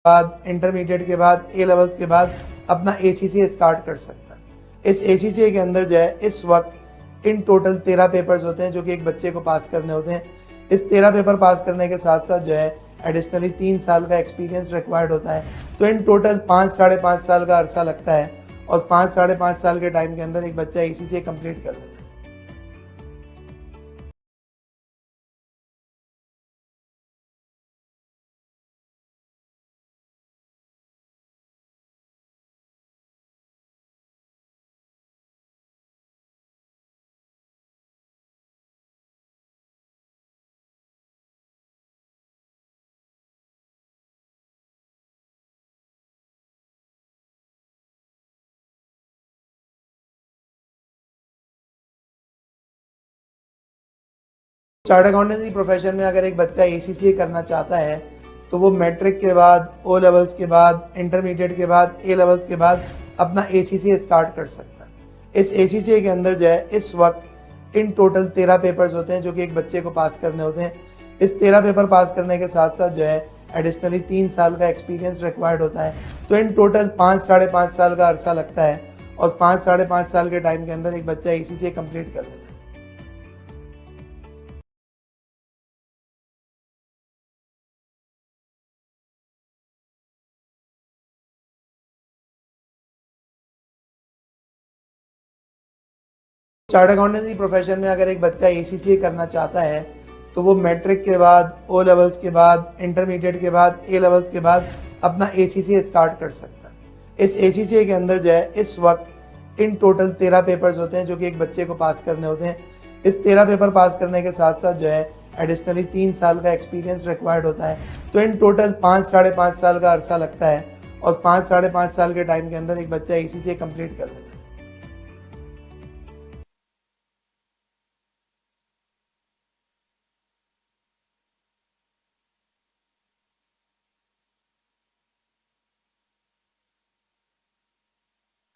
बाद इंटरमीडिएट के बाद ए लेवल्स के बाद अपना ACCA स्टार्ट कर सकता है। इस ACCA के अंदर जो है इस वक्त इन टोटल 13 पेपर्स होते हैं जो कि एक बच्चे को पास करने होते हैं। इस 13 पेपर पास करने के साथ साथ जो है एडिशनली 3 साल का एक्सपीरियंस रिक्वायर्ड होता है। तो इन टोटल 5 साढ़े 5 साल का अरसा लगता है और 5 साढ़े 5 साल के टाइम के अंदर एक बच्चा ACCA कंप्लीट कर लेता है। चार्ट अकाउंटेंसी प्रोफेशन में अगर एक बच्चा ACCA करना चाहता है तो वो मैट्रिक के बाद O लेवल्स के बाद इंटरमीडिएट के बाद A लेवल्स के बाद अपना ACCA स्टार्ट कर सकता है। इस ACCA के अंदर जो है इस वक्त इन टोटल 13 पेपर्स होते हैं जो कि एक बच्चे को पास करने होते हैं। इस 13 पेपर पास करने के साथ साथ जो है एडिशनली 3 साल का एक्सपीरियंस रिक्वायर्ड होता है। तो इन टोटल 5 साढ़े 5 साल का अरसा लगता है और 5 साढ़े 5 साल के टाइम के अंदर एक बच्चा ACCA कंप्लीट कर लेता है। चार्ट अकाउंटेंसी प्रोफेशन में अगर एक बच्चा ACCA करना चाहता है तो वो मैट्रिक के बाद O लेवल्स के बाद इंटरमीडिएट के बाद A लेवल्स के बाद अपना ACCA स्टार्ट कर सकता है। इस ACCA के अंदर जो है इस वक्त इन टोटल 13 पेपर्स होते हैं जो कि एक बच्चे को पास करने होते हैं। इस 13 पेपर पास करने के साथ साथ जो है एडिशनली 3 साल का एक्सपीरियंस रिक्वायर्ड होता है। तो इन टोटल 5 साढ़े 5 साल का अरसा लगता है और 5 साढ़े 5 साल के टाइम के अंदर एक बच्चा ACCA कंप्लीट कर लेता है।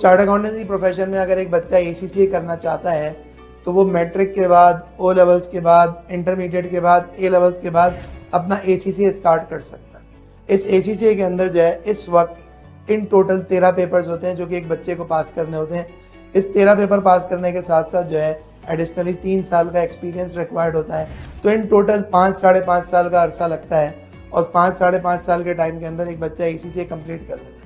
चार्ट अकाउंटेंसी प्रोफेशन में अगर एक बच्चा ACCA करना चाहता है तो वो मैट्रिक के बाद O लेवल्स के बाद इंटरमीडिएट के बाद A लेवल्स के बाद अपना ACCA स्टार्ट कर सकता है। इस ACCA के अंदर जो है इस वक्त इन टोटल 13 पेपर्स होते हैं जो कि एक बच्चे को पास करने होते हैं। इस 13 पेपर पास करने के साथ साथ जो है एडिशनली 3 साल का एक्सपीरियंस रिक्वायर्ड होता है। तो इन टोटल 5 साढ़े 5 साल का अरसा लगता है और 5 साढ़े 5 साल के टाइम के अंदर एक बच्चा ACCA कंप्लीट कर लेता है।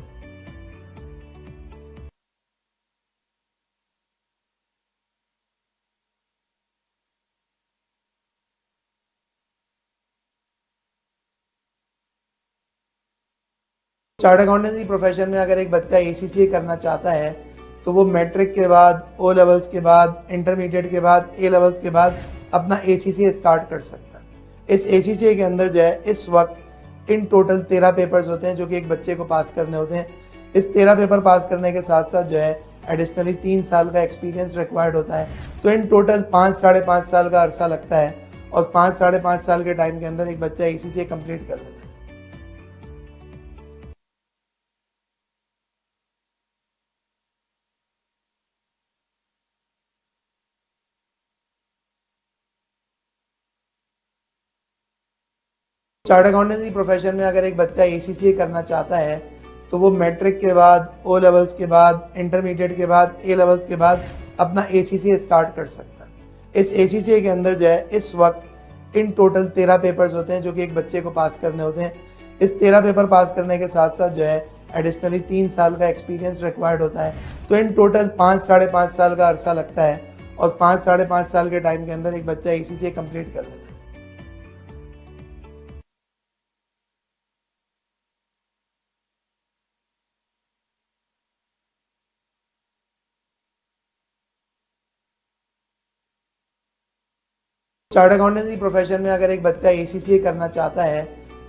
चार्ट अकाउंटेंसी प्रोफेशन में अगर एक बच्चा ACCA करना चाहता है तो वो मैट्रिक के बाद O लेवल्स के बाद इंटरमीडिएट के बाद A लेवल्स के बाद अपना ACCA स्टार्ट कर सकता है। इस ACCA के अंदर जो है इस वक्त इन टोटल 13 पेपर्स होते हैं जो कि एक बच्चे को पास करने होते हैं। इस 13 पेपर पास करने के साथ साथ जो है एडिशनली 3 साल का एक्सपीरियंस रिक्वायर्ड होता है। तो इन टोटल 5 साढ़े 5 साल का अरसा लगता है और 5 साढ़े 5 साल के टाइम के अंदर एक बच्चा ACCA कंप्लीट कर लेता है। चार्ट अकाउंटेंसी प्रोफेशन में अगर एक बच्चा ACCA करना चाहता है तो वो मैट्रिक के बाद O लेवल्स के बाद इंटरमीडिएट के बाद A लेवल्स के बाद अपना ACCA स्टार्ट कर सकता है। इस ACCA के अंदर जो है इस वक्त इन टोटल 13 पेपर्स होते हैं जो कि एक बच्चे को पास करने होते हैं। इस 13 पेपर पास करने के साथ साथ जो है एडिशनली 3 साल का एक्सपीरियंस रिक्वायर्ड होता है। तो इन टोटल 5 साढ़े 5 साल का अरसा लगता है और 5 साढ़े 5 साल के टाइम के अंदर एक बच्चा ACCA कंप्लीट कर लेता है। चार्ट अकाउंटेंसी प्रोफेशन में अगर एक बच्चा ACCA करना चाहता है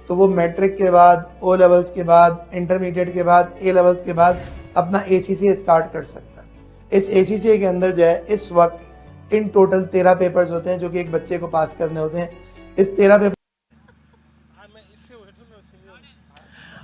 तो वो मैट्रिक के बाद O लेवल्स के बाद इंटरमीडिएट के बाद A लेवल्स के बाद अपना ACCA स्टार्ट कर सकता है। इस ACCA के अंदर जो है इस वक्त इन टोटल 13 पेपर्स होते हैं जो कि एक बच्चे को पास करने होते हैं। इस 13 paper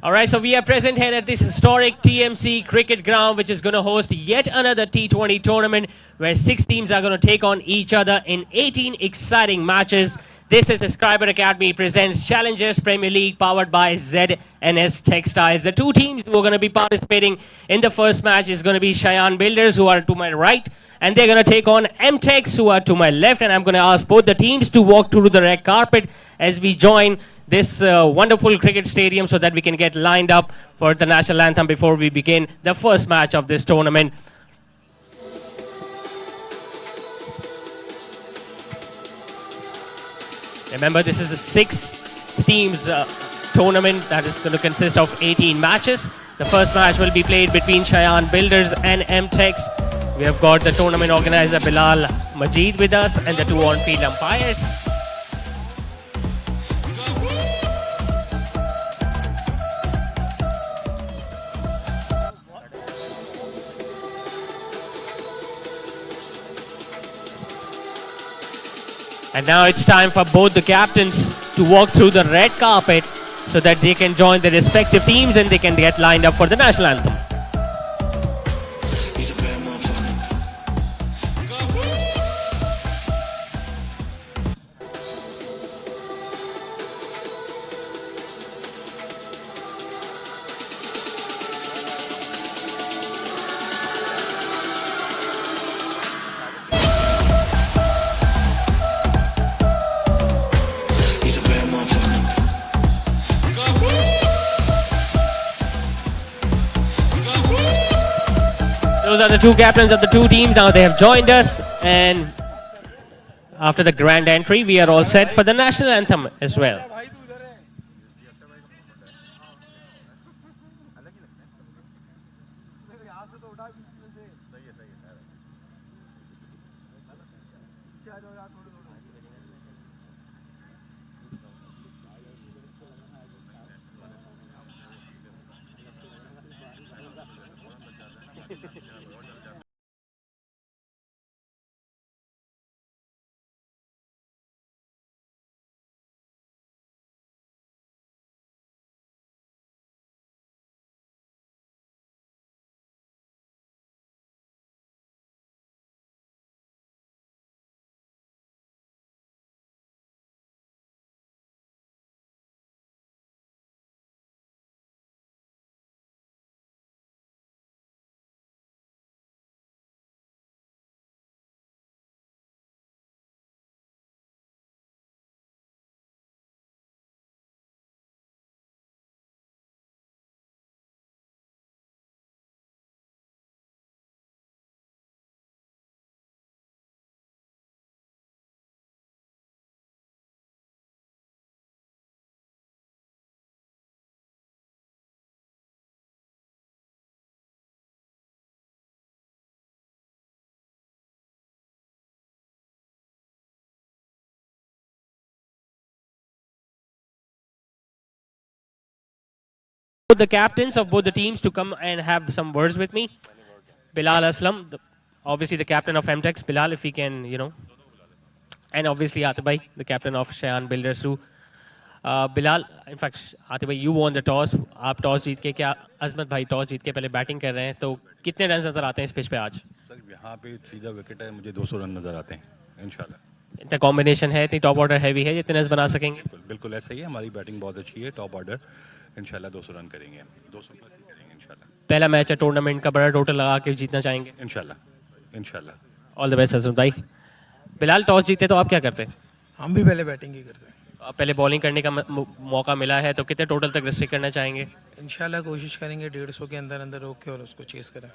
All right, so we are present here at this historic TMC cricket ground, which is going to host yet another T20 tournament where 6 teams are going to take on each other in 18 exciting matches. This is Escribir Academy presents Challengers Premier League powered by Z&S Textiles. The two teams who are going to be participating in the first match is going to be Shayan Builders, who are to my right, and they're going to take on M-Tex, who are to my left. And I'm going to ask both the teams to walk through the red carpet as we join this wonderful cricket stadium so that we can get lined up for the national anthem before we begin the first match of this tournament. Remember, this is a 6 teams tournament that is going to consist of 18 matches. The first match will be played between Shayan Builders and M-Tex. We have got the tournament organizer Bilal Majid with us and the two on-field umpires. And now it's time for both the captains to walk through the red carpet so that they can join their respective teams and they can get lined up for the national anthem. Those are the two captains of the two teams. Now they have joined us, and after the grand entry, we are all set for the national anthem as well. The captains of both the teams to come and have some words with me. Bilal Aslam, obviously the captain of M-Tex. Bilal, if he can, and obviously Atif bhai, the captain of Shayan Builders too. Bilal, in fact, Atif bhai, you won the toss. आप toss जीत के क्या अजमत भाई toss जीत के पहले batting कर रहे हैं तो कितने रन नजर आते हैं इस पिच पे आज? सर यहाँ पे सीधा विकेट है, मुझे 200 रन नजर आते हैं इंशाल्लाह। इतना कॉम्बिनेशन है, इतनी टॉप ऑर्डर हैवी है, जितने रन बना सकेंगे? बिल्कुल ऐसा ही है, हमारी बैटिंग बहुत अच्छी है, टॉप ऑर्डर इंशाल्लाह 200 रन करेंगे, 200 प्लस ही करेंगे इंशाल्लाह। पहला मैच है टूर्नामेंट का, बड़ा टोटल लगा के जीतना चाहेंगे इंशाल्लाह। ऑल द बेस्ट अजमत भाई। बिलाल, टॉस जीते तो आप क्या करते हैं? हम भी पहले बैटिंग ही करते हैं। आप पहले बॉलिंग करने का मौका मिला है तो कितने टोटल तक रिस्ट्रिक्ट करना चाहेंगे? इंशाल्लाह कोशिश करेंगे 150 के अंदर अंदर रोक के और उसको चेस करें।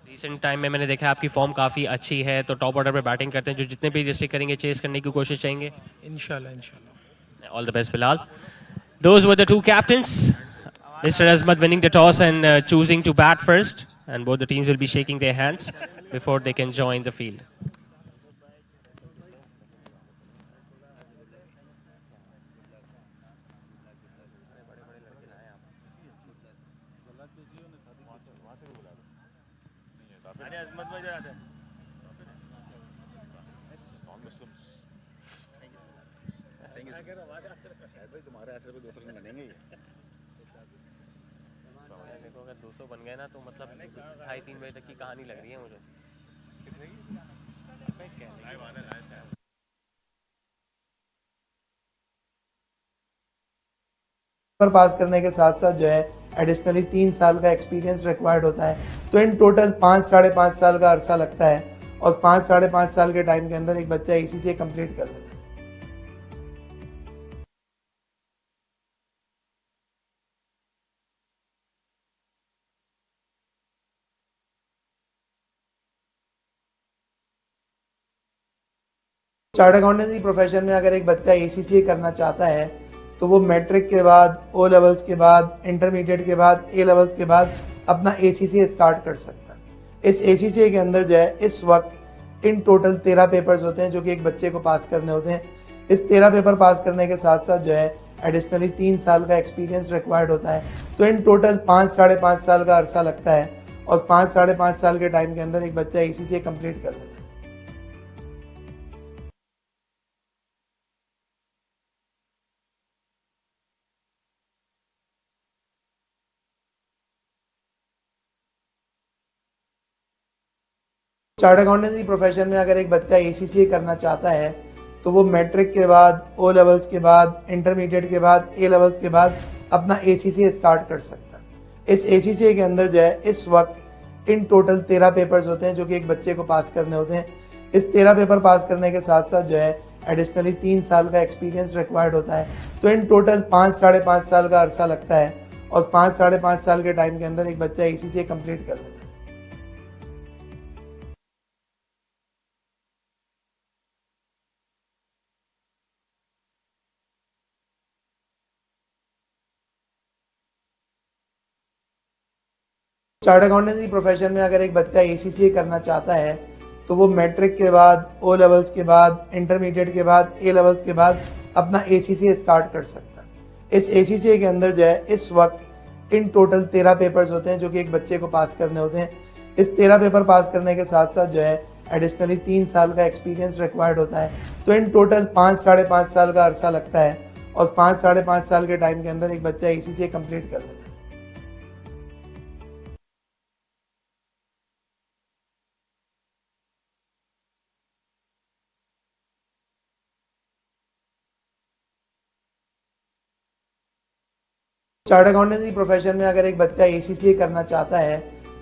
रिसेंट टाइम में मैंने देखा आपकी फॉर्म काफ़ी अच्छी है, तो टॉप ऑर्डर पे बैटिंग करते हैं, जो जितने भी रिस्ट्रिक्ट करेंगे चेस करने की कोशिश चाहेंगे? इंशाल्लाह। All the best Bilal. Those were the two captains. Mr. Azmat winning the toss and choosing to bat first, and both the teams will be shaking their hands before they can join the field. देखो अगर 200 बन गए ना तो मतलब 2:30-3 बजे तक की कहानी लग रही है मुझे। पर पास करने के साथ साथ जो है एडिशनली 3 साल का एक्सपीरियंस रिक्वायर्ड होता है। तो इन टोटल 5-5.5 साल का अरसा लगता है और 5-5.5 साल के टाइम के अंदर एक बच्चा ACCA कंप्लीट कर लेता है। चार्ट अकाउंटेंसी प्रोफेशन में अगर एक बच्चा ACCA करना चाहता है तो वो मैट्रिक के बाद, O लेवल्स के बाद, इंटरमीडिएट के बाद, A लेवल्स के बाद अपना ACCA स्टार्ट कर सकता है। इस ACCA के अंदर जो है इस वक्त इन टोटल 13 पेपर्स होते हैं जो कि एक बच्चे को पास करने होते हैं। इस 13 पेपर पास करने के साथ साथ जो है एडिशनली 3 साल का एक्सपीरियंस रिक्वायर्ड होता है। तो इन टोटल 5-5.5 साल का अरसा लगता है और 5-5.5 साल के टाइम के अंदर एक बच्चा ACCA कंप्लीट कर लेता है। चार्ट अकाउंटेंसी प्रोफेशन में अगर एक बच्चा ACCA करना चाहता है तो वो मैट्रिक के बाद, O लेवल्स के बाद, इंटरमीडिएट के बाद, A लेवल्स के बाद अपना ACCA स्टार्ट कर सकता है। इस ACCA के अंदर जो है इस वक्त इन टोटल 13 पेपर्स होते हैं जो कि एक बच्चे को पास करने होते हैं। इस 13 पेपर पास करने के साथ साथ जो है एडिशनली 3 साल का एक्सपीरियंस रिक्वायर्ड होता है। तो इन टोटल 5-5.5 साल का अरसा लगता है और 5-5.5 साल के टाइम के अंदर एक बच्चा ACCA कंप्लीट कर लेता है। चार्ट अकाउंटेंसी प्रोफेशन में अगर एक बच्चा ACCA करना चाहता है तो वो मैट्रिक के बाद, O लेवल्स के बाद, इंटरमीडिएट के बाद, A लेवल्स के बाद अपना ACCA स्टार्ट कर सकता है। इस ACCA के अंदर जो है इस वक्त इन टोटल 13 पेपर्स होते हैं जो कि एक बच्चे को पास करने होते हैं। इस 13 पेपर पास करने के साथ साथ जो है एडिशनली 3 साल का एक्सपीरियंस रिक्वायर्ड होता है। तो इन टोटल 5-5.5 साल का अरसा लगता है और 5-5.5 साल के टाइम के अंदर एक बच्चा ACCA कंप्लीट कर लेता है। चार्ट अकाउंटेंसी प्रोफेशन में अगर एक बच्चा ACCA करना चाहता है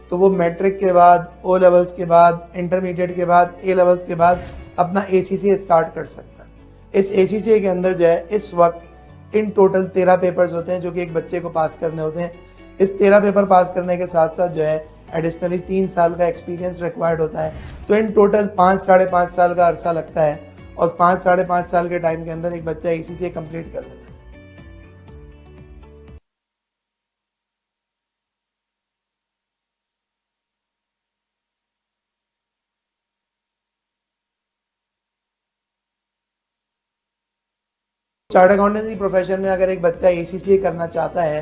तो वो मैट्रिक के बाद, O लेवल्स के बाद, इंटरमीडिएट के बाद, A लेवल्स के बाद अपना ACCA स्टार्ट कर सकता है। इस ACCA के अंदर जो है इस वक्त इन टोटल 13 पेपर्स होते हैं जो कि एक बच्चे को पास करने होते हैं। इस 13 पेपर पास करने के साथ साथ जो है एडिशनली 3 साल का एक्सपीरियंस रिक्वायर्ड होता है। तो इन टोटल 5-5.5 साल का अरसा लगता है और 5-5.5 साल के टाइम के अंदर एक बच्चा ACCA कंप्लीट कर लेता है। चार्ट अकाउंटेंसी प्रोफेशन में अगर एक बच्चा ACCA करना चाहता है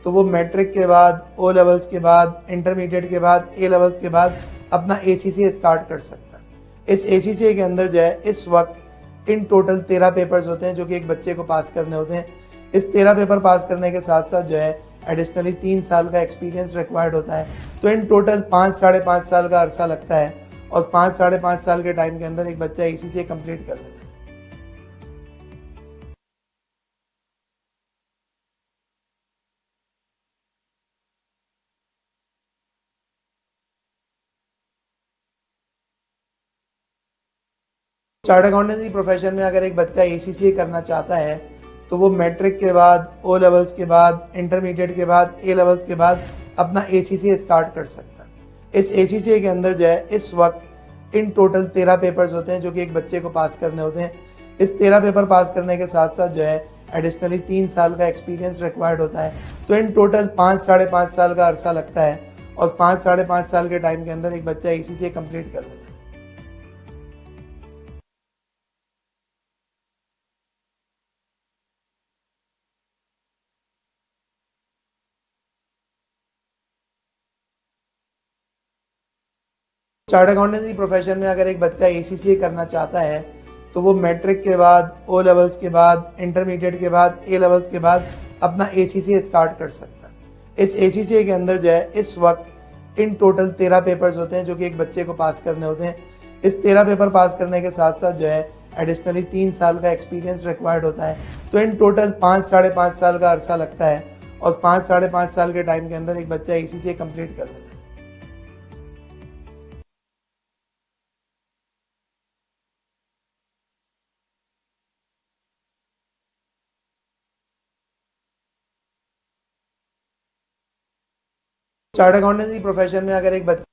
तो वो मैट्रिक के बाद, O लेवल्स के बाद, इंटरमीडिएट के बाद, A लेवल्स के बाद अपना ACCA स्टार्ट कर सकता है। इस ACCA के अंदर जो है इस वक्त इन टोटल 13 पेपर्स होते हैं जो कि एक बच्चे को पास करने होते हैं। इस 13 पेपर पास करने के साथ साथ जो है एडिशनली 3 साल का एक्सपीरियंस रिक्वायर्ड होता है। तो इन टोटल 5-5.5 साल का अरसा लगता है और 5-5.5 साल के टाइम के अंदर एक बच्चा ACCA कंप्लीट कर लेता है। चार्ट अकाउंटेंसी प्रोफेशन में अगर एक बच्चा ACCA करना चाहता है तो वो मैट्रिक के बाद, O लेवल्स के बाद, इंटरमीडिएट के बाद, A लेवल्स के बाद अपना ACCA स्टार्ट कर सकता है। इस ACCA के अंदर जो है इस वक्त इन टोटल 13 पेपर्स होते हैं जो कि एक बच्चे को पास करने होते हैं। इस 13 पेपर पास करने के साथ साथ जो है एडिशनली 3 साल का एक्सपीरियंस रिक्वायर्ड होता है। तो इन टोटल 5-5.5 साल का अरसा लगता है और 5-5.5 साल के टाइम के अंदर एक बच्चा ACCA कंप्लीट कर लेता है। चार्ट अकाउंटेंसी प्रोफेशन में अगर एक बच्चा ACCA करना चाहता है तो वो मैट्रिक के बाद, O लेवल्स के बाद, इंटरमीडिएट के बाद, A लेवल्स के बाद अपना ACCA स्टार्ट कर सकता है। इस ACCA के अंदर जो है इस वक्त इन टोटल 13 पेपर्स होते हैं जो कि एक बच्चे को पास करने होते हैं। इस 13 पेपर पास करने के साथ साथ जो है एडिशनली 3 साल का एक्सपीरियंस रिक्वायर्ड होता है। तो इन टोटल 5 साढ़े 5 साल का अरसा लगता है और 5 साढ़े 5 साल के टाइम के अंदर एक बच्चा ACCA कंप्लीट कर लेता है। चार्ट अकाउंटेंसी प्रोफेशन में अगर एक बच्चा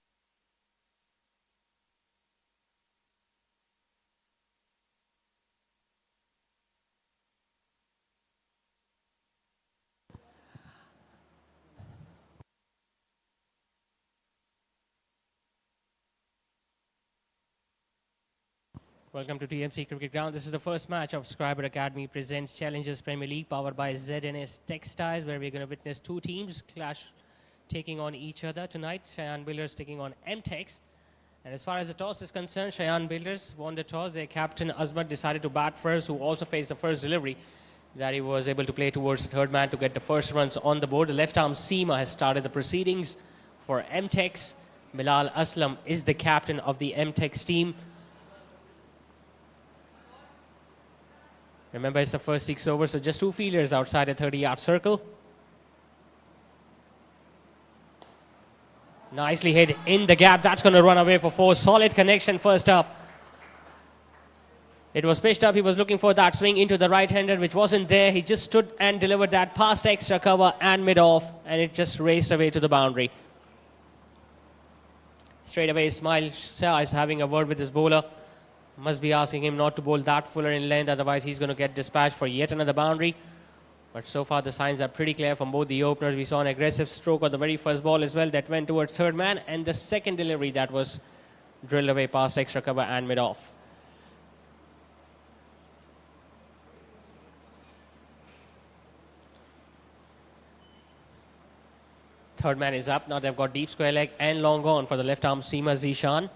Welcome to TMC Cricket Ground. This is the first match of Escribir Academy presents Challengers Premier League powered by ZNS Textiles, where we're going to witness two teams clash, taking on each other tonight. Shayan Builders taking on M-Tex. And as far as the toss is concerned, Shayan Builders won the toss. Their captain Azmat decided to bat first, who also faced the first delivery that he was able to play towards the third man to get the first runs on the board. The left-arm seamer has started the proceedings for M-Tex. Bilal Aslam is the captain of the M-Tex team. Remember, it's the first 6 overs, so just 2 fielders outside a 30-yard circle. Nicely hit in the gap. That's going to run away for 4. Solid connection first up. It was pitched up. He was looking for that swing into the right-hander, which wasn't there. He just stood and delivered that past extra cover and mid-off, and it just raced away to the boundary. Straight away, Ismail Shah is having a word with his bowler. Must be asking him not to bowl that fuller in length, otherwise he's going to get dispatched for yet another boundary. But so far the signs are pretty clear from both the openers. We saw an aggressive stroke on the very first ball as well that went towards third man, and the second delivery that was drilled away past extra cover and mid-off. Third man is up. Now they've got deep square leg and long on for the left arm seamer Zishan.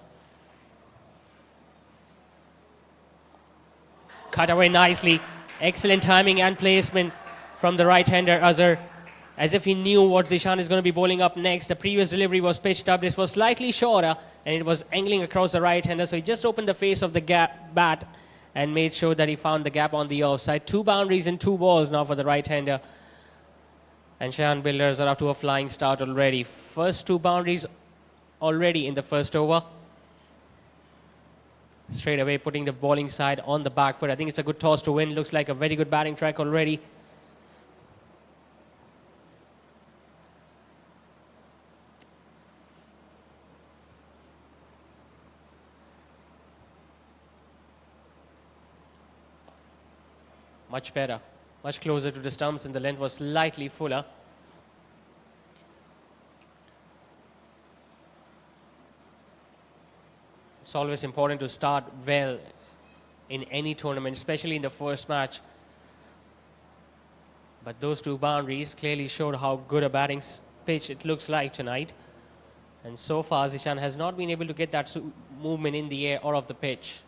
Cut away nicely. Excellent timing and placement from the right-hander Azhar, as if he knew what Zishan is going to be bowling up next. The previous delivery was pitched up. This was slightly shorter and it was angling across the right-hander. So he just opened the face of the bat and made sure that he found the gap on the offside. 2 boundaries and 2 balls now for the right-hander. And Shayan Builders are up to a flying start already. First 2 boundaries already in the first over. Straight away putting the bowling side on the back foot. I think it's a good toss to win. Looks like a very good batting track already. Much better. Much closer to the stumps, and the length was slightly fuller. It's always important to start well in any tournament, especially in the first match. But those 2 boundaries clearly showed how good a batting pitch it looks like tonight. And so far, Zishan has not been able to get that movement in the air or off the pitch.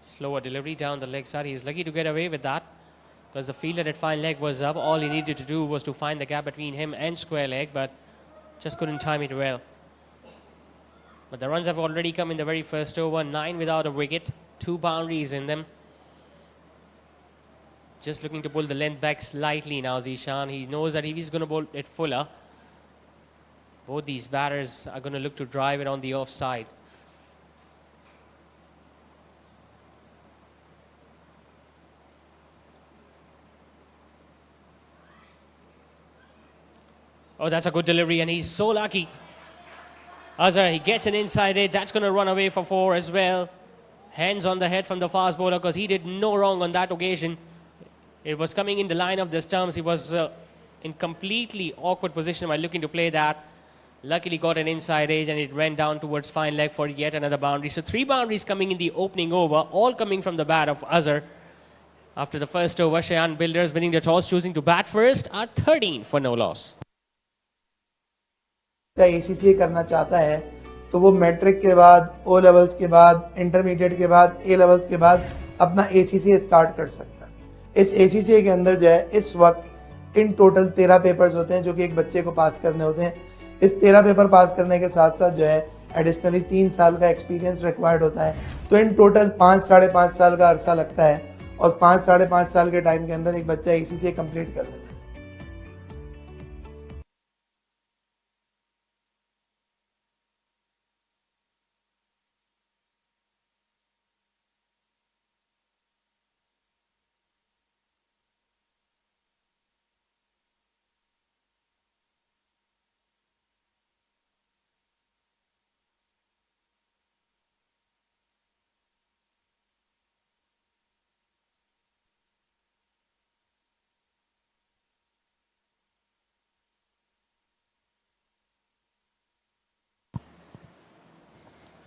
Slower delivery down the leg side. He's lucky to get away with that because the fielder at fine leg was up. All he needed to do was to find the gap between him and square leg, but just couldn't time it well. But the runs have already come in the very first over. 9 without a wicket. 2 boundaries in them. Just looking to pull the length back slightly now, Zishan. He knows that if he's going to bowl it fuller, both these batters are going to look to drive it on the offside. Oh, that's a good delivery, and he's so lucky. Azhar, he gets an inside hit. That's going to run away for 4 as well. Hands on the head from the fast bowler because he did no wrong on that occasion. It was coming in the line of the stumps. He was in completely awkward position while looking to play that. Luckily got an inside edge, and it went down towards fine leg for yet another boundary. So 3 boundaries coming in the opening over, all coming from the bat of Azhar. After the first over, Shayan Builders winning the toss, choosing to bat first at 13 for no loss. ACCA करना चाहता है तो वो matric के बाद, ओ levels के बाद, intermediate के बाद, ए लेवल्स के बाद अपना ACCA स्टार्ट कर सकता है। इस ACCA के अंदर जो है इस वक्त इन टोटल 13 पेपर्स होते हैं जो कि एक बच्चे को पास करने होते हैं। इस 13 पेपर पास करने के साथ साथ जो है एडिशनली 3 साल का एक्सपीरियंस रिक्वायर्ड होता है। तो इन टोटल 5 साढ़े 5 साल का अरसा लगता है और 5 साढ़े 5 साल के टाइम के अंदर एक बच्चा ACCA कंप्लीट कर लेता है।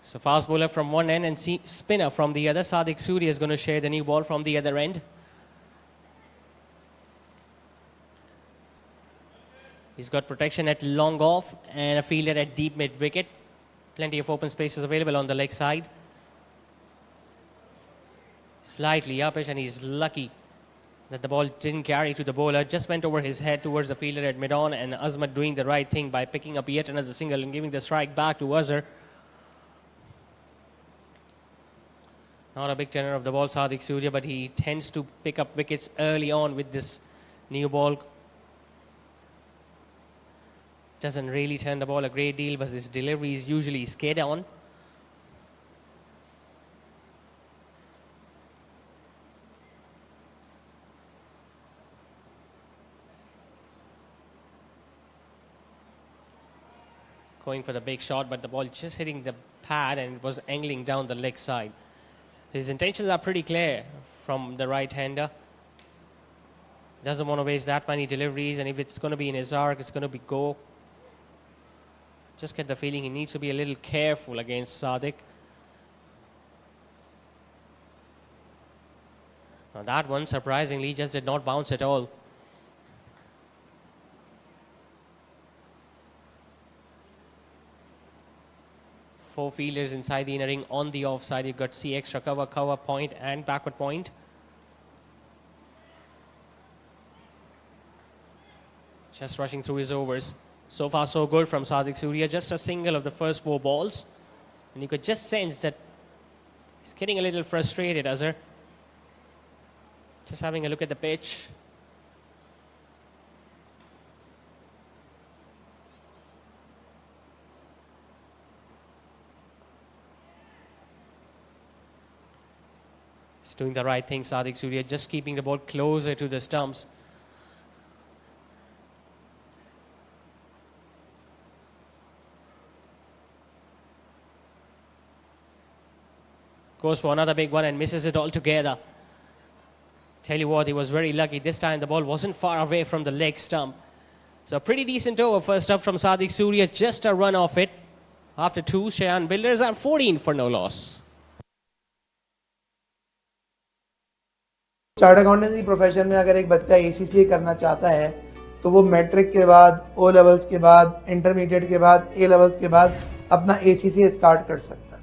So fast bowler from one end and spinner from the other. Sadiq Surya is going to share the new ball from the other end. He's got protection at long off and a fielder at deep mid wicket. Plenty of open spaces available on the leg side. Slightly uppish, and he's lucky that the ball didn't carry to the bowler. Just went over his head towards the fielder at mid-on, and Azmat doing the right thing by picking up yet another single and giving the strike back to Azhar. Not a big turner of the ball, Sadiq Surya, but he tends to pick up wickets early on with this new ball. Doesn't really turn the ball a great deal, but his delivery is usually skid on. Going for the big shot, but the ball just hitting the pad and it was angling down the leg side. His intentions are pretty clear from the right-hander. Doesn't want to waste that many deliveries, and if it's going to be in his arc, it's going to be go. Just get the feeling he needs to be a little careful against Sadiq. Now that one, surprisingly, just did not bounce at all. Four fielders inside the inner ring. On the offside, you've got C extra cover, cover point and backward point. Just rushing through his overs. So far so good from Sadiq Surya. Just a single of the first 4 balls. And you could just sense that he's getting a little frustrated, Azhar. Just having a look at the pitch. He's doing the right thing, Sadiq Surya, just keeping the ball closer to the stumps. Goes for another big one and misses it altogether. Tell you what, he was very lucky. This time the ball wasn't far away from the leg stump. So a pretty decent over first up from Sadiq Surya. Just a run off it. After 2, Shayan Builders are 14 for no loss. Chart accountancy profession में अगर एक बच्चा ACCA करना चाहता है तो वो matric के बाद, ओ लेवल्स के बाद, इंटरमीडिएट के बाद, ए लेवल्स के बाद अपना ACCA स्टार्ट कर सकता है।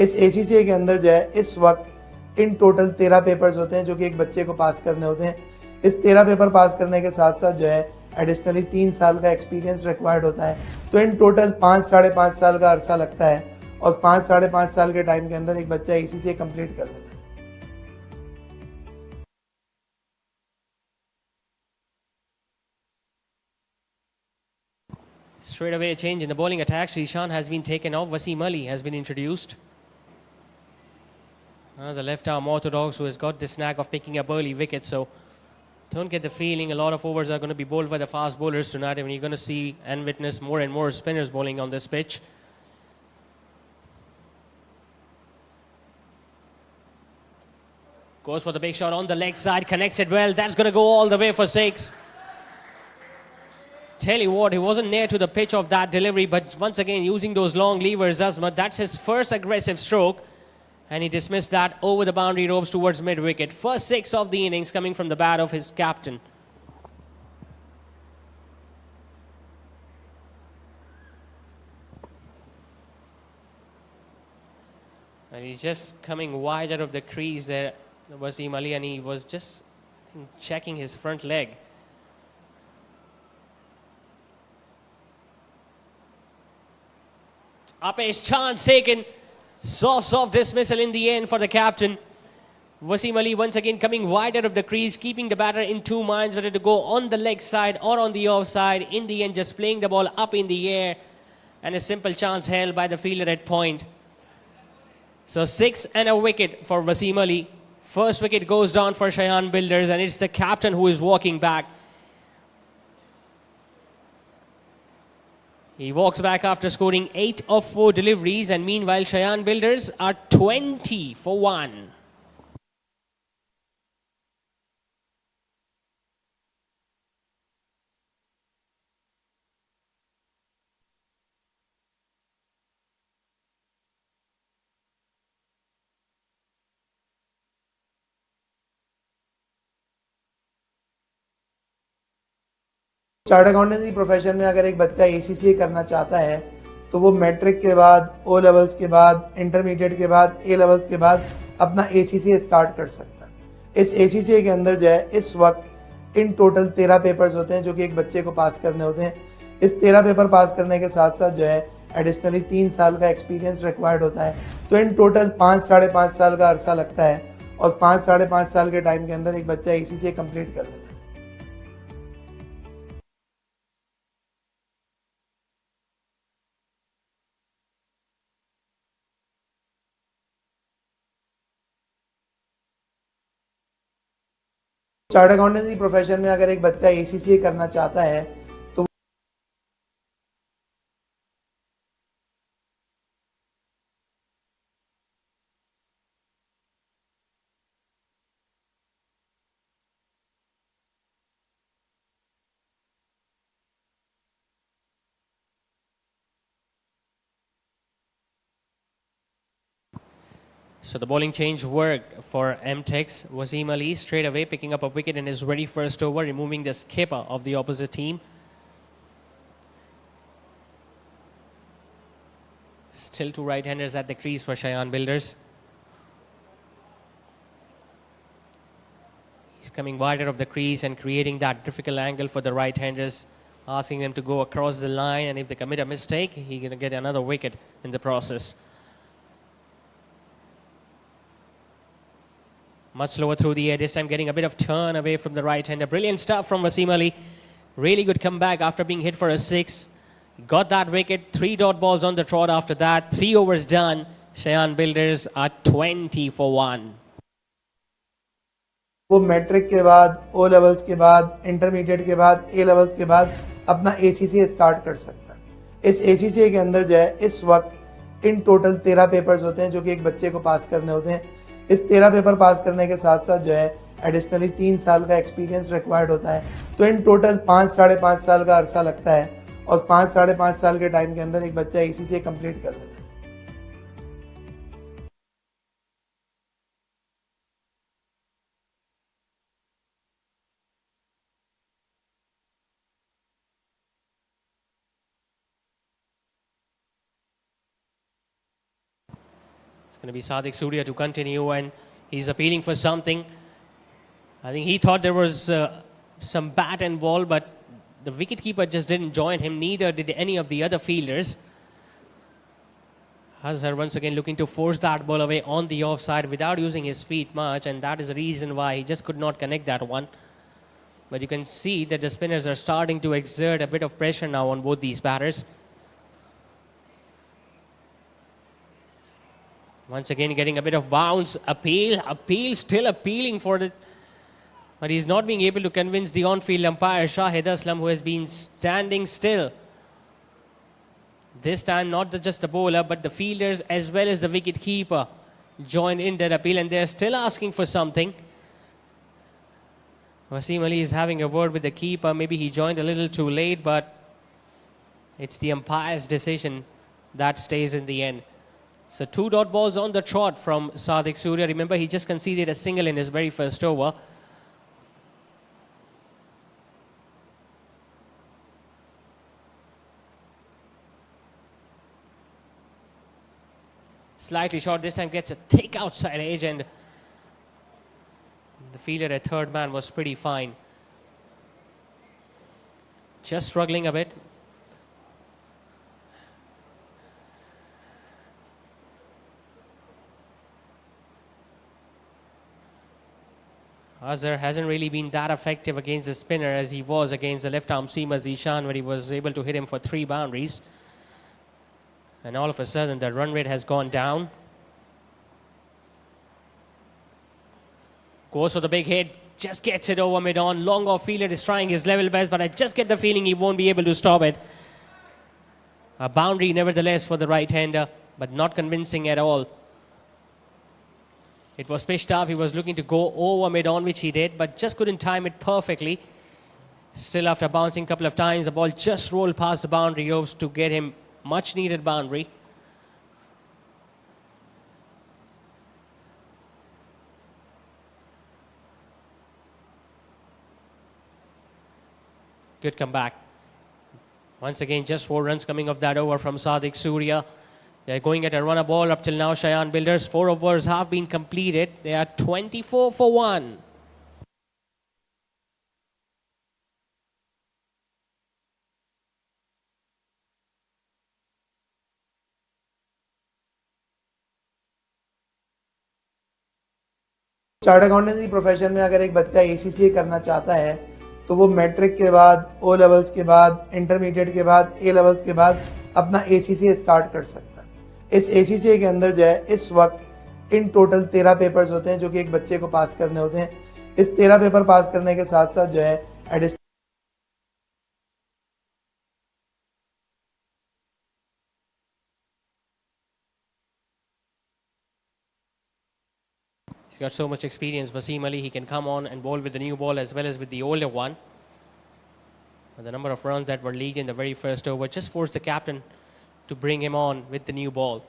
इस ACCA के अंदर जो है इस वक्त इन टोटल 13 पेपर्स होते हैं जो कि एक बच्चे को पास करने होते हैं। इस 13 पेपर पास करने के साथ साथ जो है एडिशनली 3 साल का एक्सपीरियंस रिक्वायर्ड होता है। तो इन टोटल 5 साढ़े 5 साल का अरसा लगता है और 5 साढ़े 5 साल के टाइम के अंदर एक बच्चा ACCA कंप्लीट कर लेता है। Straight away a change in the bowling attack. Shayan has been taken off. Wasim Ali has been introduced. The left arm orthodox who has got this knack of picking up early wickets. So don't get the feeling a lot of overs are going to be bowled by the fast bowlers tonight. I mean, you're going to see and witness more and more spinners bowling on this pitch. Goes for the big shot on the leg side. Connects it well. That's going to go all the way for 6. Tell you what, he wasn't near to the pitch of that delivery, but once again using those long levers, Azmat, that's his first aggressive stroke, and he dismissed that over the boundary ropes towards mid-wicket. First 6 of the innings coming from the bat of his captain. And he's just coming wider of the crease there, Wasim Ali, and he was just checking his front leg. Up is chance taken. Soft dismissal in the end for the captain. Wasim Ali once again coming wider of the crease, keeping the batter in two minds whether to go on the leg side or on the off side. In the end, just playing the ball up in the air, and a simple chance held by the fielder at point. So 6 and a wicket for Wasim Ali. First wicket goes down for Shayan Builders, and it's the captain who is walking back. He walks back after scoring 8 of 4 deliveries, and meanwhile Shayan Builders are 20 for 1. Chart accountancy profession में अगर एक बच्चा ACCA करना चाहता है तो वो matric के बाद, ओ लेवल्स के बाद, इंटरमीडिएट के बाद, ए लेवल्स के बाद अपना एसीसीए स्टार्ट कर सकता है। इस एसीसीए के अंदर जो है इस वक्त इन टोटल 13 पेपर्स होते हैं जो कि एक बच्चे को पास करने होते हैं। इस 13 पेपर पास करने के साथ साथ जो है एडिशनली 3 साल का एक्सपीरियंस रिक्वायर्ड होता है। तो इन टोटल 5-5.5 साल का अरसा लगता है और 5-5.5 साल के टाइम के अंदर एक बच्चा एसीसीए कंप्लीट कर लेता है। चार्ट अकाउंटेंसी प्रोफेशन में अगर एक बच्चा एसीसीए करना चाहता है तो So the bowling change worked for M-Tex. Wasim Ali straight away picking up a wicket in his very first over, removing the skipper of the opposite team. Still two right-handers at the crease for Shayan Builders. He's coming wider of the crease and creating that difficult angle for the right-handers, asking them to go across the line, and if they commit a mistake, he's going to get another wicket in the process. Much slower through the air, this time getting a bit of turn away from the right-hander. Brilliant stuff from Wasim Ali. Really good comeback after being hit for a 6. Got that wicket, 3 dot balls on the trot after that. 3 overs done. Shayan Builders are 20 for 1. वो matric के बाद, ओ levels के बाद, intermediate के बाद, A levels के बाद अपना एसीसीए स्टार्ट कर सकता है। इस एसीसीए के अंदर जो है इस वक्त इन टोटल 13 पेपर्स होते हैं जो कि एक बच्चे को पास करने होते हैं। इस 13 पेपर पास करने के साथ साथ जो है एडिशनली 3 साल का एक्सपीरियंस रिक्वायर्ड होता है। तो इन टोटल 5-5.5 साल का अरसा लगता है और 5-5.5 साल के टाइम के अंदर एक बच्चा एसीसीए कंप्लीट कर लेता है। It's going to be Sadiq Surya to continue, and he's appealing for something. I think he thought there was some bat and ball, but the wicketkeeper just didn't join him. Neither did any of the other fielders. Hazar once again looking to force that ball away on the offside without using his feet much, and that is the reason why he just could not connect that one. But you can see that the spinners are starting to exert a bit of pressure now on both these batters. Once again getting a bit of bounce, appeal, still appealing for it. But he's not being able to convince the on-field umpire, Shahid Aslam, who has been standing still. This time not just the bowler, but the fielders as well as the wicket-keeper joined in that appeal, and they're still asking for something. Wasim Ali is having a word with the keeper. Maybe he joined a little too late, but it's the umpire's decision that stays in the end. So 2 dot balls on the trot from Sadiq Surya. Remember, he just conceded a single in his very first over. Slightly short this time, gets a thick outside edge, and the fielder at third man was pretty fine. Just struggling a bit. Azhar hasn't really been that effective against the spinner as he was against the left-arm seamer Zishan, where he was able to hit him for 3 boundaries. And all of a sudden, the run rate has gone down. Goes for the big hit, just gets it over mid-on. Long off fielder is trying his level best, but I just get the feeling he won't be able to stop it. A boundary nevertheless for the right-hander, but not convincing at all. It was pitched up. He was looking to go over mid-on, which he did, but just couldn't time it perfectly. Still, after bouncing a couple of times, the ball just rolled past the boundary ropes to get him much-needed boundary. Good comeback. Once again, just 4 runs coming off that over from Sadiq Surya. They're going at a runner ball up till now. Shayan Builders, 4 overs have been completed. They are 24 for 1. Chart accountancy profession में अगर एक बच्चा ACCA करना चाहता है तो वो matric के बाद, ओ लेवल्स के बाद, इंटरमीडिएट के बाद, ए लेवल्स के बाद अपना एसीसीए स्टार्ट कर सकता है। इस एसीसीए के अंदर जो है इस वक्त इन टोटल 13 पेपर्स होते हैं जो कि एक बच्चे को पास करने होते हैं। इस 13 पेपर पास करने के साथ साथ जो है additional He's got so much experience. Wasim Ali, he can come on and bowl with the new ball as well as with the older one. And the number of runs that were leaked in the very first over just forced the captain to bring him on with the new ball.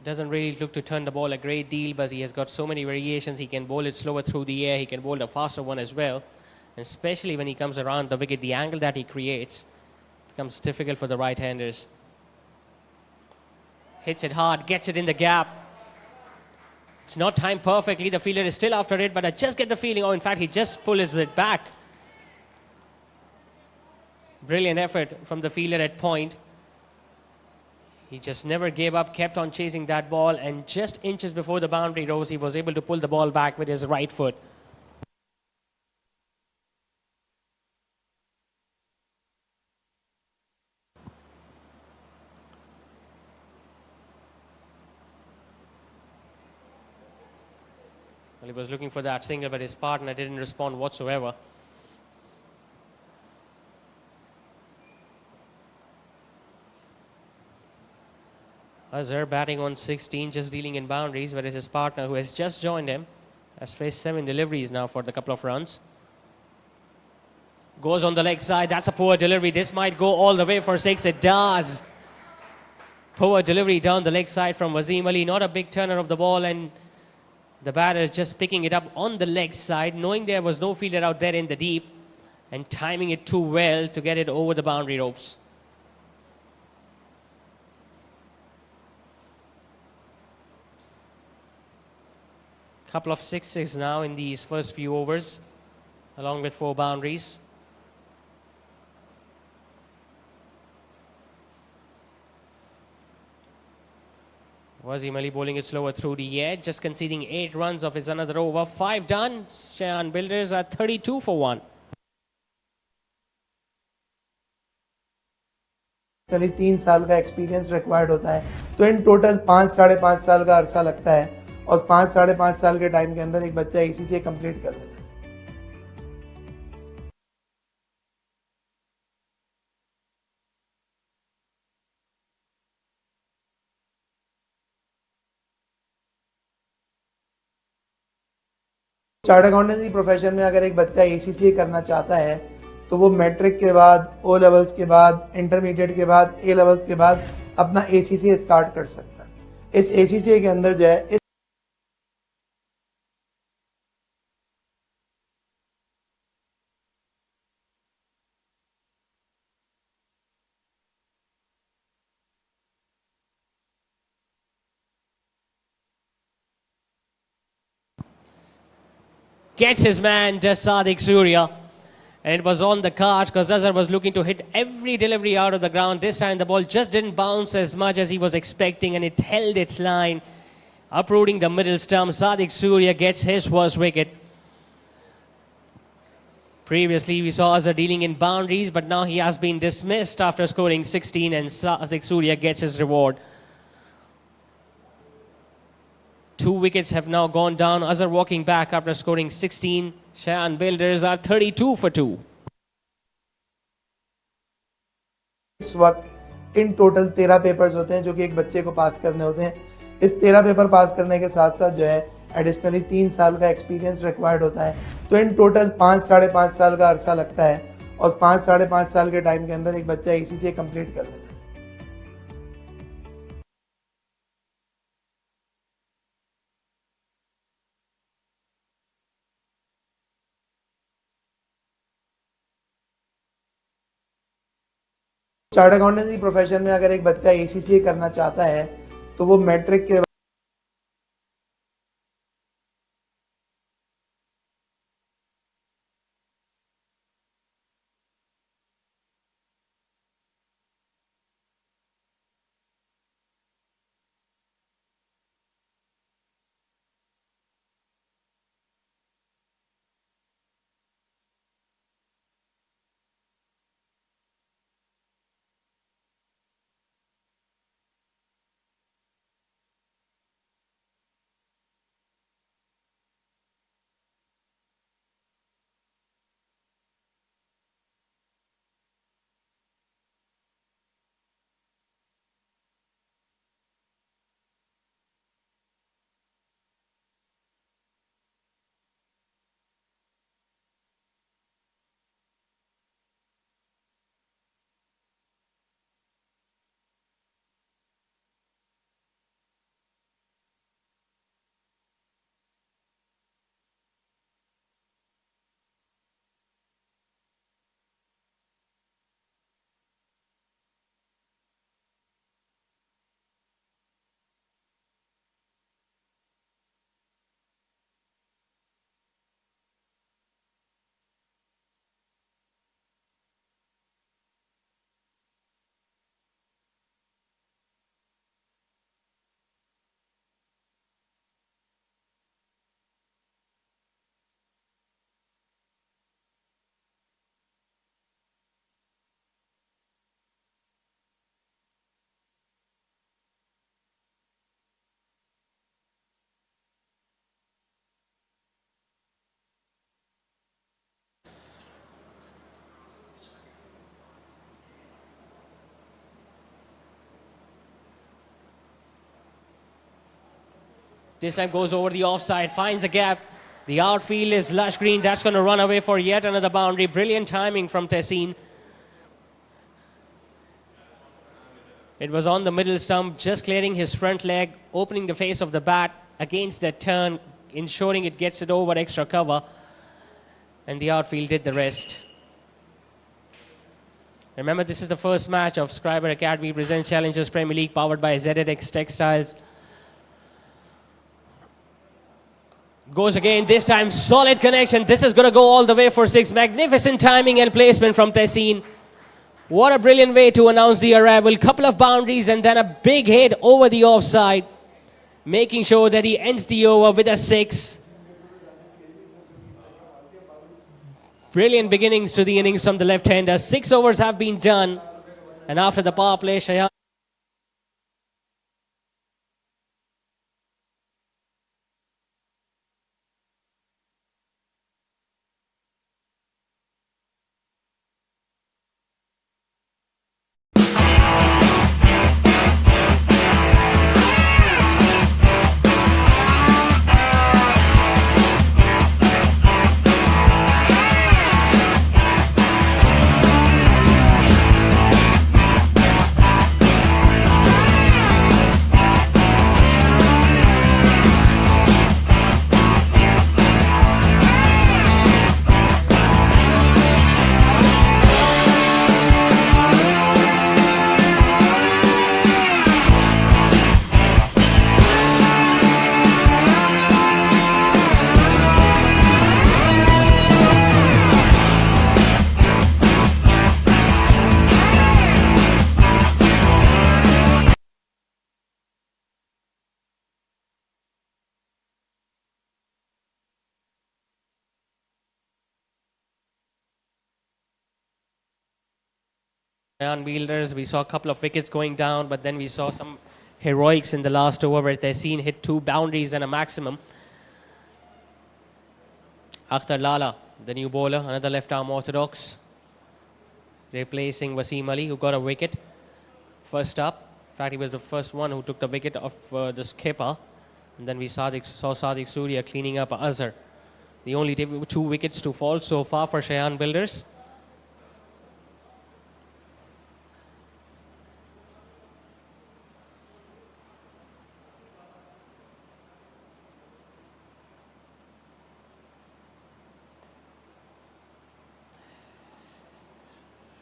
Doesn't really look to turn the ball a great deal, but he has got so many variations. He can bowl it slower through the air. He can bowl a faster one as well. And especially when he comes around the wicket, the angle that he creates becomes difficult for the right-handers. Hits it hard, gets it in the gap. It's not timed perfectly. The fielder is still after it, but I just get the feeling, oh, in fact, he just pulled his bit back. Brilliant effort from the fielder at point. He just never gave up, kept on chasing that ball, and just inches before the boundary rose, he was able to pull the ball back with his right foot. Well, he was looking for that single, but his partner didn't respond whatsoever. Azhar batting on 16, just dealing in boundaries, whereas his partner, who has just joined him, has faced 7 deliveries now for the couple of runs. Goes on the leg side. That's a poor delivery. This might go all the way for 6. It does. Poor delivery down the leg side from Wasim Ali. Not a big turner of the ball, and the batter is just picking it up on the leg side, knowing there was no fielder out there in the deep, and timing it too well to get it over the boundary ropes. Couple of 6s now in these first few overs, along with 4 boundaries. Wasim Ali bowling it slower through the air, just conceding 8 runs of his another over. 5 done. Shayan Builders are 32 for 1. करीब 3 साल का experience required होता है, तो in total 5-5.5 साल का अरसा लगता है और 5-5.5 साल के टाइम के अंदर एक बच्चा एसीसीए कंप्लीट कर लेता है। चार्ट अकाउंटेंसी प्रोफेशन में अगर एक बच्चा एसीसीए करना चाहता है तो वो मैट्रिक के बाद, ओ लेवल्स के बाद, इंटरमीडिएट के बाद, ए लेवल्स के बाद अपना एसीसीए स्टार्ट कर सकता है। इस एसीसीए के अंदर जो है Gets his man, does Sadiq Surya. And it was on the card because Azhar was looking to hit every delivery out of the ground. This time the ball just didn't bounce as much as he was expecting, and it held its line, uprooting the middle stump. Sadiq Surya gets his first wicket. Previously, we saw Azhar dealing in boundaries, but now he has been dismissed after scoring 16, and Sadiq Surya gets his reward. 2 wickets have now gone down. Azhar walking back after scoring 16. Shayan Builders are 32 for 2. इस वक्त in total 13 papers होते हैं जो कि एक बच्चे को पास करने होते हैं। इस 13 पेपर पास करने के साथ साथ जो है एडिशनली 3 साल का एक्सपीरियंस रिक्वायर्ड होता है। तो इन टोटल 5-5.5 साल का अरसा लगता है और 5-5.5 साल के टाइम के अंदर एक बच्चा ACCA कंप्लीट कर लेता है। चार्ट अकाउंटेंसी प्रोफेशन में अगर एक बच्चा ACCA करना चाहता है तो वो मैट्रिक के This time goes over the offside, finds a gap. The outfield is lush green. That's going to run away for yet another boundary. Brilliant timing from Tehseen. It was on the middle stump, just clearing his front leg, opening the face of the bat against that turn, ensuring it gets it over extra cover. And the outfield did the rest. Remember, this is the first match of Escribir Academy presents Challengers Premier League powered by ZX Textiles. Goes again, this time solid connection. This is going to go all the way for 6. Magnificent timing and placement from Tehseen. What a brilliant way to announce the arrival. Couple of boundaries and then a big hit over the offside, making sure that he ends the over with a 6. Brilliant beginnings to the innings from the left-hander. 6 overs have been done, and after the power play, Shayan Fielders, we saw a couple of wickets going down, but then we saw some heroics in the last over where Tehseen hit 2 boundaries and a maximum. Akhtar Lala, the new bowler, another left-arm orthodox, replacing Wasim Ali, who got a wicket first up. In fact, he was the first one who took the wicket of the skipper. And then we saw Sadiq Surya cleaning up Azhar. The only 2 wickets to fall so far for Shayan Builders.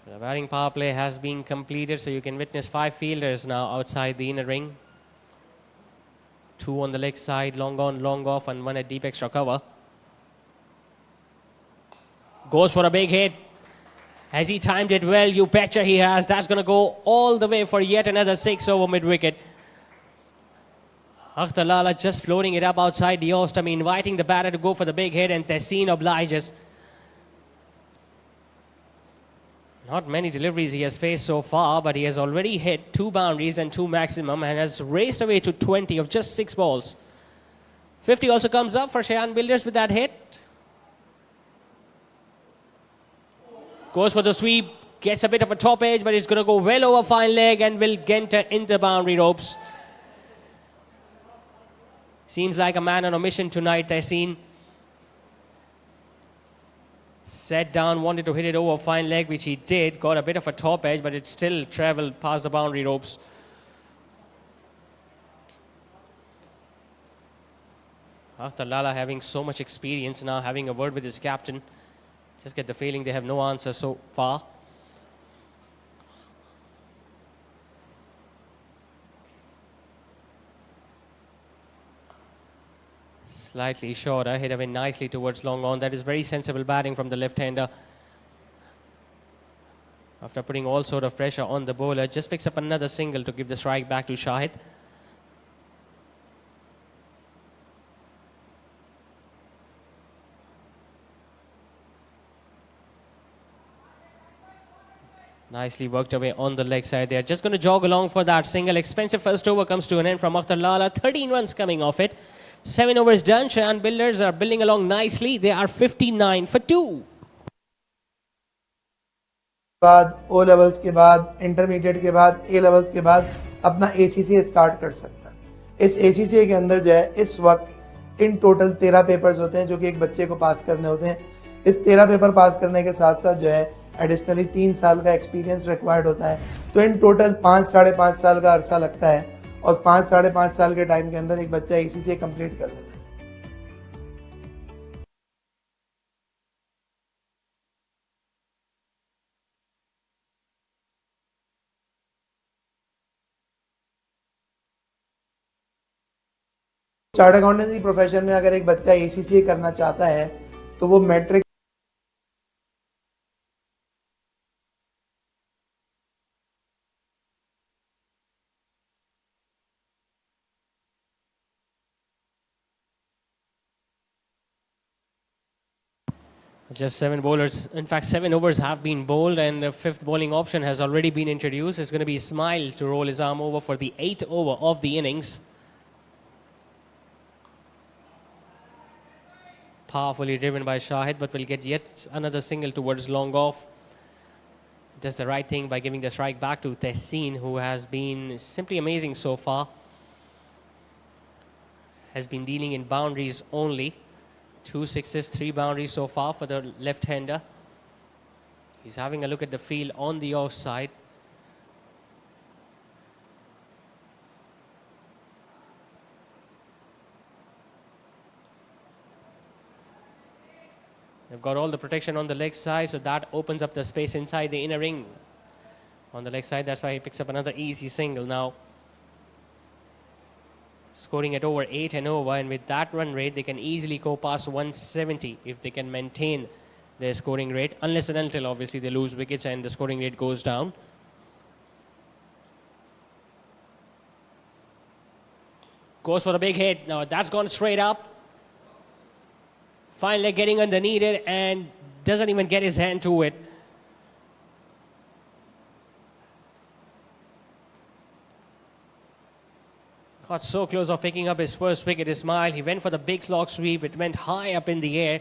The batting power play has been completed, so you can witness 5 fielders now outside the inner ring. 2 on the leg side, long on, long off, and 1 at deep extra cover. Goes for a big hit. Has he timed it well? You betcha he has. That's going to go all the way for yet another 6 over mid-wicket. Akhtar Lala just floating it up outside the ostomy, inviting the batter to go for the big hit, and Tehseen obliges. Not many deliveries he has faced so far, but he has already hit 2 boundaries and 2 maximum and has raced away to 20 of just 6 balls. 50 also comes up for Shayan Builders with that hit. Goes for the sweep, gets a bit of a top edge, but it's going to go well over fine leg and will get in the boundary ropes. Seems like a man on a mission tonight, Tehseen. Set down, wanted to hit it over fine leg, which he did. Got a bit of a top edge, but it still traveled past the boundary ropes. After Lala having so much experience now, having a word with his captain. Just get the feeling they have no answer so far. Slightly shorter, hit away nicely towards long on. That is very sensible batting from the left-hander. After putting all sort of pressure on the bowler, just picks up another single to give the strike back to Shahid. Nicely worked away on the leg side there. Just going to jog along for that single. Expensive first over comes to an end from Akhtar Lala. 13 runs coming off it. 7 overs done. Shayan Builders are building along nicely. They are 59 for 2. बाद ओ levels के बाद intermediate के बाद A levels के बाद अपना ACC start कर सकता है। इस एसीसी के अंदर जो है इस वक्त इन टोटल 13 पेपर्स होते हैं जो कि एक बच्चे को पास करने होते हैं। इस 13 पेपर पास करने के साथ साथ जो है एडिशनली 3 साल का एक्सपीरियंस रिक्वायर्ड होता है। तो इन टोटल 5-5.5 साल का अरसा लगता है और 5-5.5 साल के टाइम के अंदर एक बच्चा एसीसी कंप्लीट कर लेता है। चार्ट अकाउंटेंसी प्रोफेशन में अगर एक बच्चा एसीसी करना चाहता है तो वो matric Just 7 bowlers. In fact, 7 overs have been bowled and the 5th bowling option has already been introduced. It's going to be Ismail to roll his arm over for the 8th over of the innings. Powerfully driven by Shahid, but will get yet another single towards long off. Does the right thing by giving the strike back to Tehseen, who has been simply amazing so far. Has been dealing in boundaries only. 2 sixes, 3 boundaries so far for the left-hander. He's having a look at the field on the offside. They've got all the protection on the leg side, so that opens up the space inside the inner ring. On the leg side, that's why he picks up another easy single now. Scoring at over 8 and over, and with that run rate, they can easily go past 170 if they can maintain their scoring rate, unless and until obviously they lose wickets and the scoring rate goes down. Goes for a big hit. Now that's gone straight up. Fine leg getting underneath it and doesn't even get his hand to it. Got so close of picking up his first wicket, Ismail. He went for the big slog sweep. It went high up in the air.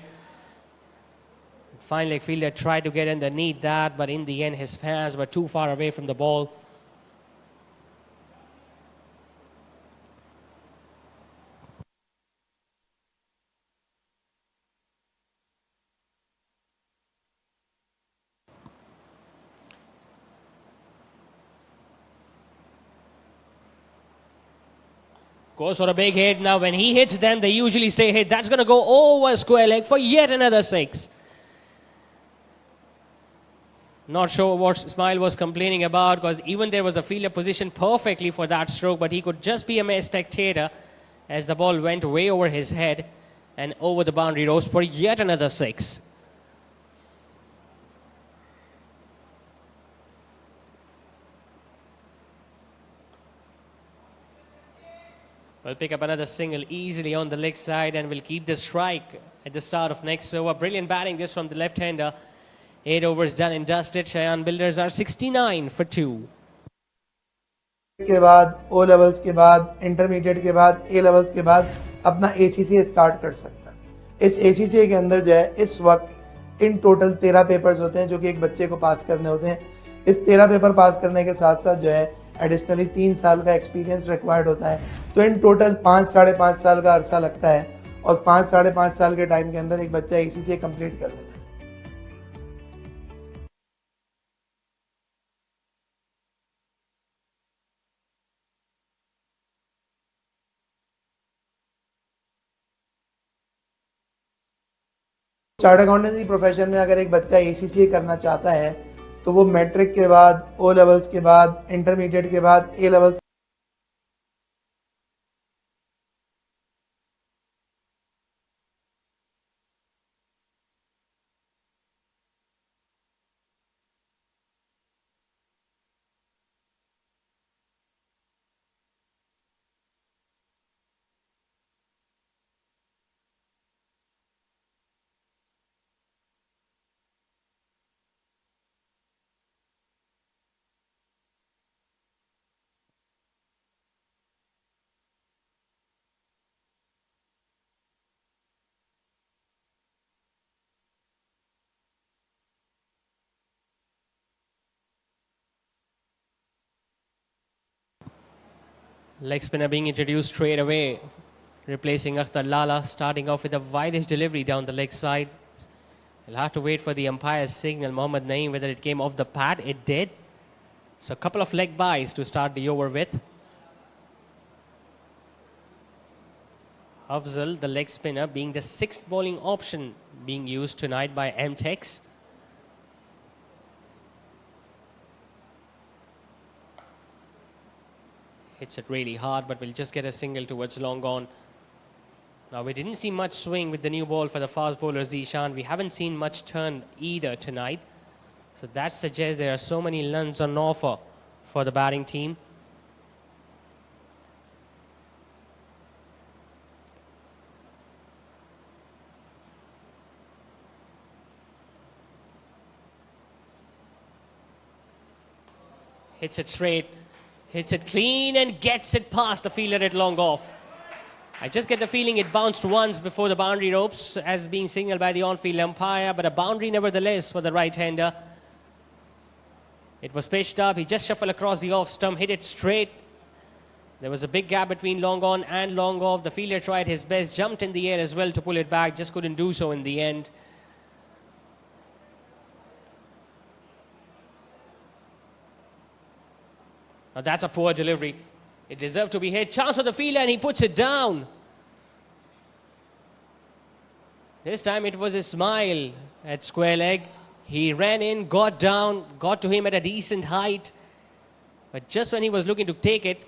Fine leg fielder tried to get underneath that, but in the end his hands were too far away from the ball. Goes for a big hit. Now when he hits them, they usually stay hit. That's going to go over square leg for yet another 6. Not sure what Ismail was complaining about, because even there was a fielder positioned perfectly for that stroke, but he could just be a mere spectator as the ball went way over his head and over the boundary ropes for yet another 6. Will pick up another single easily on the leg side and will keep the strike at the start of next over. Brilliant batting just from the left-hander. 8 overs done and dusted. Shayan Builders are 69 for 2. के बाद O levels के बाद intermediate के बाद A levels के बाद अपना ACCA start कर सकता है। इस ACCA के अंदर जो है इस वक्त इन टोटल 13 पेपर्स होते हैं जो कि एक बच्चे को पास करने होते हैं। इस 13 पेपर पास करने के साथ साथ जो है एडिशनली 3 साल का एक्सपीरियंस रिक्वायर्ड होता है। तो इन टोटल 5-5.5 साल का अरसा लगता है और 5-5.5 साल के टाइम के अंदर एक बच्चा ACCA कंप्लीट कर लेता है। चार्ट अकाउंटेंसी प्रोफेशन में अगर एक बच्चा ACCA करना चाहता है तो वो मैट्रिक के बाद O लेवल्स के बाद इंटरमीडिएट के बाद A levels Leg spinner being introduced straight away, replacing Akhtar Lala, starting off with a widest delivery down the leg side. He'll have to wait for the umpire's signal, Mohammad Naeem, whether it came off the pad. It did. So a couple of leg byes to start the over with. Afzal, the leg spinner, being the 6th bowling option being used tonight by M-Tex. Hits it really hard, but will just get a single towards long on. Now, we didn't see much swing with the new ball for the fast bowler Zishan. We haven't seen much turn either tonight. So that suggests there are so many runs on offer for the batting team. Hits it straight. Hits it clean and gets it past the fielder at long off. I just get the feeling it bounced once before the boundary ropes as being signaled by the on-field umpire, but a boundary nevertheless for the right-hander. It was pitched up. He just shuffled across the off stump, hit it straight. There was a big gap between long on and long off. The fielder tried his best, jumped in the air as well to pull it back, just couldn't do so in the end. Now that's a poor delivery. It deserved to be hit. Chance for the fielder and he puts it down. This time it was Ismail at square leg. He ran in, got down, got to him at a decent height. But just when he was looking to take it,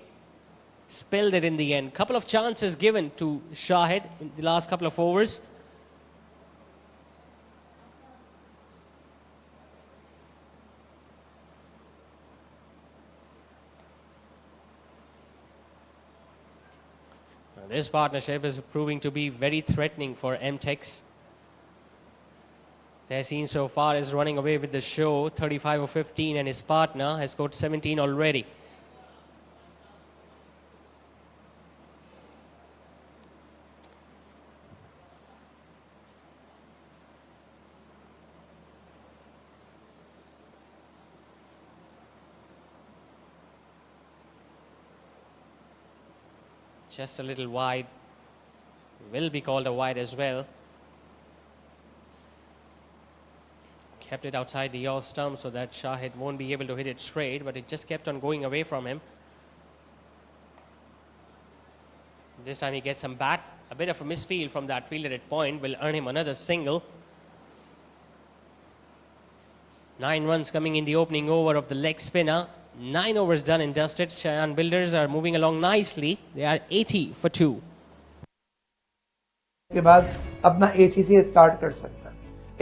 spilled it in the end. Couple of chances given to Shahid in the last couple of overs. This partnership is proving to be very threatening for M-Tex. Tehseen so far is running away with the show, 35 or 15, and his partner has scored 17 already. Just a little wide. Will be called a wide as well. Kept it outside the off stump so that Shahid won't be able to hit it straight, but it just kept on going away from him. This time he gets some bat. A bit of a misfield from that fielder at point will earn him another single. 9 runs coming in the opening over of the leg spinner. 9 overs done and dusted. Shayan Builders are moving along nicely. They are 80 for 2. के बाद अपना ACCA start कर सकता है।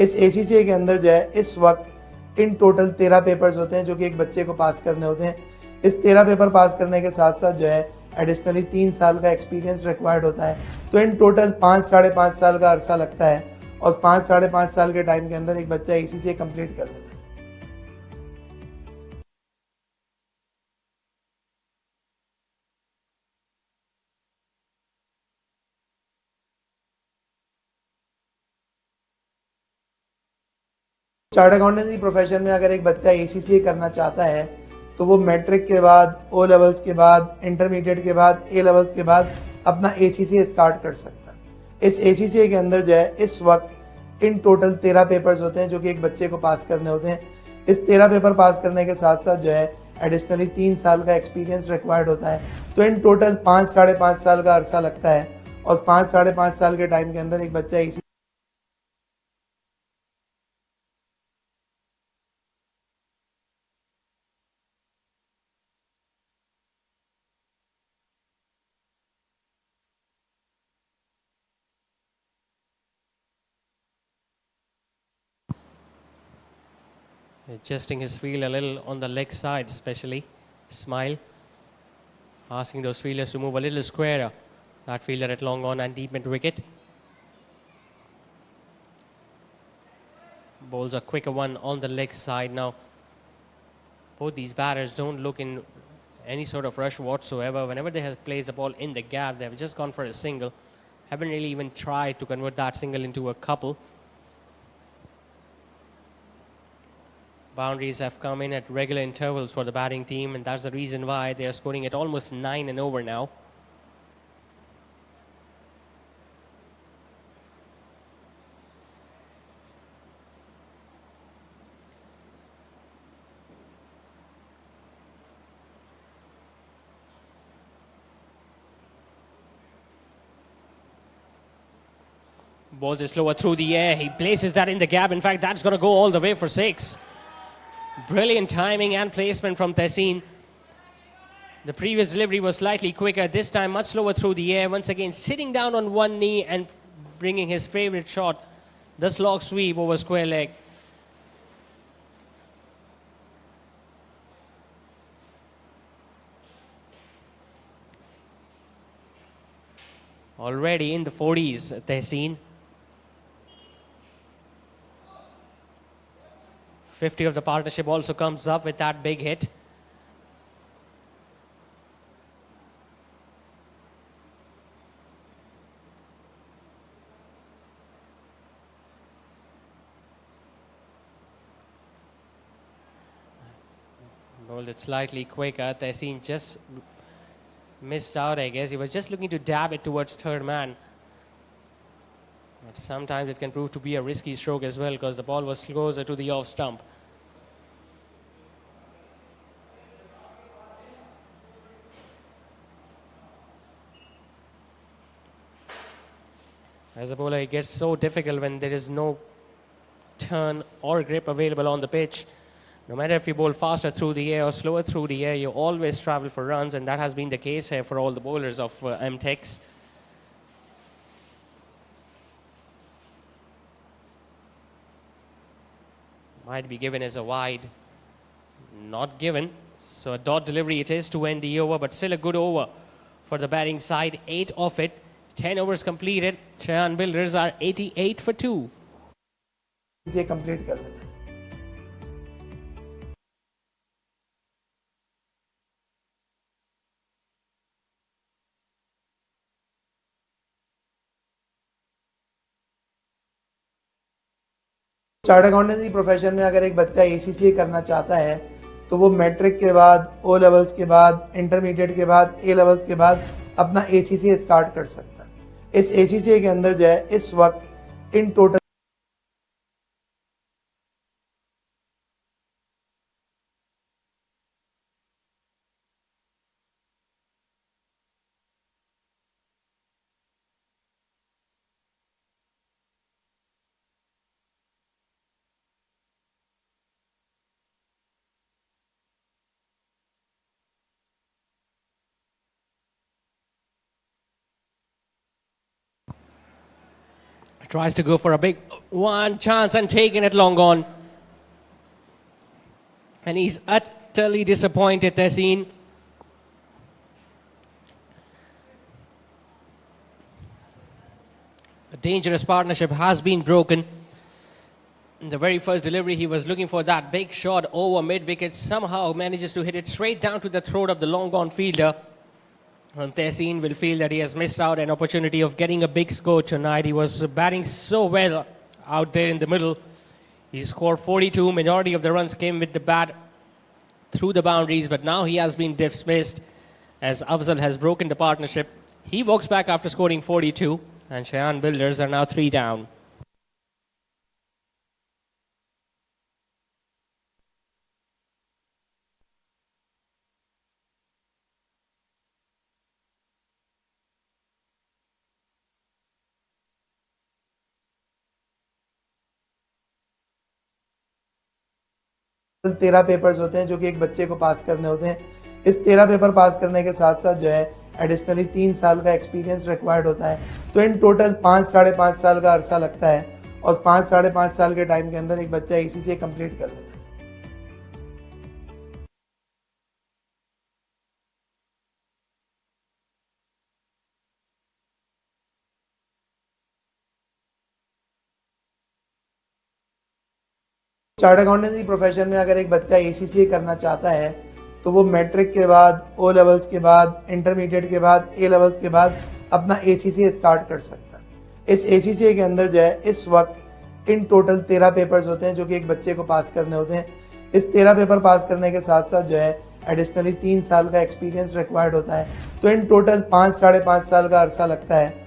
इस ACCA के अंदर जो है इस वक्त इन टोटल 13 पेपर्स होते हैं जो कि एक बच्चे को पास करने होते हैं। इस 13 पेपर पास करने के साथ साथ जो है एडिशनली 3 साल का एक्सपीरियंस रिक्वायर्ड होता है। तो इन टोटल 5 साढ़े 5 साल का अरसा लगता है और 5 साढ़े 5 साल के टाइम के अंदर एक बच्चा ACCA कंप्लीट कर लेता है। चार्ट अकाउंटेंसी प्रोफेशन में अगर एक बच्चा ACCA करना चाहता है तो वो मैट्रिक के बाद, O लेवल्स के बाद, इंटरमीडिएट के बाद, A लेवल्स के बाद अपना ACCA स्टार्ट कर सकता है। इस ACCA के अंदर जो है इस वक्त इन टोटल 13 पेपर्स होते हैं जो कि एक बच्चे को पास करने होते हैं। इस 13 पेपर पास करने के साथ साथ जो है एडिशनली 3 साल का एक्सपीरियंस रिक्वायर्ड होता है। तो इन टोटल 5 साढ़े 5 साल का अरसा लगता है और 5 साढ़े 5 साल के टाइम के अंदर एक बच्चा ACCA Adjusting his field a little on the leg side, especially. Smile. Asking those fielders to move a little squarer. That fielder at long on and deep mid wicket. Bowls a quicker one on the leg side now. Both these batters don't look in any sort of rush whatsoever. Whenever they have placed the ball in the gap, they have just gone for a single. Haven't really even tried to convert that single into a couple. Boundaries have come in at regular intervals for the batting team, and that's the reason why they are scoring at almost 9 and over now. Balls is slower through the air. He places that in the gap. In fact, that's going to go all the way for 6. Brilliant timing and placement from Tehseen. The previous delivery was slightly quicker. This time much slower through the air. Once again sitting down on one knee and bringing his favorite shot, the slog sweep over square leg. Already in the 40s, Tehseen. 50 of the partnership also comes up with that big hit. Bowled it slightly quicker. Tehseen just missed out, I guess. He was just looking to dab it towards third man. But sometimes it can prove to be a risky stroke as well because the ball was closer to the off stump. As a bowler, it gets so difficult when there is no turn or grip available on the pitch. No matter if you bowl faster through the air or slower through the air, you always travel for runs, and that has been the case here for all the bowlers of M-Tex. Might be given as a wide. Not given. So a dot delivery it is to end the over, but still a good over for the batting side. 8 of it. 10 overs completed. Shayan Builders are 88 for 2. ये complete कर लेते हैं। Chart accountancy profession में अगर एक बच्चा ACCA करना चाहता है तो वो मैट्रिक के बाद, O लेवल्स के बाद, इंटरमीडिएट के बाद, A लेवल्स के बाद अपना ACCA स्टार्ट कर सकता है। इस ACCA के अंदर जो है इस वक्त in total Tries to go for a big one chance and taking it long on. And he's utterly disappointed, Tessin. A dangerous partnership has been broken. In the very first delivery, he was looking for that big shot over mid-wicket. Somehow manages to hit it straight down to the throat of the long-gone fielder. And Tessin will feel that he has missed out an opportunity of getting a big score tonight. He was batting so well out there in the middle. He scored 42. Majority of the runs came with the bat through the boundaries, but now he has been dismissed as Afzal has broken the partnership. He walks back after scoring 42, and Shayan Builders are now 3 down. तेरह papers होते हैं जो कि एक बच्चे को पास करने होते हैं। इस 13 पेपर पास करने के साथ साथ जो है एडिशनली 3 साल का एक्सपीरियंस रिक्वायर्ड होता है। तो इन टोटल 5 साढ़े 5 साल का अरसा लगता है और 5 साढ़े 5 साल के टाइम के अंदर एक बच्चा ACCA कंप्लीट कर लेता है। चार्ट अकाउंटेंसी प्रोफेशन में अगर एक बच्चा ACCA करना चाहता है तो वो मैट्रिक के बाद, O लेवल्स के बाद, इंटरमीडिएट के बाद, A लेवल्स के बाद अपना ACCA स्टार्ट कर सकता है। इस ACCA के अंदर जो है इस वक्त इन टोटल 13 पेपर्स होते हैं जो कि एक बच्चे को पास करने होते हैं। इस 13 पेपर पास करने के साथ साथ जो है एडिशनली 3 साल का एक्सपीरियंस रिक्वायर्ड होता है। तो इन टोटल 5 साढ़े 5 साल का अरसा लगता है।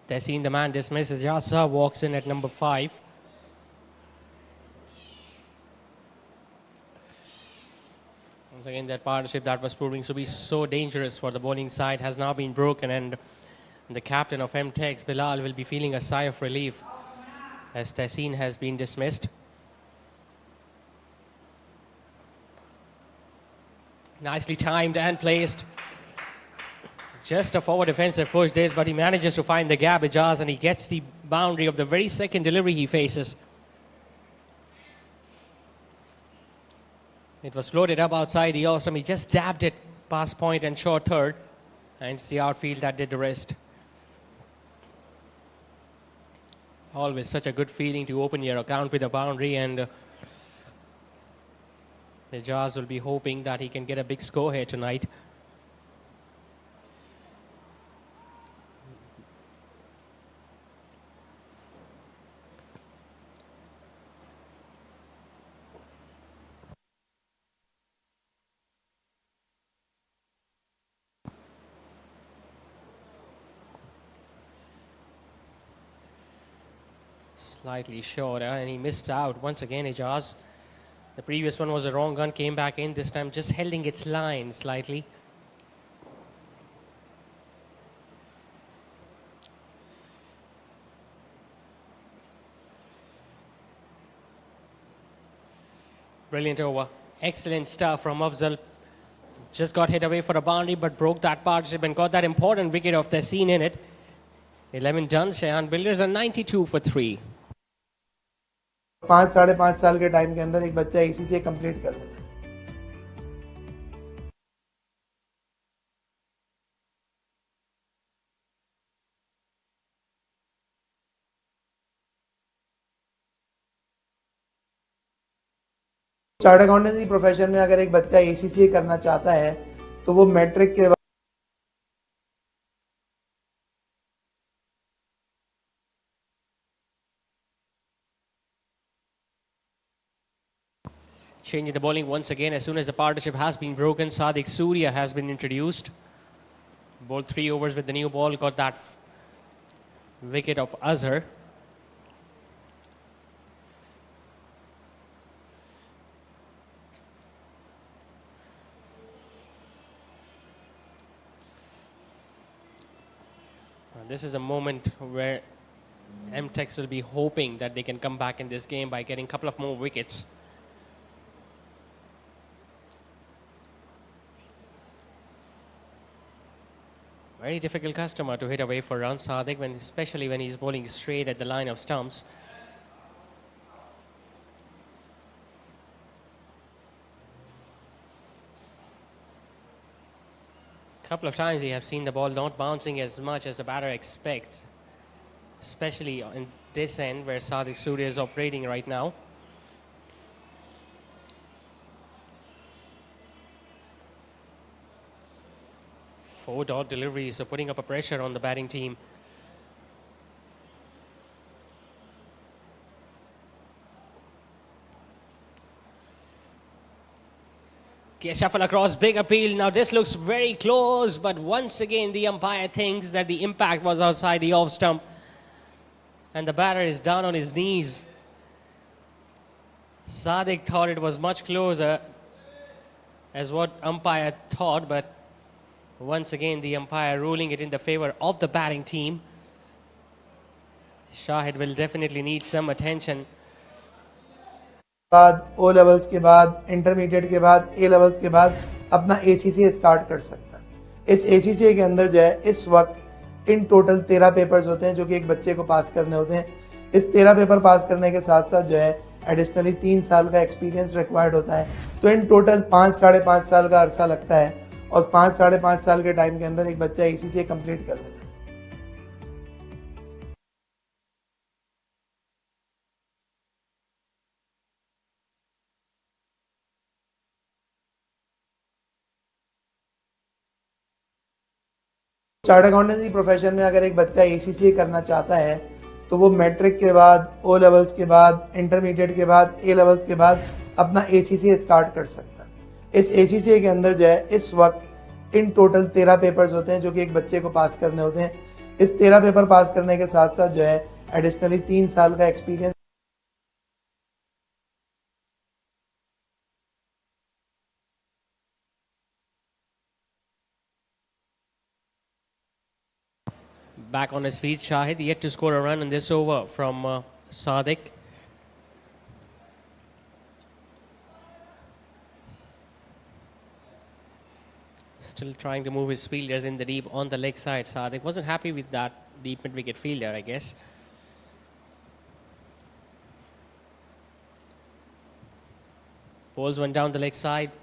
Tessin, the man dismissed. Jasa walks in at number 5. Once again, that partnership that was proving to be so dangerous for the bowling side has now been broken, and the captain of M-Tex, Bilal, will be feeling a sigh of relief as Tessin has been dismissed. Nicely timed and placed. Just a forward defensive push this, but he manages to find the gap, Ijaz, and he gets the boundary of the very second delivery he faces. It was floated up outside the awesome. He just dabbed it past point and short third, and it's the outfield that did the rest. Always such a good feeling to open your account with a boundary, and Ijaz will be hoping that he can get a big score here tonight. Slightly short, and he missed out once again, Ijaz. The previous one was a wrong gun, came back in, this time just holding its line slightly. Brilliant over. Excellent stuff from Afzal. Just got hit away for a boundary, but broke that partnership and got that important wicket of Tessin in it. 11 done. Shayan Builders are 92 for 3. 5-5.5 साल के time के अंदर एक बच्चा ACCA complete कर लेता है। Chart accountancy profession में अगर एक बच्चा ACCA करना चाहता है तो वो मैट्रिक के बाद Changing the bowling once again as soon as the partnership has been broken. Sadiq Surya has been introduced. Bowled 3 overs with the new ball. Got that wicket of Azhar. This is a moment where M-Tex will be hoping that they can come back in this game by getting a couple of more wickets. Very difficult customer to hit away for runs, Sadiq, especially when he's bowling straight at the line of stumps. Couple of times we have seen the ball not bouncing as much as the batter expects, especially in this end where Sadiq Surya is operating right now. Four dot deliveries, so putting up a pressure on the batting team. Shuffle across, big appeal. Now this looks very close, but once again the umpire thinks that the impact was outside the off stump. And the batter is down on his knees. Sadiq thought it was much closer as what umpire thought, but once again the umpire ruling it in the favor of the batting team. Shahid will definitely need some attention. बाद O levels के बाद intermediate के बाद A levels के बाद अपना ACCA start कर सकता है। इस ACCA के अंदर जो है इस वक्त इन टोटल 13 पेपर्स होते हैं जो कि एक बच्चे को पास करने होते हैं। इस 13 पेपर पास करने के साथ साथ जो है एडिशनली 3 साल का एक्सपीरियंस रिक्वायर्ड होता है। तो इन टोटल 5-5.5 साल का अरसा लगता है और 5-5.5 साल के टाइम के अंदर एक बच्चा ACCA कंप्लीट कर लेता है। चार्ट अकाउंटेंसी प्रोफेशन में अगर एक बच्चा ACCA करना चाहता है तो वो मैट्रिक के बाद O लेवल्स के बाद इंटरमीडिएट के बाद A लेवल्स के बाद अपना ACCA स्टार्ट कर सकता है। इस ACCA के अंदर जो है इस वक्त इन टोटल 13 पेपर्स होते हैं जो कि एक बच्चे को पास करने होते हैं। इस 13 पेपर पास करने के साथ साथ जो है एडिशनली 3 साल का experience Back on his feet, Shahid yet to score a run in this over from Sadiq. Still trying to move his fielders in the deep on the leg side. Sadiq wasn't happy with that deep mid-wicket fielder, I guess. Balls went down the leg side.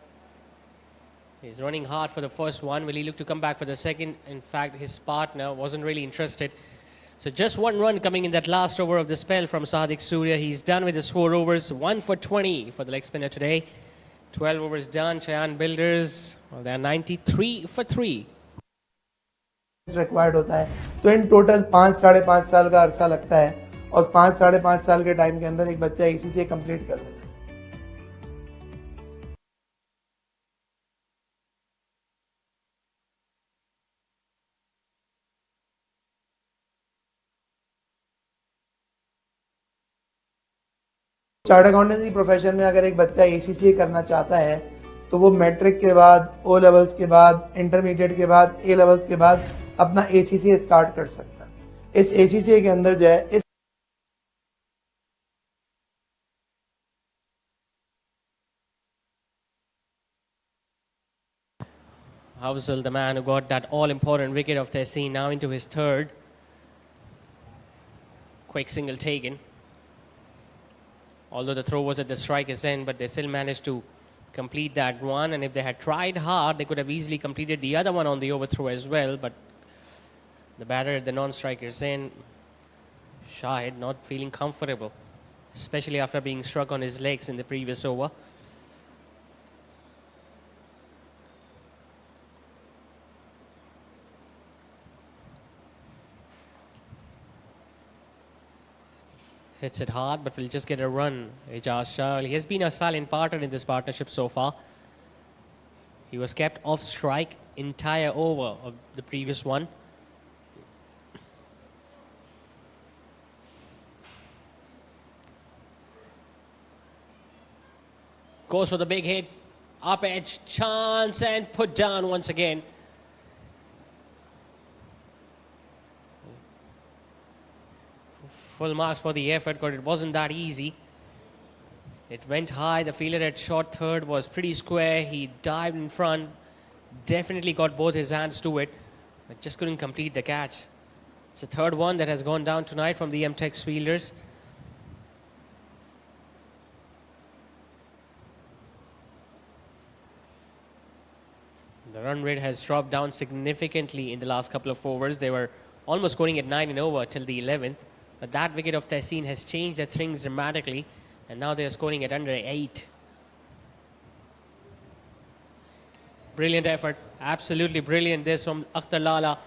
He's running hard for the first one. Will he look to come back for the second? In fact, his partner wasn't really interested. So just one run coming in that last over of the spell from Sadiq Surya. He's done with his 4 overs. 1 for 20 for the leg spinner today. 12 overs done. Shayan Builders, well, they're 93 for 3. Required होता है। तो in total 5-5.5 साल का अरसा लगता है और 5-5.5 साल के टाइम के अंदर एक बच्चा ACCA कंप्लीट कर लेता है। चार्ट अकाउंटेंसी प्रोफेशन में अगर एक बच्चा ACCA करना चाहता है तो वो मैट्रिक के बाद O लेवल्स के बाद इंटरमीडिएट के बाद A लेवल्स के बाद अपना ACCA स्टार्ट कर सकता है। इस ACCA के अंदर जो है इस Howsell, the man who got that all-important wicket of their scene, now into his third. Quick single taken. Although the throw was at the striker's end, but they still managed to complete that one. And if they had tried hard, they could have easily completed the other one on the overthrow as well. But the batter at the non-striker's end, Shahid, not feeling comfortable, especially after being struck on his legs in the previous over. Hits it hard, but will just get a run. Ijaz Shah, he has been a silent partner in this partnership so far. He was kept off strike entire over of the previous one. Goes for the big hit, up edge, chance, and put down once again. Full marks for the effort, because it wasn't that easy. It went high, the fielder at short third was pretty square. He dived in front, definitely got both his hands to it, but just couldn't complete the catch. It's the third one that has gone down tonight from the M-Tex fielders. The run rate has dropped down significantly in the last couple of overs. They were almost scoring at 9 and over till the 11th. But that wicket of Tehseen has changed the things dramatically. And now they are scoring at under 8. Brilliant effort. Absolutely brilliant this from Akhtar Lala.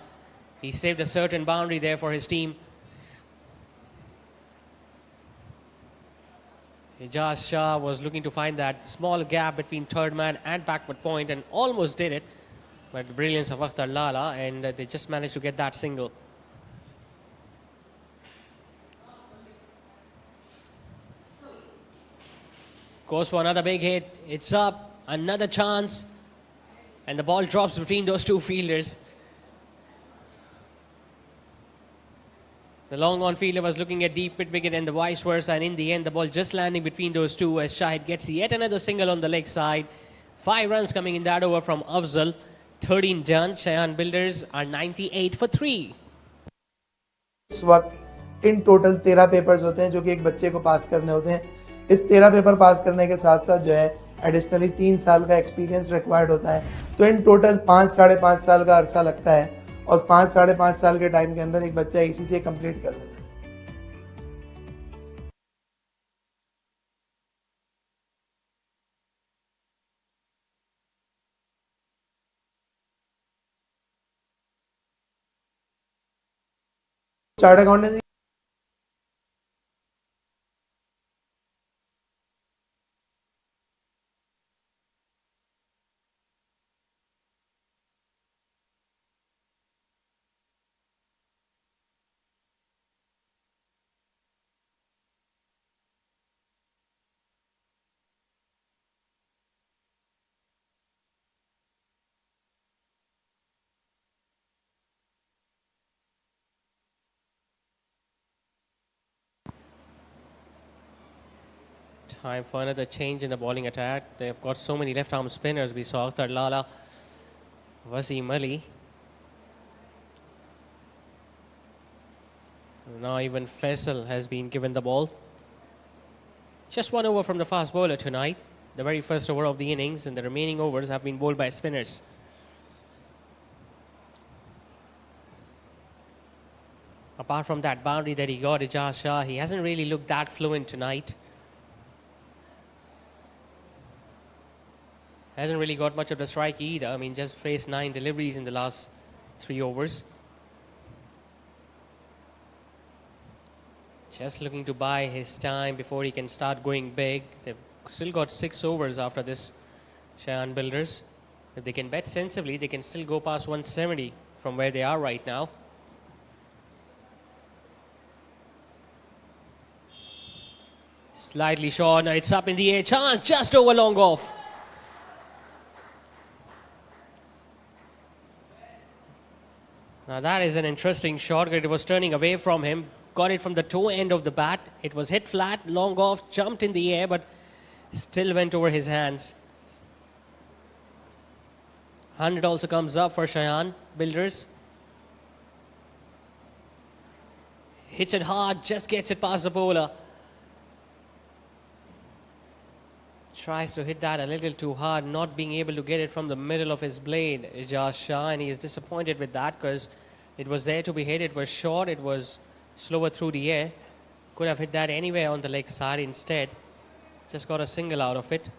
He saved a certain boundary there for his team. Ijaz Shah was looking to find that small gap between third man and backward point and almost did it. But the brilliance of Akhtar Lala, and they just managed to get that single. Goes for another big hit. It's up. Another chance. And the ball drops between those two fielders. The long on fielder was looking at deep mid wicket and the vice versa. And in the end, the ball just landing between those two as Shahid gets yet another single on the leg side. 5 runs coming in that over from Afzal. 13 done. Shayan Builders are 98 for 3. इस वक्त in total 13 papers होते हैं जो कि एक बच्चे को पास करने होते हैं. इस 13 पेपर पास करने के साथ साथ जो है एडिशनली 3 साल का एक्सपीरियंस रिक्वायर्ड होता है. तो इन टोटल 5-5.5 साल का अरसा लगता है और 5-5.5 साल के टाइम के अंदर एक बच्चा ACCA कंप्लीट कर लेता है. Chart accountancy Time for another change in the bowling attack. They've got so many left-arm spinners. We saw Akhtar Lala, Wasim Ali. Now even Faisal has been given the ball. Just 1 over from the fast bowler tonight. The very first over of the innings, and the remaining overs have been bowled by spinners. Apart from that boundary that he got, Ijaz Shah, he hasn't really looked that fluent tonight. Hasn't really got much of the strike either. I mean, just faced 9 deliveries in the last 3 overs. Just looking to buy his time before he can start going big. They've still got 6 overs after this, Shayan Builders. If they can bet sensibly, they can still go past 170 from where they are right now. Slightly short. Now it's up in the air. Chance just over long off. Now that is an interesting shot. It was turning away from him. Got it from the toe end of the bat. It was hit flat, long off, jumped in the air, but still went over his hands. 100 also comes up for Shayan Builders. Hits it hard, just gets it past the bowler. Tries to hit that a little too hard, not being able to get it from the middle of his blade, Ijaz Shah, and he is disappointed with that because it was there to be hit. It was short, it was slower through the air. Could have hit that anywhere on the leg side instead. Just got a single out of it.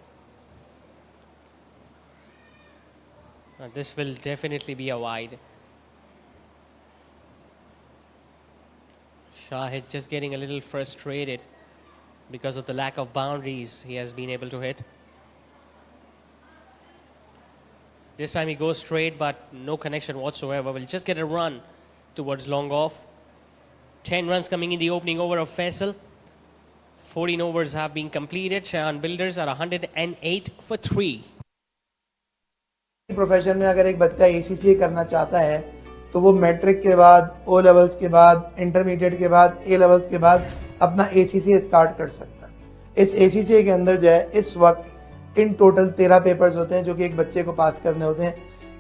This will definitely be a wide. Shahid just getting a little frustrated because of the lack of boundaries he has been able to hit. This time he goes straight, but no connection whatsoever. Will just get a run towards long off. 10 runs coming in the opening over of Faisal. 14 overs have been completed. Shayan Builders are 108 for 3. Profession में अगर एक बच्चा ACC करना चाहता है तो वो matric के बाद, ओ लेवल्स के बाद, इंटरमीडिएट के बाद, ए लेवल्स के बाद अपना एसीसी स्टार्ट कर सकता है। इस एसीसी के अंदर जो है इस वक्त इन टोटल 13 पेपर्स होते हैं जो कि एक बच्चे को पास करने होते हैं।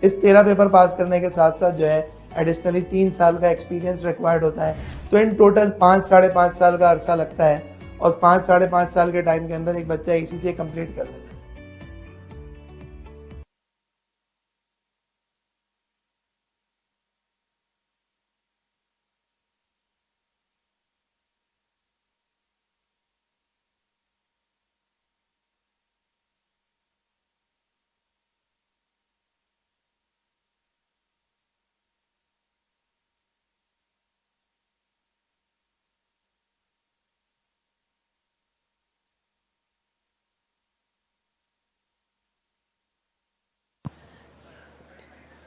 इस 13 पेपर पास करने के साथ साथ जो है एडिशनली 3 साल का एक्सपीरियंस रिक्वायर्ड होता है। तो इन टोटल 5 साढ़े 5 साल का अरसा लगता है और 5 साढ़े 5 साल के टाइम के अंदर एक बच्चा एसीसी कंप्लीट कर लेता है।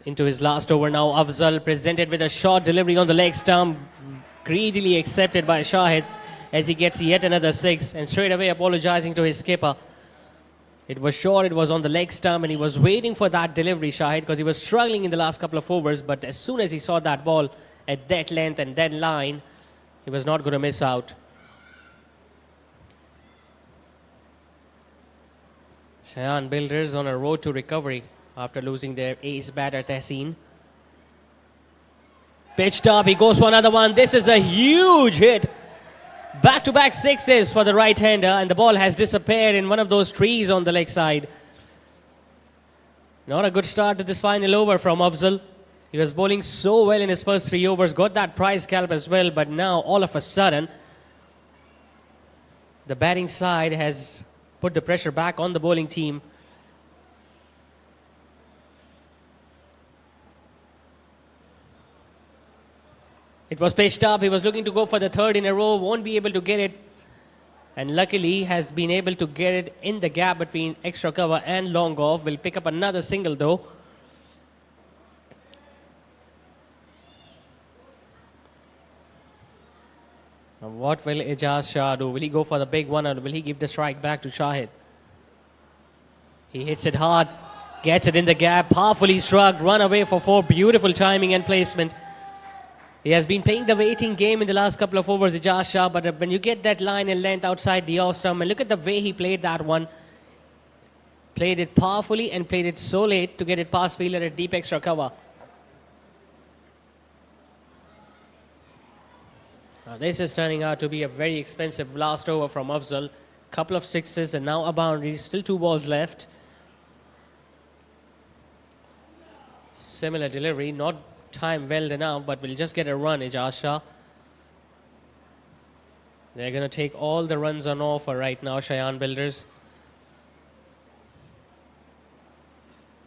Into his last over now, Afzal presented with a short delivery on the leg stump, greedily accepted by Shahid as he gets yet another 6 and straight away apologizing to his skipper. It was short, it was on the leg stump and he was waiting for that delivery, Shahid, because he was struggling in the last couple of overs, but as soon as he saw that ball at that length and that line, he was not going to miss out. Shayan Builders on a road to recovery after losing their ace batter Tehseen. Pitched up, he goes for another one. This is a huge hit. Back-to-back sixes for the right-hander, and the ball has disappeared in one of those trees on the leg side. Not a good start to this final over from Afzal. He was bowling so well in his first 3 overs, got that prize scalp as well, but now all of a sudden, the batting side has put the pressure back on the bowling team. It was pitched up. He was looking to go for the 3rd in a row. Won't be able to get it. And luckily has been able to get it in the gap between extra cover and long off. Will pick up another single though. Now what will Ijaz Shah do? Will he go for the big one or will he give the strike back to Shahid? He hits it hard. Gets it in the gap. Powerfully struck. Run away for 4. Beautiful timing and placement. He has been playing the waiting game in the last couple of overs, Ijaz Shah, but when you get that line and length outside the off stump, and look at the way he played that one. Played it powerfully and played it so late to get it past fielder at deep extra cover. Now this is turning out to be a very expensive last over from Afzal. Couple of sixes and now a boundary. Still 2 balls left. Similar delivery, not time well enough, but we'll just get a run, Ijaz Shah. They're going to take all the runs on offer right now, Shayan Builders.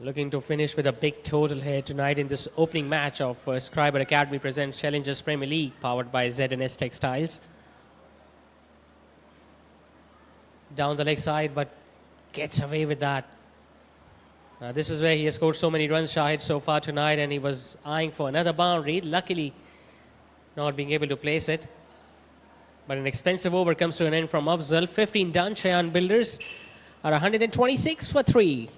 Looking to finish with a big total here tonight in this opening match of Escribir Academy presents Challengers Premier League, powered by Z&S Textiles. Down the leg side, but gets away with that. This is where he has scored so many runs, Shahid, so far tonight, and he was eyeing for another boundary, luckily not being able to place it. But an expensive over comes to an end from Afzal. 15 done. Shayan Builders are 126 for 3.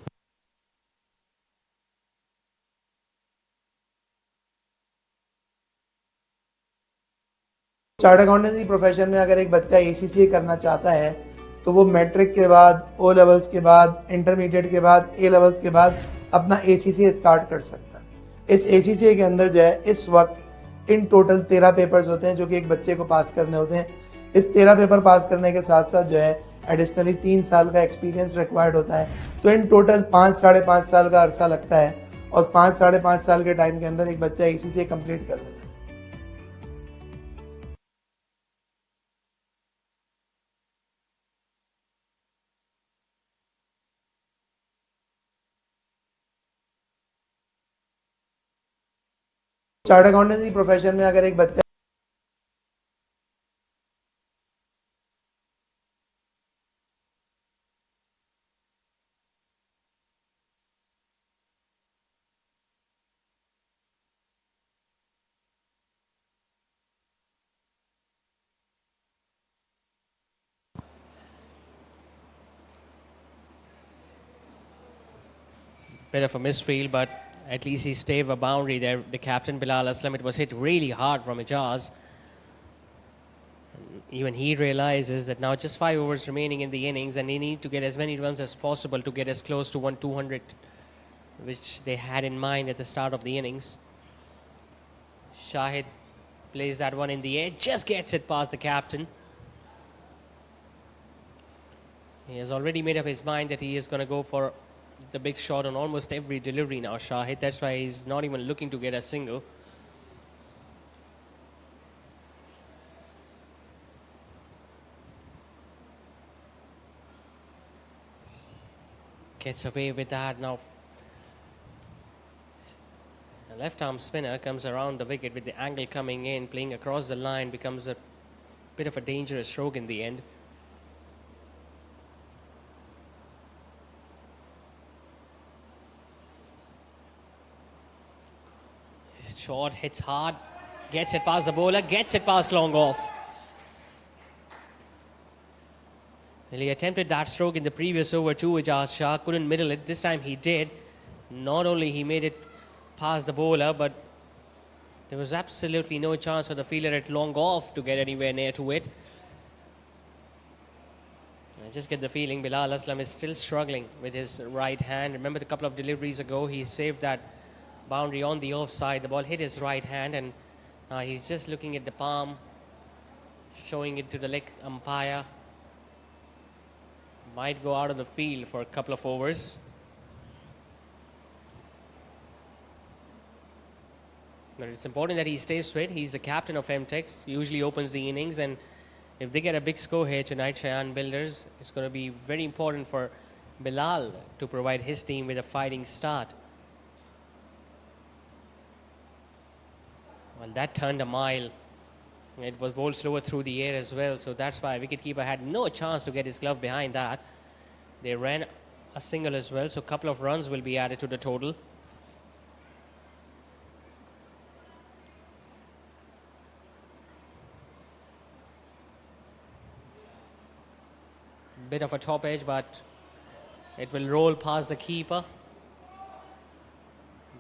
Chart accountancy profession में अगर एक बच्चा ACC करना चाहता है तो वो matric के बाद, ओ लेवल्स के बाद, इंटरमीडिएट के बाद, ए लेवल्स के बाद अपना एसीसी स्टार्ट कर सकता है। इस एसीसी के अंदर जो है इस वक्त इन टोटल 13 पेपर्स होते हैं जो कि एक बच्चे को पास करने होते हैं। इस 13 पेपर पास करने के साथ साथ जो है एडिशनली 3 साल का एक्सपीरियंस रिक्वायर्ड होता है। तो इन टोटल 5-5.5 साल का अरसा लगता है और 5-5.5 साल के टाइम के अंदर एक बच्चा ACCA कंप्लीट कर लेता है। चार्ट अकाउंटेंसी प्रोफेशन में अगर एक बच्चा Bit of a misfield, but at least he stayed a boundary there. The captain Bilal Aslam, it was hit really hard from Ijaz. And even he realizes that now just 5 overs remaining in the innings, and they need to get as many runs as possible to get as close to 1-200, which they had in mind at the start of the innings. Shahid plays that one in the air, just gets it past the captain. He has already made up his mind that he is going to go for the big shot on almost every delivery now, Shahid. That's why he's not even looking to get a single. Gets away with that now. A left arm spinner comes around the wicket with the angle coming in, playing across the line, becomes a bit of a dangerous stroke in the end. Short, hits hard, gets it past the bowler, gets it past long off. Well, he attempted that stroke in the previous over too, Ijaz Shah couldn't middle it. This time he did. Not only he made it past the bowler, but there was absolutely no chance for the fielder at long off to get anywhere near to it. I just get the feeling Bilal Aslam is still struggling with his right hand. Remember a couple of deliveries ago, he saved that boundary on the offside. The ball hit his right hand, and now he's just looking at the palm, showing it to the leg umpire. Might go out of the field for a couple of overs. But it's important that he stays fit. He's the captain of M-Tex, usually opens the innings, and if they get a big score here tonight, Shayan Builders, it's going to be very important for Bilal to provide his team with a fighting start. Well, that turned a mile. It was bowled slower through the air as well, so that's why wicketkeeper had no chance to get his glove behind that. They ran a single as well, so a couple of runs will be added to the total. Bit of a top edge, but it will roll past the keeper.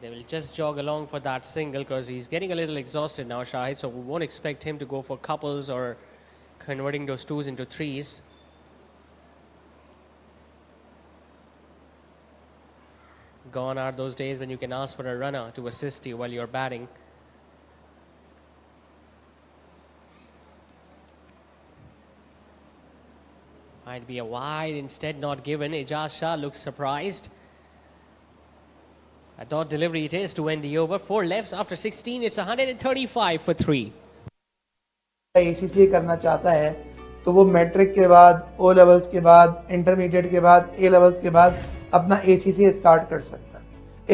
They will just jog along for that single because he's getting a little exhausted now, Shahid, so we won't expect him to go for couples or converting those twos into threes. Gone are those days when you can ask for a runner to assist you while you're batting. Might be a wide, instead not given. Ijaz Shah looks surprised. A dot delivery it is to end the over. 4 lefts after 16. It's 135 for 3. ACCA करना चाहता है तो वो matric के बाद, O levels के बाद, intermediate के बाद, A लेवल्स के बाद अपना ACCA स्टार्ट कर सकता है।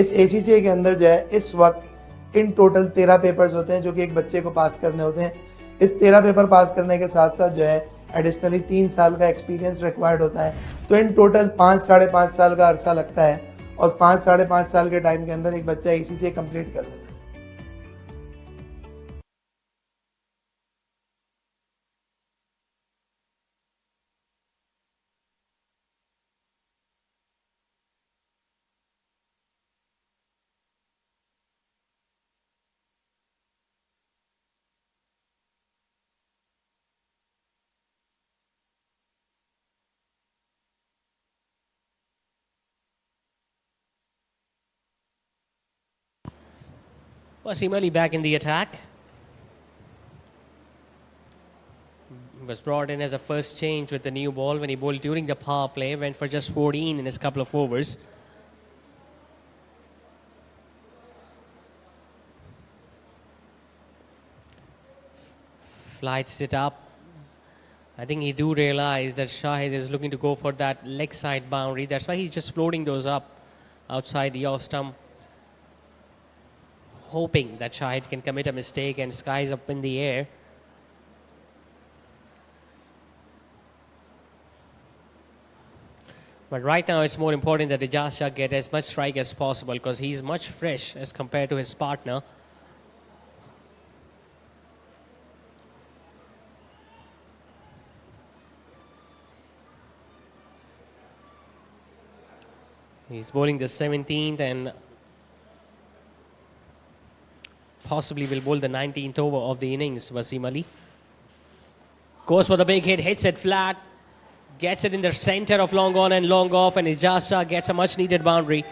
इस ACCA के अंदर जो है इस वक्त इन टोटल 13 पेपर्स होते हैं जो कि एक बच्चे को पास करने होते हैं। इस 13 पेपर पास करने के साथ साथ जो है एडिशनली 3 साल का एक्सपीरियंस रिक्वायर्ड होता है। तो इन टोटल 5-5.5 साल का अरसा लगता है और 5-5.5 साल के टाइम के अंदर एक बच्चा ACCA कंप्लीट कर लेता है। Wasim Ali back in the attack. was brought in as a first change with the new ball when he bowled during the power play. Went for just 14 in his couple of overs. Flights it up. I think he do realize that Shahid is looking to go for that leg side boundary. That's why he's just floating those up outside the off stump, hoping that Shahid can commit a mistake and skies up in the air. But right now it's more important that Ijaz Shah get as much strike as possible because he's much fresh as compared to his partner. He's bowling the 17th and possibly will bowl the 19th over of the innings, Wasim Ali. Goes for the big hit, hits it flat, gets it in the center of long on and long off, and Ijaz Shah gets a much needed boundary.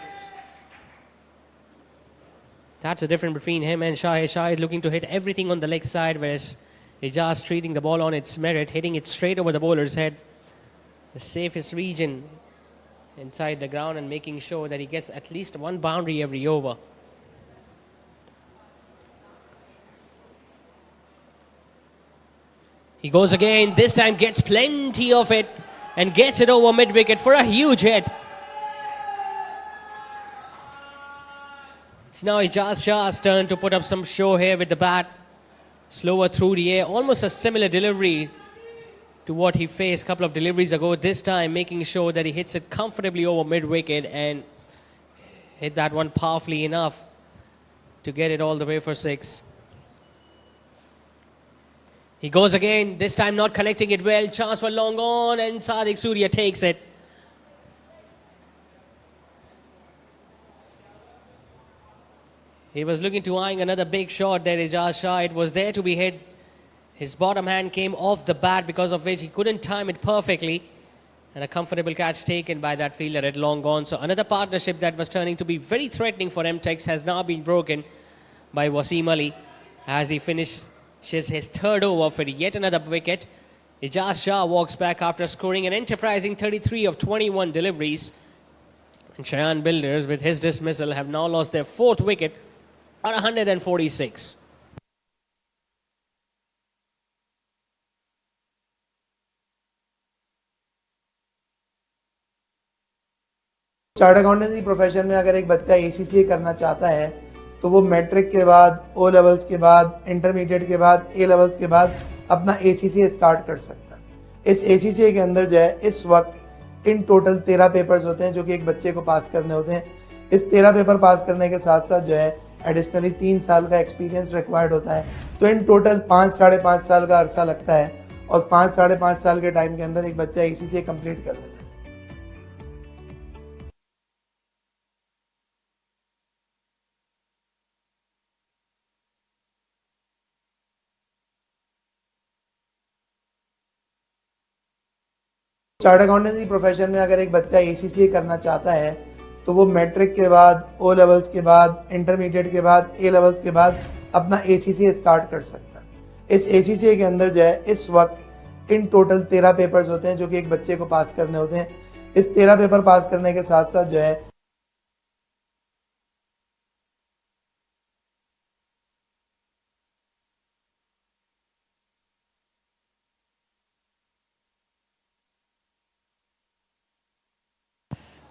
That's the difference between him and Shah. Shah is looking to hit everything on the leg side, whereas Ijaz treating the ball on its merit, hitting it straight over the bowler's head. The safest region inside the ground and making sure that he gets at least one boundary every over. He goes again, this time gets plenty of it and gets it over mid-wicket for a huge hit. It's now Ijaz Shah's turn to put up some show here with the bat. Slower through the air, almost a similar delivery to what he faced a couple of deliveries ago. This time making sure that he hits it comfortably over mid-wicket and hit that one powerfully enough to get it all the way for 6. He goes again, this time not connecting it well. Chance for long on and Sadiq Surya takes it. He was looking to eyeing another big shot there, Ijaz Shah. It was there to be hit. His bottom hand came off the bat, because of which he couldn't time it perfectly. And a comfortable catch taken by that fielder at long gone. So another partnership that was turning to be very threatening for M-Tex has now been broken by Wasim Ali as he finishes his third over for yet another wicket. Ijaz Shah walks back after scoring an enterprising 33 of 21 deliveries. And Shayan Builders, with his dismissal, have now lost their 4th wicket at 146. Chart accountancy profession में अगर एक बच्चा ACCA करना चाहता है तो वो matric के बाद, O लेवल्स के बाद, इंटरमीडिएट के बाद, A लेवल्स के बाद अपना ACCA स्टार्ट कर सकता है। इस ACCA के अंदर जो है इस वक्त इन टोटल 13 पेपर्स होते हैं जो कि एक बच्चे को पास करने होते हैं। इस 13 पेपर पास करने के साथ साथ जो है एडिशनली 3 साल का एक्सपीरियंस रिक्वायर्ड होता है। तो इन टोटल 5-5.5 साल का अरसा लगता है और 5-5.5 साल के टाइम के अंदर एक बच्चा ACCA कंप्लीट कर लेता है। चार्ट अकाउंटेंसी प्रोफेशन में अगर एक बच्चा ACCA करना चाहता है तो वो मैट्रिक के बाद, O लेवल्स के बाद, इंटरमीडिएट के बाद, A लेवल्स के बाद अपना ACCA स्टार्ट कर सकता है। इस ACCA के अंदर जो है इस वक्त इन टोटल 13 पेपर्स होते हैं जो कि एक बच्चे को पास करने होते हैं। इस 13 पेपर पास करने के साथ साथ जो है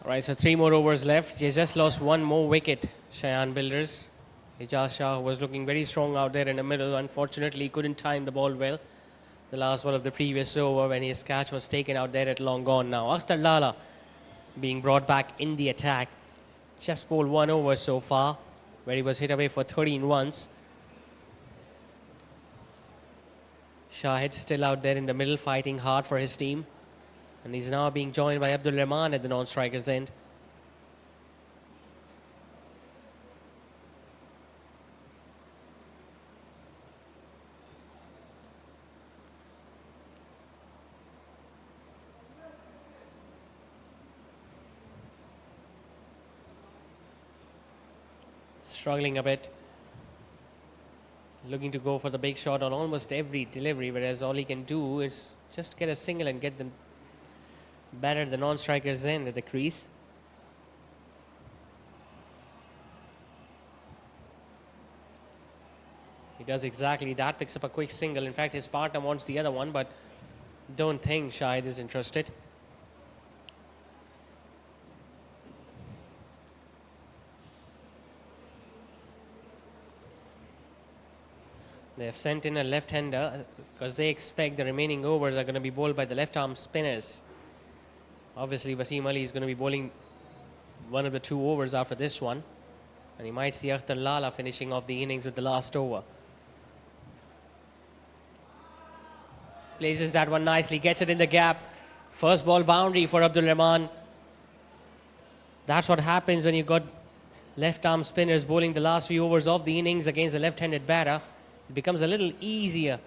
Right, so 3 more overs left. He just lost 1 more wicket, Shayan Builders. Ijaz Shah was looking very strong out there in the middle. Unfortunately, he couldn't time the ball well. The last one of the previous over when his catch was taken out there at long gone now. Akhtar Lala being brought back in the attack. Just bowled 1 over so far, where he was hit away for 13 once. Shahid still out there in the middle, fighting hard for his team. And he's now being joined by Abdul Rahman at the non-striker's end. Struggling a bit. looking to go for the big shot on almost every delivery, whereas all he can do is just get a single and get the batter, the non-strikers in at the crease. He does exactly that, picks up a quick single. In fact, his partner wants the other one, but don't think Shahid is interested. They have sent in a left-hander because they expect the remaining overs are going to be bowled by the left-arm spinners. Obviously, Wasim Ali is going to be bowling one of the 2 overs after this one. And he might see Akhtar Lala finishing off the innings with the last over. Places that one nicely, gets it in the gap. First ball boundary for Abdul Rahman. That's what happens when you've got left-arm spinners bowling the last few overs of the innings against a left-handed batter. It becomes a little easier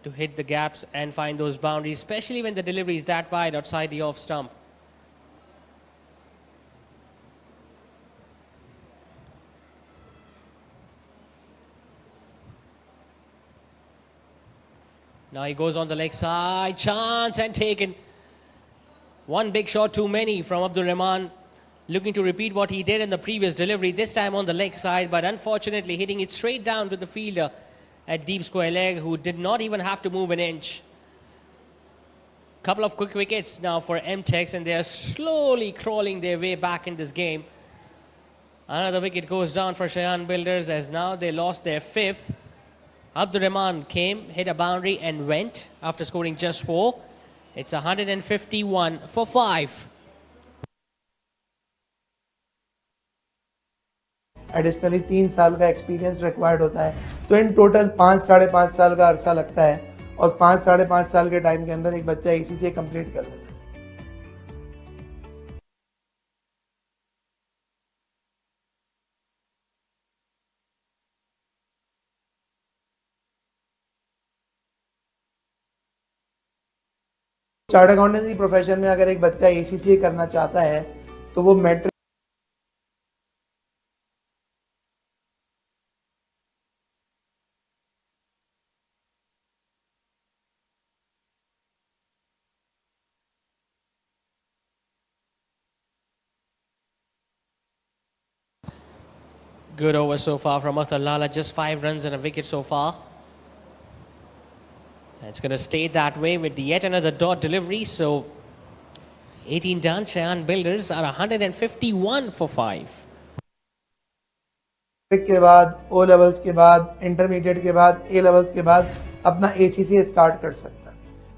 to hit the gaps and find those boundaries, especially when the delivery is that wide outside the off stump. Now he goes on the leg side, chance and taken. One big shot too many from Abdul Rahman, looking to repeat what he did in the previous delivery, this time on the leg side, but unfortunately hitting it straight down to the fielder at deep square leg, who did not even have to move an inch. Couple of quick wickets now for M-Tex, and they are slowly crawling their way back in this game. Another wicket goes down for Shayan Builders, as now they lost their 5th. Abdul Rahman came, hit a boundary and went after scoring just 4. It's 151 for 5. Additionally 3 साल का experience required होता है, तो in total 5-5.5 साल का अरसा लगता है, और 5-5.5 साल के टाइम के अंदर एक बच्चा ACCA कंप्लीट कर लेता है. चार्ट अकाउंटेंसी प्रोफेशन में अगर एक बच्चा ACCA करना चाहता है तो वो matric Good over so far from Akhtar Lala, just 5 runs and a wicket so far. It's going to stay that way with yet another dot delivery. So 18 done. Shayan Builders are 151 for 5. के बाद O levels के बाद intermediate के बाद A levels के बाद अपना ACCA start कर सकता है.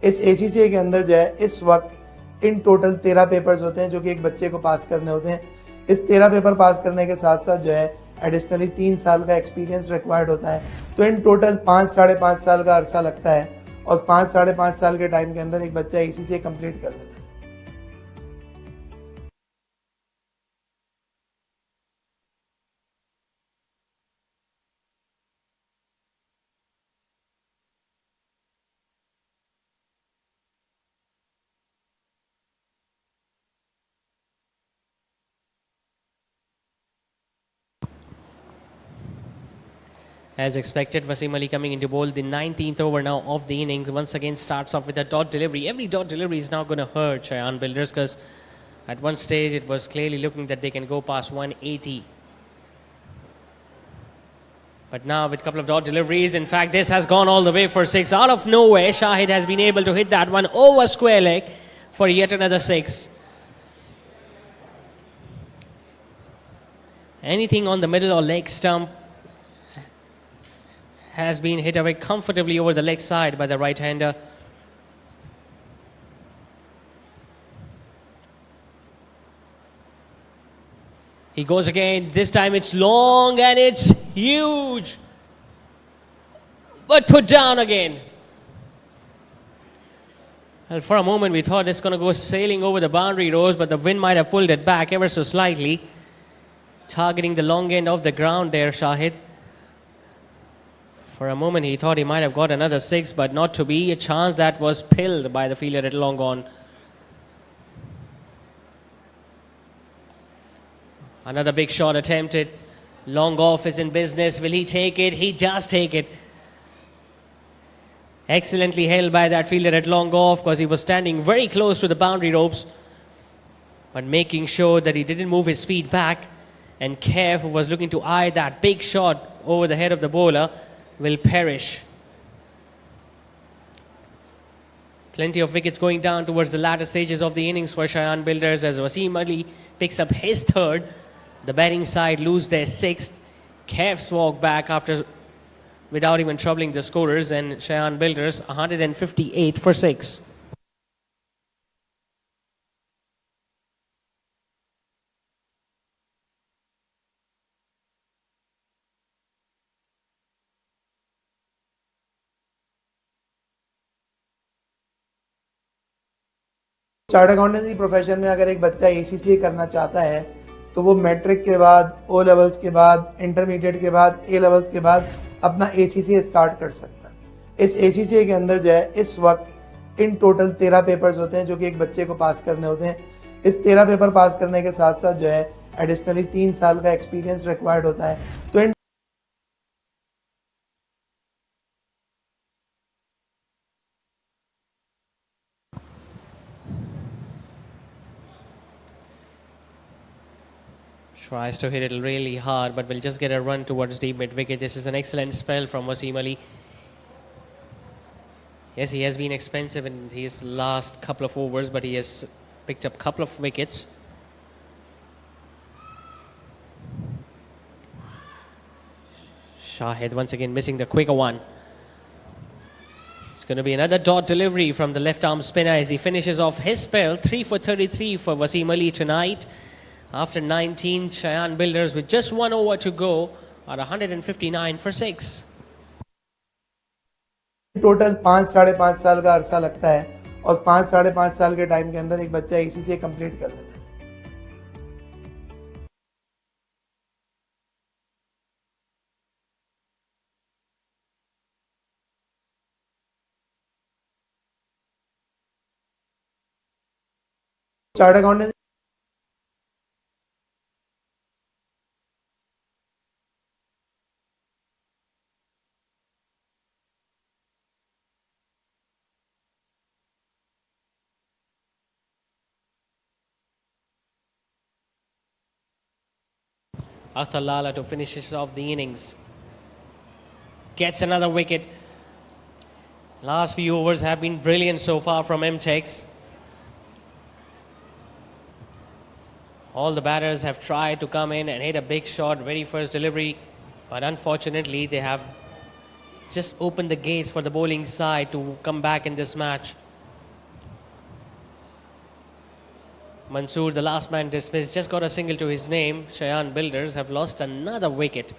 इस ACCA के अंदर जो है इस वक्त इन टोटल 13 पेपर्स होते हैं जो कि एक बच्चे को पास करने होते हैं. इस 13 पेपर पास करने के साथ साथ जो है एडिशनली 3 साल का एक्सपीरियंस रिक्वायर्ड होता है, तो इन टोटल 5-5.5 साल का अरसा लगता है, और 5-5.5 साल के टाइम के अंदर एक बच्चा ACCA कंप्लीट कर लेता है. As expected, Wasim Ali coming into bowl, the 19th over now of the innings. Once again starts off with a dot delivery. Every dot delivery is now going to hurt Shayan Builders, because at one stage it was clearly looking that they can go past 180. But now with a couple of dot deliveries, in fact this has gone all the way for 6. Out of nowhere, Shahid has been able to hit that one over square leg for yet another 6. Anything on the middle or leg stump has been hit away comfortably over the leg side by the right-hander. He goes again. This time it's long and it's huge, but put down again. Well, for a moment we thought it's going to go sailing over the boundary rows, but the wind might have pulled it back ever so slightly, targeting the long end of the ground there, Shahid. For a moment he thought he might have got another 6, but not to be. A chance that was pilled by the fielder at long on. Another big shot attempted. Long off is in business. Will he take it? He does take it. Excellently held by that fielder at long off because he was standing very close to the boundary ropes, but making sure that he didn't move his feet back. And Kev, who was looking to eye that big shot over the head of the bowler, will perish. Plenty of wickets going down towards the latter stages of the innings for Shayan Builders as Wasim Ali picks up his third. The batting side lose their sixth. Kev's walk back without even troubling the scorers, and Shayan Builders 158 for 6. Chart accountancy profession में अगर एक बच्चा ACCA करना चाहता है तो वो matric के बाद, ओ लेवल्स के बाद, इंटरमीडिएट के बाद, ए लेवल्स के बाद अपना एसीसीए स्टार्ट कर सकता है। इस एसीसीए के अंदर जो है इस वक्त इन टोटल 13 पेपर्स होते हैं जो कि एक बच्चे को पास करने होते हैं। इस 13 पेपर पास करने के साथ साथ जो है एडिशनली 3 साल का एक्सपीरियंस रिक्वायर्ड होता है। तो इन Tries to hit it really hard, but will just get a run towards deep mid-wicket. This is an excellent spell from Wasim Ali. Yes, he has been expensive in his last couple of overs, but he has picked up a couple of wickets. Shahid once again missing the quicker one. It's going to be another dot delivery from the left-arm spinner as he finishes off his spell. 3 for 33 for Wasim Ali tonight. After 19, Shayan Builders with just 1 over to go are 159 for 6. Total 5-5.5 साल का अरसा लगता है और 5-5.5 साल के time के अंदर एक बच्चा एसीसीए कंप्लीट कर लेता है। Chart accountancy Akhtar Lala to finish off the innings. Gets another wicket. Last few overs have been brilliant so far from M-Tex. All the batters have tried to come in and hit a big shot, very first delivery, but unfortunately they have just opened the gates for the bowling side to come back in this match. Mansoor, the last man dismissed, just got a single to his name. Shayan Builders have lost another wicket.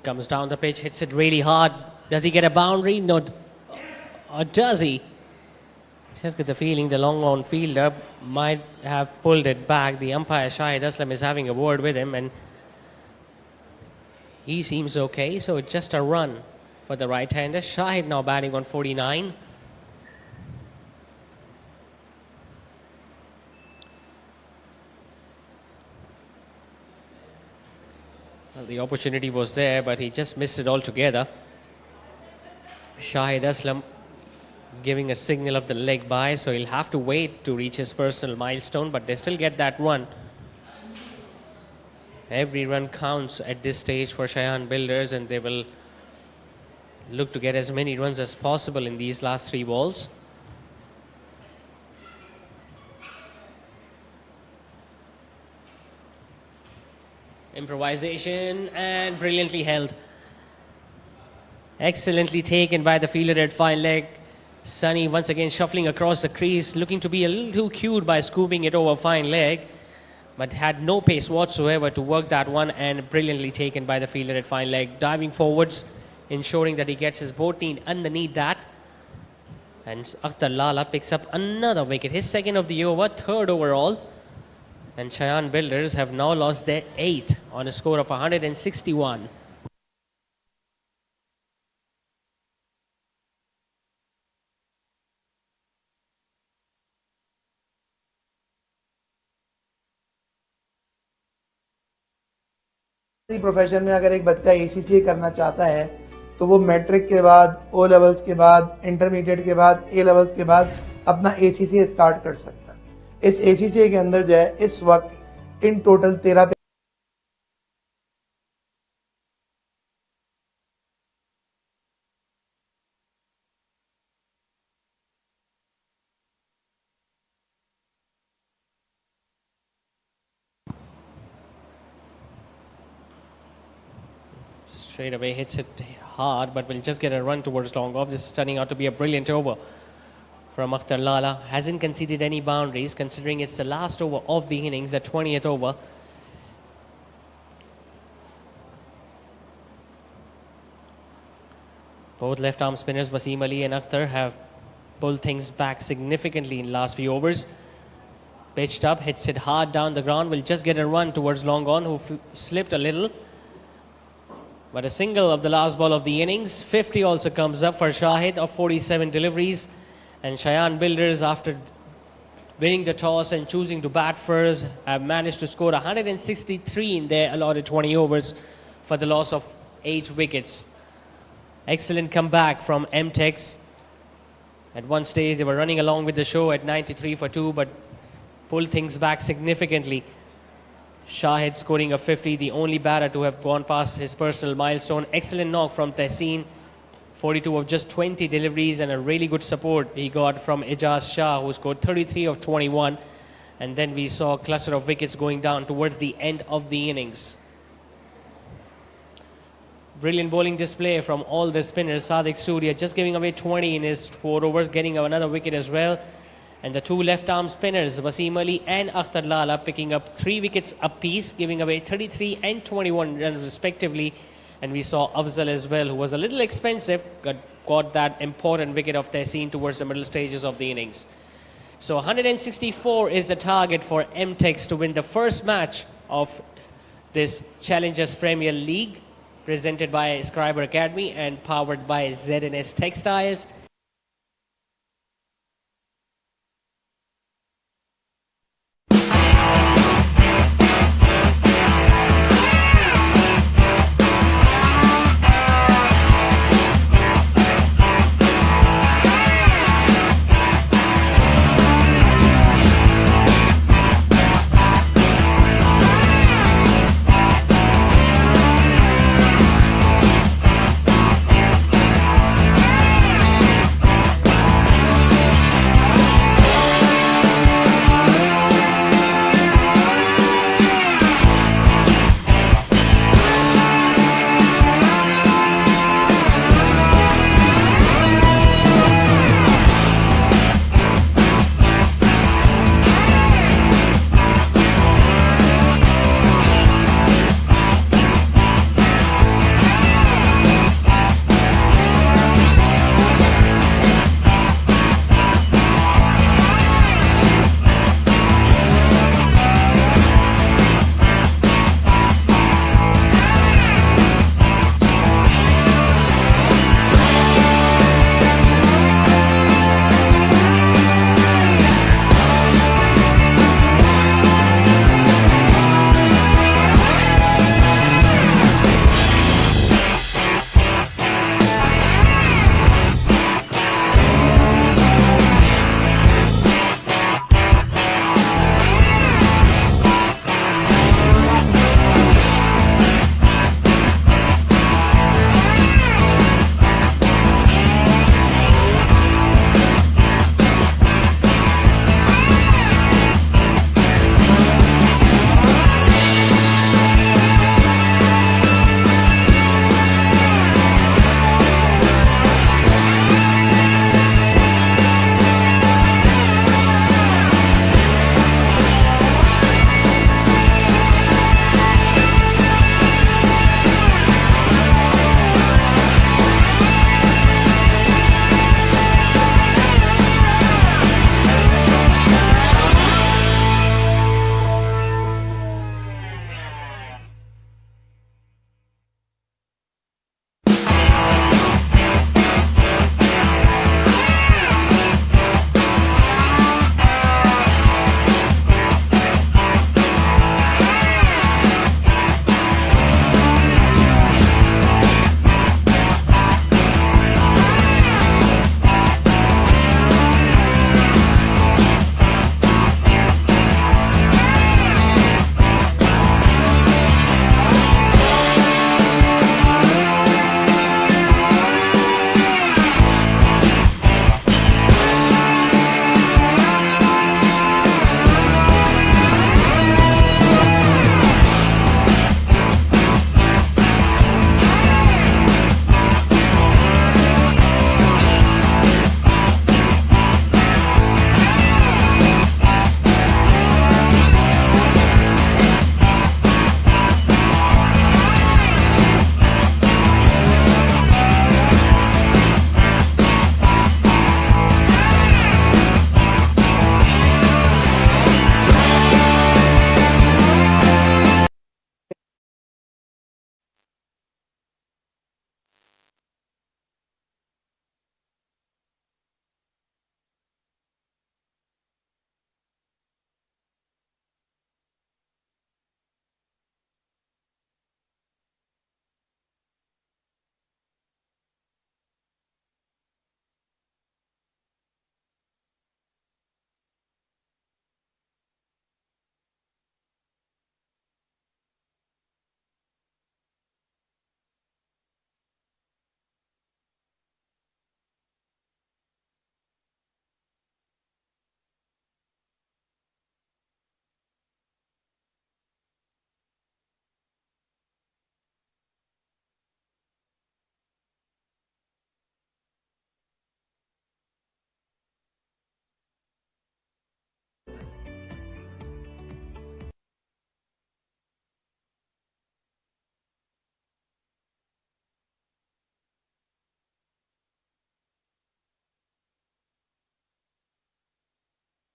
Comes down the pitch, hits it really hard. Does he get a boundary? No. Or does he? Just get the feeling the long on fielder might have pulled it back. The umpire Shahid Aslam is having a word with him and he seems okay. So just a run for the right-hander. Shahid now batting on 49. Well, the opportunity was there, but he just missed it altogether. Shahid Aslam giving a signal of the leg by, so he'll have to wait to reach his personal milestone, but they still get that run. Every run counts at this stage for Shayan Builders, and they will look to get as many runs as possible in these last 3 balls. Improvisation and brilliantly held. Excellently taken by the fielder at fine leg. Sunny once again shuffling across the crease, looking to be a little too cute by scooping it over fine leg, but had no pace whatsoever to work that one, and brilliantly taken by the fielder at fine leg, diving forwards, ensuring that he gets his both knee underneath that. And Akhtar Lala picks up another wicket, his second of the over, third overall. And Shayan Builders have now lost their 8th on a score of 161. Profession में अगर एक बच्चा ACC करना चाहता है तो वो matric के बाद, ओ लेवल्स के बाद, इंटरमीडिएट के बाद, ए लेवल्स के बाद अपना एसीसी स्टार्ट कर सकता है। इस एसीसी के अंदर जो है इस वक्त in total 13 Straight away hits it hard, but will just get a run towards long off. This is turning out to be a brilliant over from Akhtar Lala. Hasn't conceded any boundaries, considering it's the last over of the innings, the 20th over. Both left arm spinners, Wasim Ali and Akhtar, have pulled things back significantly in last few overs. Pitched up, hits it hard down the ground, will just get a run towards long on, who slipped a little. But a single of the last ball of the innings. 50 also comes up for Shahid of 47 deliveries. And Shayan Builders, after winning the toss and choosing to bat first, have managed to score 163 in their allotted 20 overs for the loss of 8 wickets. Excellent comeback from M-Tex. At one stage, they were running along with the show at 93 for 2, but pulled things back significantly. Shahid scoring a 50, the only batter to have gone past his personal milestone. Excellent knock from Tehseen, 42 of just 20 deliveries, and a really good support he got from Ijaz Shah, who scored 33 of 21. And then we saw a cluster of wickets going down towards the end of the innings. Brilliant bowling display from all the spinners. Sadiq Surya just giving away 20 in his 4 overs, getting another wicket as well. And the 2 left-arm spinners, Wasim Ali and Akhtar Lala, picking up 3 wickets apiece, giving away 33 and 21 runs respectively. And we saw Afzal as well, who was a little expensive, got that important wicket of Tehseen towards the middle stages of the innings. So 164 is the target for M-Tex to win the first match of this Challengers Premier League, presented by Escribir Academy and powered by Z&S Textiles.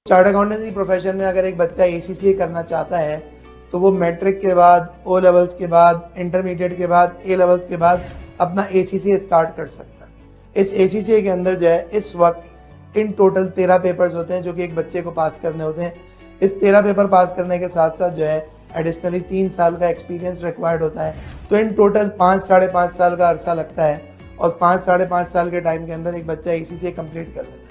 Chart accountancy profession में अगर एक बच्चा ACCA करना चाहता है तो वो matric के बाद, O लेवल्स के बाद, इंटरमीडिएट के बाद, A लेवल्स के बाद अपना ACCA स्टार्ट कर सकता है। इस ACCA के अंदर जो है इस वक्त इन टोटल 13 पेपर्स होते हैं जो कि एक बच्चे को पास करने होते हैं। इस 13 पेपर पास करने के साथ साथ जो है एडिशनली 3 साल का एक्सपीरियंस रिक्वायर्ड होता है। तो इन टोटल 5 साढ़े 5 साल का अरसा लगता है और 5 साढ़े 5 साल के टाइम के अंदर एक बच्चा ACCA कंप्लीट कर लेता है।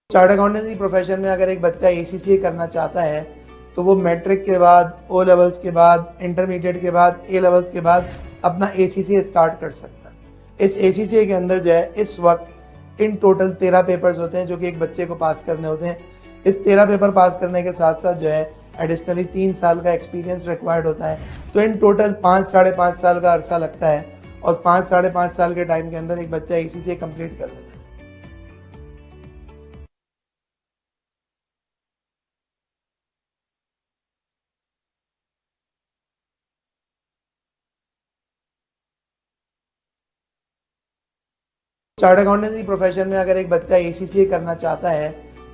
चार्ट अकाउंटेंसी प्रोफेशन में अगर एक बच्चा ACCA करना चाहता है तो वो मैट्रिक के बाद, O लेवल्स के बाद, इंटरमीडिएट के बाद, A लेवल्स के बाद अपना ACCA स्टार्ट कर सकता है। इस ACCA के अंदर जो है इस वक्त इन टोटल 13 पेपर्स होते हैं जो कि एक बच्चे को पास करने होते हैं। इस 13 पेपर पास करने के साथ साथ जो है एडिशनली 3 साल का एक्सपीरियंस रिक्वायर्ड होता है। तो इन टोटल 5 साढ़े 5 साल का अरसा लगता है और 5 साढ़े 5 साल के टाइम के अंदर एक बच्चा ACCA कंप्लीट कर लेता है। चार्ट अकाउंटेंसी प्रोफेशन में अगर एक बच्चा ACCA करना चाहता है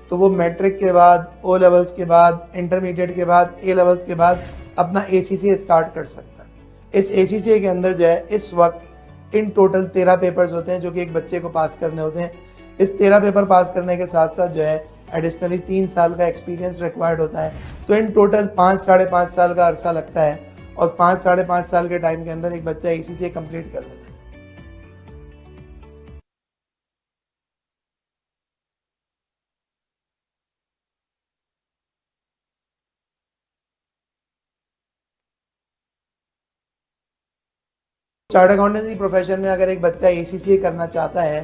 तो वो मैट्रिक के बाद, O लेवल्स के बाद, इंटरमीडिएट के बाद, A लेवल्स के बाद अपना ACCA स्टार्ट कर सकता है। इस ACCA के अंदर जो है इस वक्त इन टोटल 13 पेपर्स होते हैं जो कि एक बच्चे को पास करने होते हैं। इस 13 पेपर पास करने के साथ साथ जो है एडिशनली 3 साल का एक्सपीरियंस रिक्वायर्ड होता है। तो इन टोटल 5 साढ़े 5 साल का अरसा लगता है और 5 साढ़े 5 साल के टाइम के अंदर एक बच्चा ACCA कंप्लीट कर लेता है। चार्ट अकाउंटेंसी प्रोफेशन में अगर एक बच्चा ACCA करना चाहता है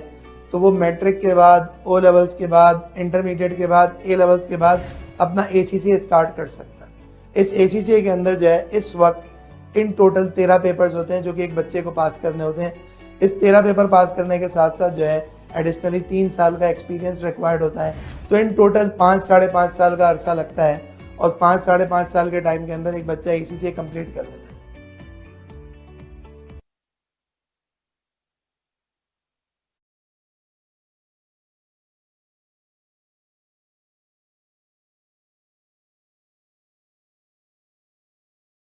तो वो मैट्रिक के बाद, O लेवल्स के बाद, इंटरमीडिएट के बाद, A लेवल्स के बाद अपना ACCA स्टार्ट कर सकता है। इस ACCA के अंदर जो है इस वक्त इन टोटल 13 पेपर्स होते हैं जो कि एक बच्चे को पास करने होते हैं। इस 13 पेपर पास करने के साथ साथ जो है एडिशनली 3 साल का एक्सपीरियंस रिक्वायर्ड होता है। तो इन टोटल 5 साढ़े 5 साल का अरसा लगता है और 5 साढ़े 5 साल के टाइम के अंदर एक बच्चा ACCA कंप्लीट कर लेता है।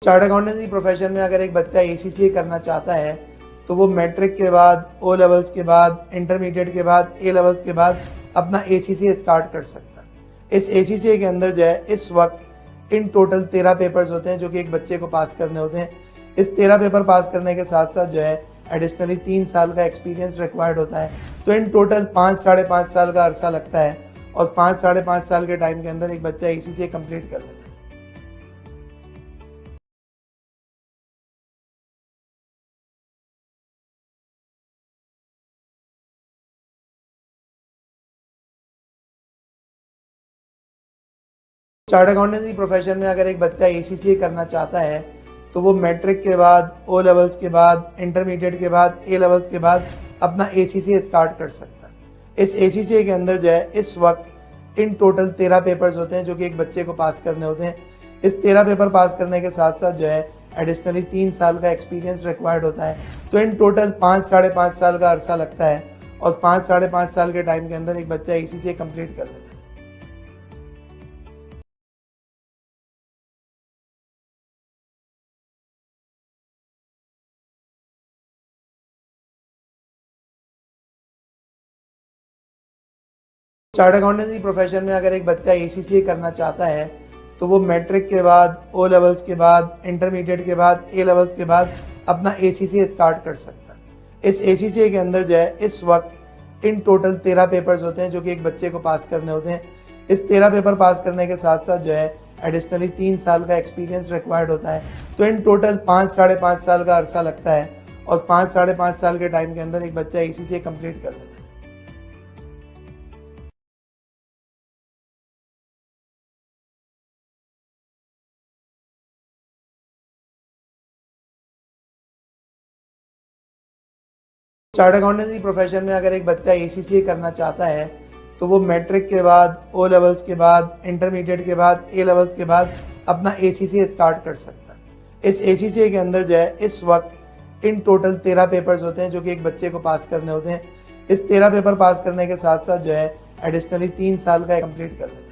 चार्ट अकाउंटेंसी प्रोफेशन में अगर एक बच्चा ACCA करना चाहता है तो वो मैट्रिक के बाद, O लेवल्स के बाद, इंटरमीडिएट के बाद, A लेवल्स के बाद अपना ACCA स्टार्ट कर सकता है। इस ACCA के अंदर जो है इस वक्त इन टोटल 13 पेपर्स होते हैं जो कि एक बच्चे को पास करने होते हैं। इस 13 पेपर पास करने के साथ साथ जो है एडिशनली 3 साल का एक्सपीरियंस रिक्वायर्ड होता है। तो इन टोटल 5 साढ़े 5 साल का अरसा लगता है और 5 साढ़े 5 साल के टाइम के अंदर एक बच्चा ACCA कंप्लीट कर लेता है। चार्ट अकाउंटेंसी प्रोफेशन में अगर एक बच्चा ACCA करना चाहता है तो वो मैट्रिक के बाद, O लेवल्स के बाद, इंटरमीडिएट के बाद, A लेवल्स के बाद अपना ACCA स्टार्ट कर सकता है। इस ACCA के अंदर जो है इस वक्त इन टोटल 13 पेपर्स होते हैं जो कि एक बच्चे को पास करने होते हैं। इस 13 पेपर पास करने के साथ साथ जो है एडिशनली 3 साल का एक्सपीरियंस रिक्वायर्ड होता है। तो इन टोटल 5 साढ़े 5 साल का अरसा लगता है और 5 साढ़े 5 साल के टाइम के अंदर एक बच्चा ACCA कंप्लीट कर लेता है। चार्ट अकाउंटेंसी प्रोफेशन में अगर एक बच्चा ACCA करना चाहता है तो वो मैट्रिक के बाद, O लेवल्स के बाद, इंटरमीडिएट के बाद, A लेवल्स के बाद अपना ACCA स्टार्ट कर सकता है। इस ACCA के अंदर जो है इस वक्त इन टोटल 13 पेपर्स होते हैं जो कि एक बच्चे को पास करने होते हैं। इस 13 पेपर पास करने के साथ साथ जो है एडिशनली 3 साल का एक्सपीरियंस रिक्वायर्ड होता है। तो इन टोटल 5 साढ़े 5 साल का अरसा लगता है और 5 साढ़े 5 साल के टाइम के अंदर एक बच्चा ACCA कंप्लीट कर लेता है। चार्ट अकाउंटेंसी प्रोफेशन में अगर एक बच्चा ACCA करना चाहता है तो वो मैट्रिक के बाद, ओ लेवल्स के बाद, इंटरमीडिएट के बाद, ए लेवल्स के बाद अपना एसीसी स्टार्ट कर सकता है। इस एसीसी के अंदर जो है इस वक्त इन टोटल 13 पेपर्स होते हैं जो कि एक बच्चे को पास करने होते हैं। इस 13 पेपर पास करने के साथ साथ जो है एडिशनली 3 साल का कंप्लीट कर लेते हैं।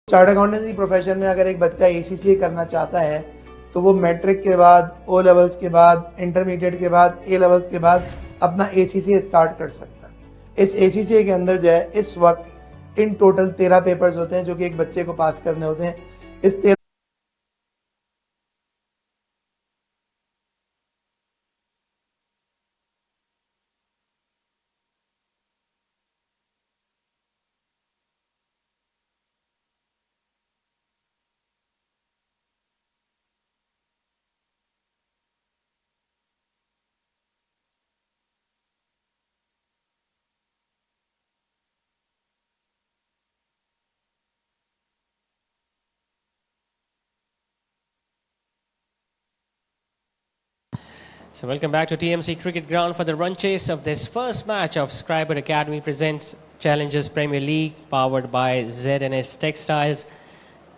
चार्ट अकाउंटेंसी प्रोफेशन में अगर एक बच्चा एसीसी करना चाहता है तो वो मैट्रिक के बाद, ओ लेवल्स के बाद, इंटरमीडिएट के बाद, ए लेवल्स के बाद अपना एसीसी स्टार्ट कर सकता है। इस एसीसी के अंदर जो है इस वक्त इन टोटल 13 पेपर्स होते हैं जो कि एक बच्चे को पास करने होते हैं। इस 13 So welcome back to TMC Cricket Ground for the run chase of this first match of Scriber Academy presents Challengers Premier League powered by Z&S Textiles.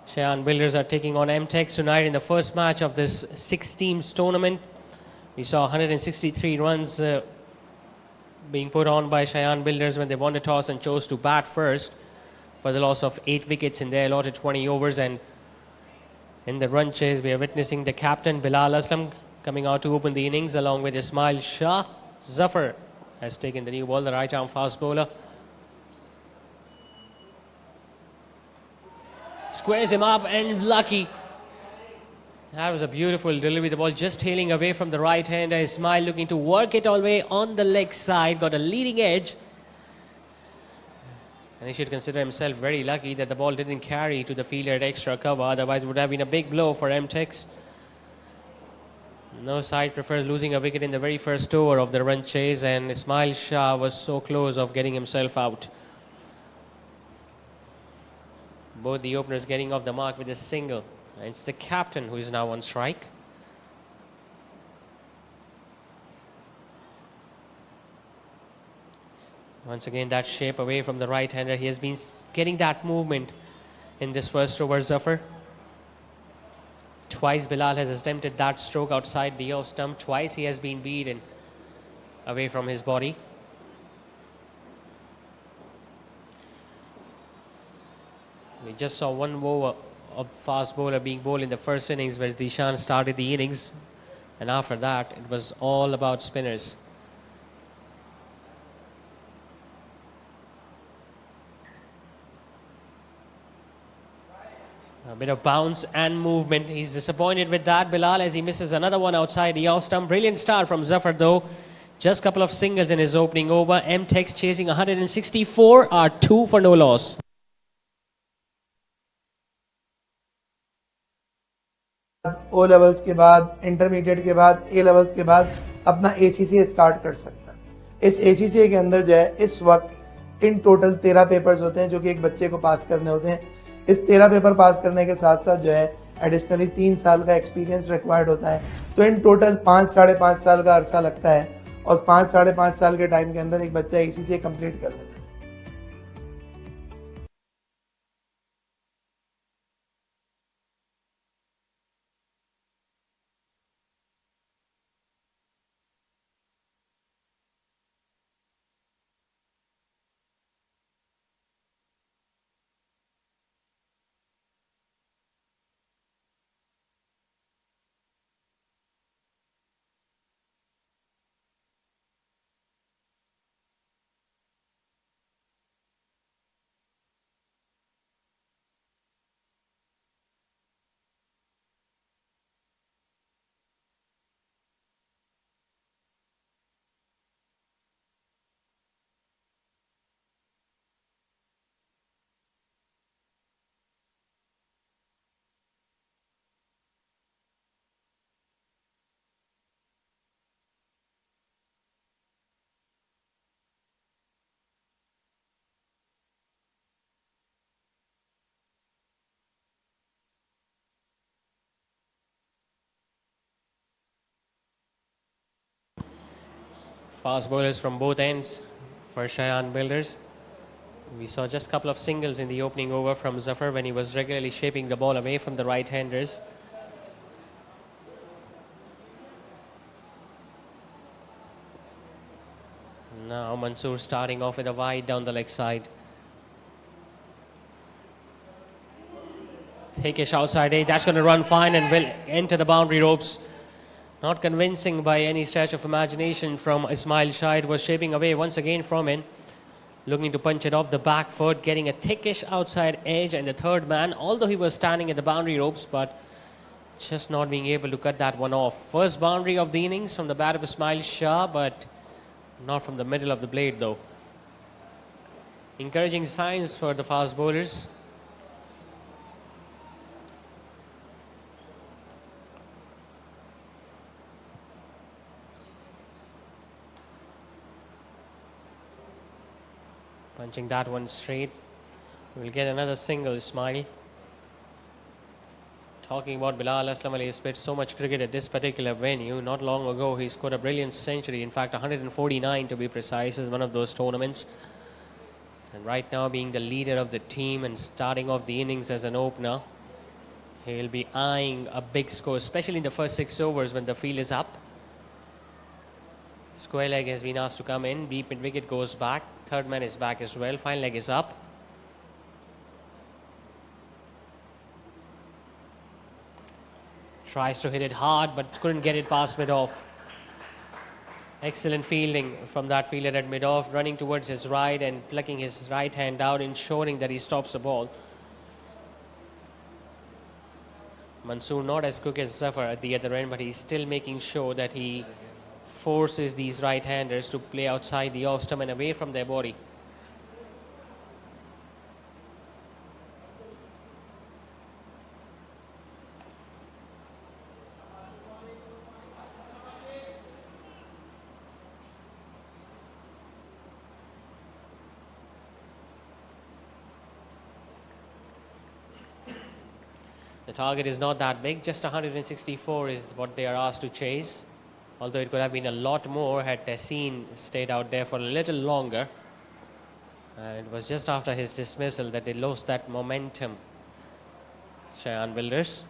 Shayan Builders are taking on M-Tex tonight in the first match of this 6-teams tournament. We saw 163 runs being put on by Shayan Builders when they won the toss and chose to bat first for the loss of 8 wickets in their allotted 20 overs. And in the run chase, we are witnessing the captain Bilal Aslam coming out to open the innings along with Ismail Shah. Zafar has taken the new ball, the right-arm fast bowler. Squares him up and lucky. That was a beautiful delivery. The ball just tailing away from the right-hander. Ismail looking to work it all the way on the leg side. Got a leading edge. And he should consider himself very lucky that the ball didn't carry to the fielder at extra cover. Otherwise, it would have been a big blow for M-Tex. No side prefers losing a wicket in the very first over of the run chase, and Ismail Shah was so close of getting himself out. Both the openers getting off the mark with a single. And it's the captain who is now on strike. Once again, that shape away from the right-hander. He has been getting that movement in this first over, Zafar. Twice Bilal has attempted that stroke outside the off stump. Twice he has been beaten away from his body. We just saw one over of fast bowler being bowled in the first innings where Zishan started the innings. And after that, it was all about spinners. A bit of bounce and movement. He's disappointed with that, Bilal, as he misses another one outside the off stump. Brilliant start from Zafar, though. Just a couple of singles in his opening over. M-Tex chasing 164 are 2 for no loss. O levels के बाद, intermediate के बाद, A levels के बाद अपना ACC start कर सकता है। इस एसीसी के अंदर जो है इस वक्त इन टोटल 13 पेपर्स होते हैं जो कि एक बच्चे को पास करने होते हैं। इस 13 पेपर पास करने के साथ साथ जो है एडिशनली 3 साल का एक्सपीरियंस रिक्वायर्ड होता है। तो इन टोटल 5 साढ़े 5 साल का अरसा लगता है और 5 साढ़े 5 साल के टाइम के अंदर एक बच्चा एसीसी कंप्लीट कर लेता है। Fast bowlers from both ends for Shayan Builders. We saw just a couple of singles in the opening over from Zafar when he was regularly shaping the ball away from the right-handers. Now Mansoor starting off with a wide down the leg side. Thickish outside edge, that's going to run fine and will enter the boundary ropes. Not convincing by any stretch of imagination from Ismail Shah. It was shaping away once again from him. Looking to punch it off the back foot, getting a thickish outside edge, and the third man, although he was standing at the boundary ropes, but just not being able to cut that one off. First boundary of the innings from the bat of Ismail Shah, but not from the middle of the blade though. Encouraging signs for the fast bowlers. Punching that one straight. We'll get another single, Ismail. Talking about Bilal Aslam Ali, he's played so much cricket at this particular venue. Not long ago, he scored a brilliant century. In fact, 149 to be precise, is one of those tournaments. And right now, being the leader of the team and starting off the innings as an opener, he'll be eyeing a big score, especially in the first 6 overs when the field is up. Square leg has been asked to come in. Deep mid wicket goes back. Third man is back as well. Fine leg is up. Tries to hit it hard but couldn't get it past mid-off. Excellent fielding from that fielder at mid-off, running towards his right and plucking his right hand out, ensuring that he stops the ball. Mansoor not as quick as Zafar at the other end, but he's still making sure that he forces these right-handers to play outside the off stump and away from their body. The target is not that big, just 164 is what they are asked to chase. Although it could have been a lot more had Tessin stayed out there for a little longer. It was just after his dismissal that they lost that momentum. Shayan Builders.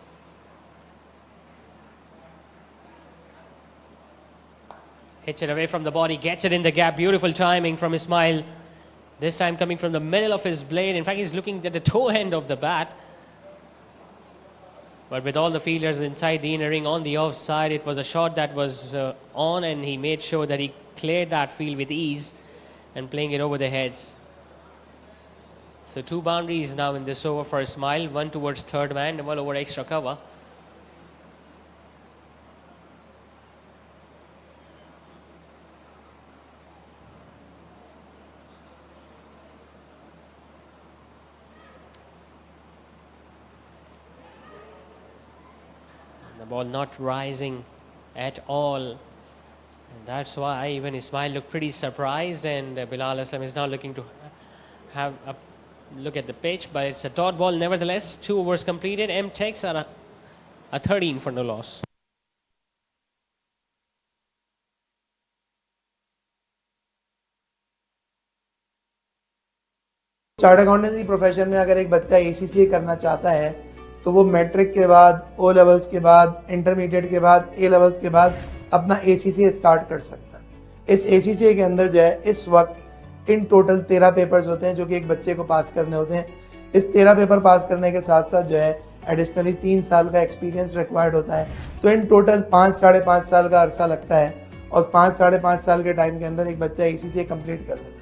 Hits it away from the body, gets it in the gap. Beautiful timing from Ismail. This time coming from the middle of his blade. In fact, he's looking at the toe end of the bat. But with all the fielders inside the inner ring on the offside, it was a shot that was on, and he made sure that he cleared that field with ease and playing it over the heads. So 2 boundaries now in this over for Ismail, 1 towards third man and 1 over extra cover. The ball not rising at all. And that's why even Ismail looked pretty surprised, and Bilal Aslam is now looking to have a look at the pitch, but it's a dot ball nevertheless. 2 overs completed. M-Tex are a 13 for no loss. Chart accountancy profession में अगर एक बच्चा ACCA करना चाहता है तो वो matric के बाद, ओ लेवल्स के बाद, इंटरमीडिएट के बाद, ए लेवल्स के बाद अपना एसीसीए स्टार्ट कर सकता है। इस एसीसीए के अंदर जो है इस वक्त इन टोटल 13 पेपर्स होते हैं जो कि एक बच्चे को पास करने होते हैं। इस 13 पेपर पास करने के साथ साथ जो है एडिशनली 3 साल का एक्सपीरियंस रिक्वायर्ड होता है। तो इन टोटल 5 साढ़े 5 साल का अरसा लगता है और 5 साढ़े 5 साल के टाइम के अंदर एक बच्चा एसीसीए कंप्लीट कर लेता है।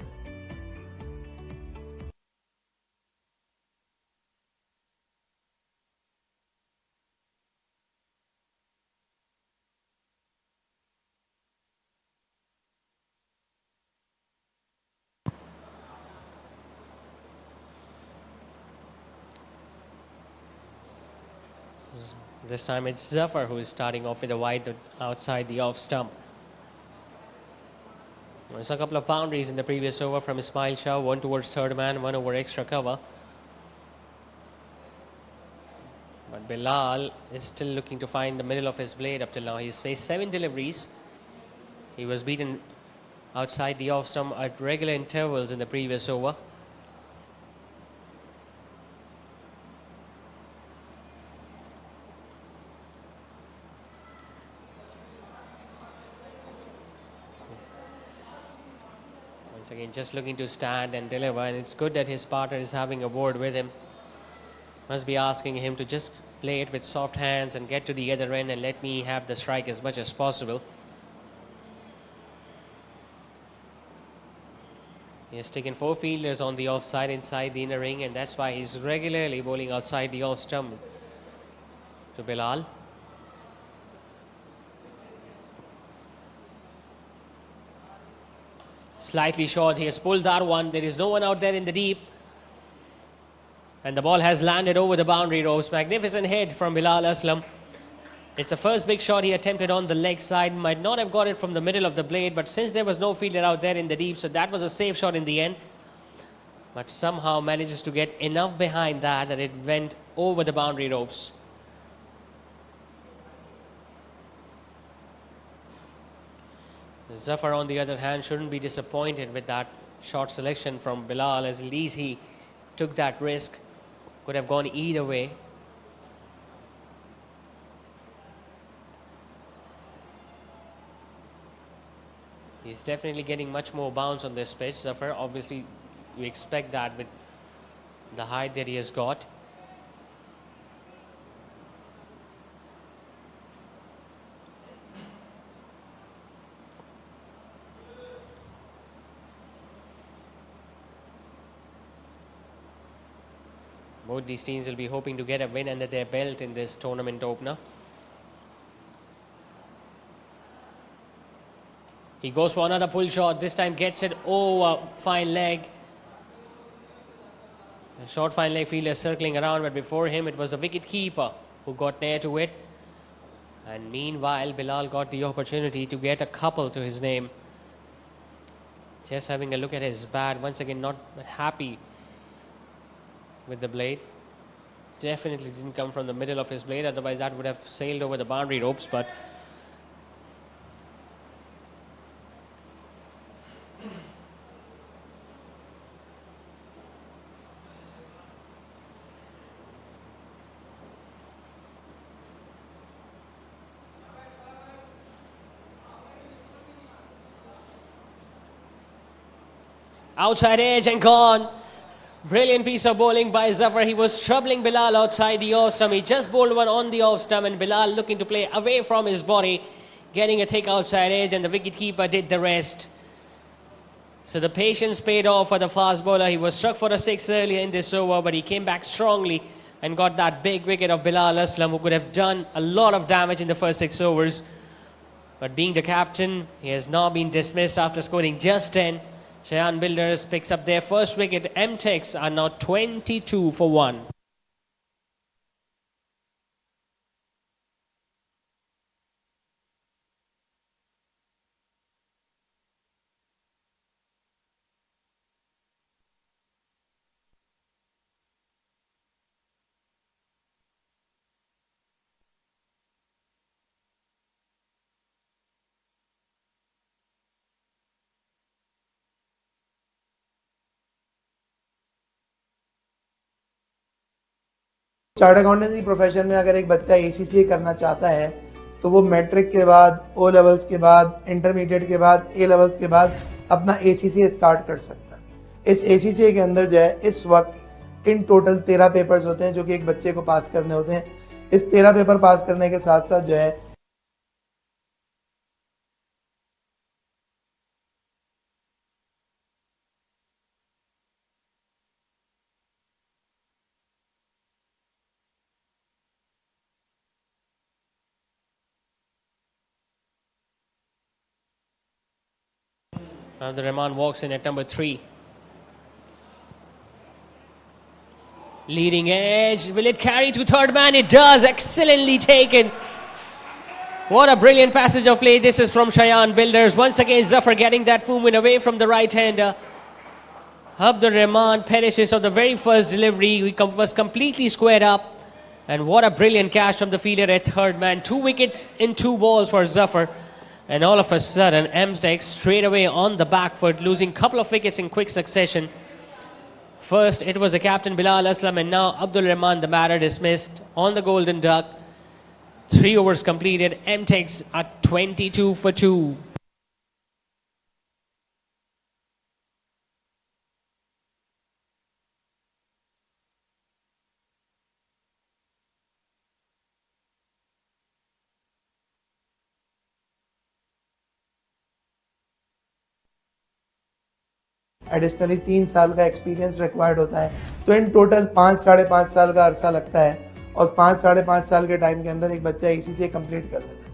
This time it's Zafar who is starting off with a wide outside the off stump. There's a couple of boundaries in the previous over from Ismail Shah, 1 towards third man, 1 over extra cover. But Bilal is still looking to find the middle of his blade up till now. He's faced 7 deliveries. He was beaten outside the off stump at regular intervals in the previous over. Once again, just looking to stand and deliver, and it's good that his partner is having a word with him. Must be asking him to just play it with soft hands and get to the other end and let me have the strike as much as possible. He has taken 4 fielders on the offside inside the inner ring, and that's why he's regularly bowling outside the off stump to Bilal. Slightly short, he has pulled that one. There is no one out there in the deep. And the ball has landed over the boundary ropes. Magnificent hit from Bilal Aslam. It's the first big shot he attempted on the leg side. Might not have got it from the middle of the blade, but since there was no fielder out there in the deep, so that was a safe shot in the end. But somehow manages to get enough behind that it went over the boundary ropes. Zafar, on the other hand, shouldn't be disappointed with that shot selection from Bilal, as at least he took that risk. Could have gone either way. He's definitely getting much more bounce on this pitch, Zafar. Obviously, you expect that with the height that he has got. Both these teams will be hoping to get a win under their belt in this tournament opener. He goes for another pull shot. This time gets it over fine leg. A short fine leg fielder circling around, but before him it was the wicket keeper who got near to it. And meanwhile, Bilal got the opportunity to get a couple to his name. Just having a look at his bat. Once again, not happy with the blade. Definitely didn't come from the middle of his blade, otherwise that would have sailed over the boundary ropes. But outside edge and gone. Brilliant piece of bowling by Zafar. He was troubling Bilal outside the off stump. He just bowled one on the off stump, and Bilal looking to play away from his body, getting a thick outside edge, and the wicketkeeper did the rest. So the patience paid off for the fast bowler. He was struck for a 6 earlier in this over, but he came back strongly and got that big wicket of Bilal Aslam, who could have done a lot of damage in the first 6 overs. But being the captain, he has now been dismissed after scoring just 10. Shayan Builders picks up their first wicket. M-Tex are now 22 for 1. Chart accountancy profession में अगर एक बच्चा ACCA करना चाहता है तो वो matric के बाद, ओ लेवल्स के बाद, इंटरमीडिएट के बाद, ए लेवल्स के बाद अपना ACCA स्टार्ट कर सकता है। इस ACCA के अंदर जो है इस वक्त इन टोटल 13 पेपर्स होते हैं जो कि एक बच्चे को पास करने होते हैं। इस 13 पेपर पास करने के साथ साथ जो है The Rahman walks in at number 3. Leading edge. Will it carry to third man? It does. Excellently taken. What a brilliant passage of play. This is from Shayan Builders. Once again, Zafar getting that movement away from the right-hander. Abdur Rahman perishes of the very first delivery. He was completely squared up. And what a brilliant catch from the fielder at third man. 2 wickets in 2 balls for Zafar. And all of a sudden, M-Tex straight away on the back foot, losing a couple of wickets in quick succession. First, it was the captain Bilal Aslam, and now Abdul Rahman, the batter, dismissed on the Golden Duck. 3 overs completed. M-Tex at 22 for 2. Additionally 3 साल का experience required होता है, तो in total 5-5.5 साल का अरसा लगता है और 5-5.5 साल के टाइम के अंदर एक बच्चा ACCA कंप्लीट कर लेता है।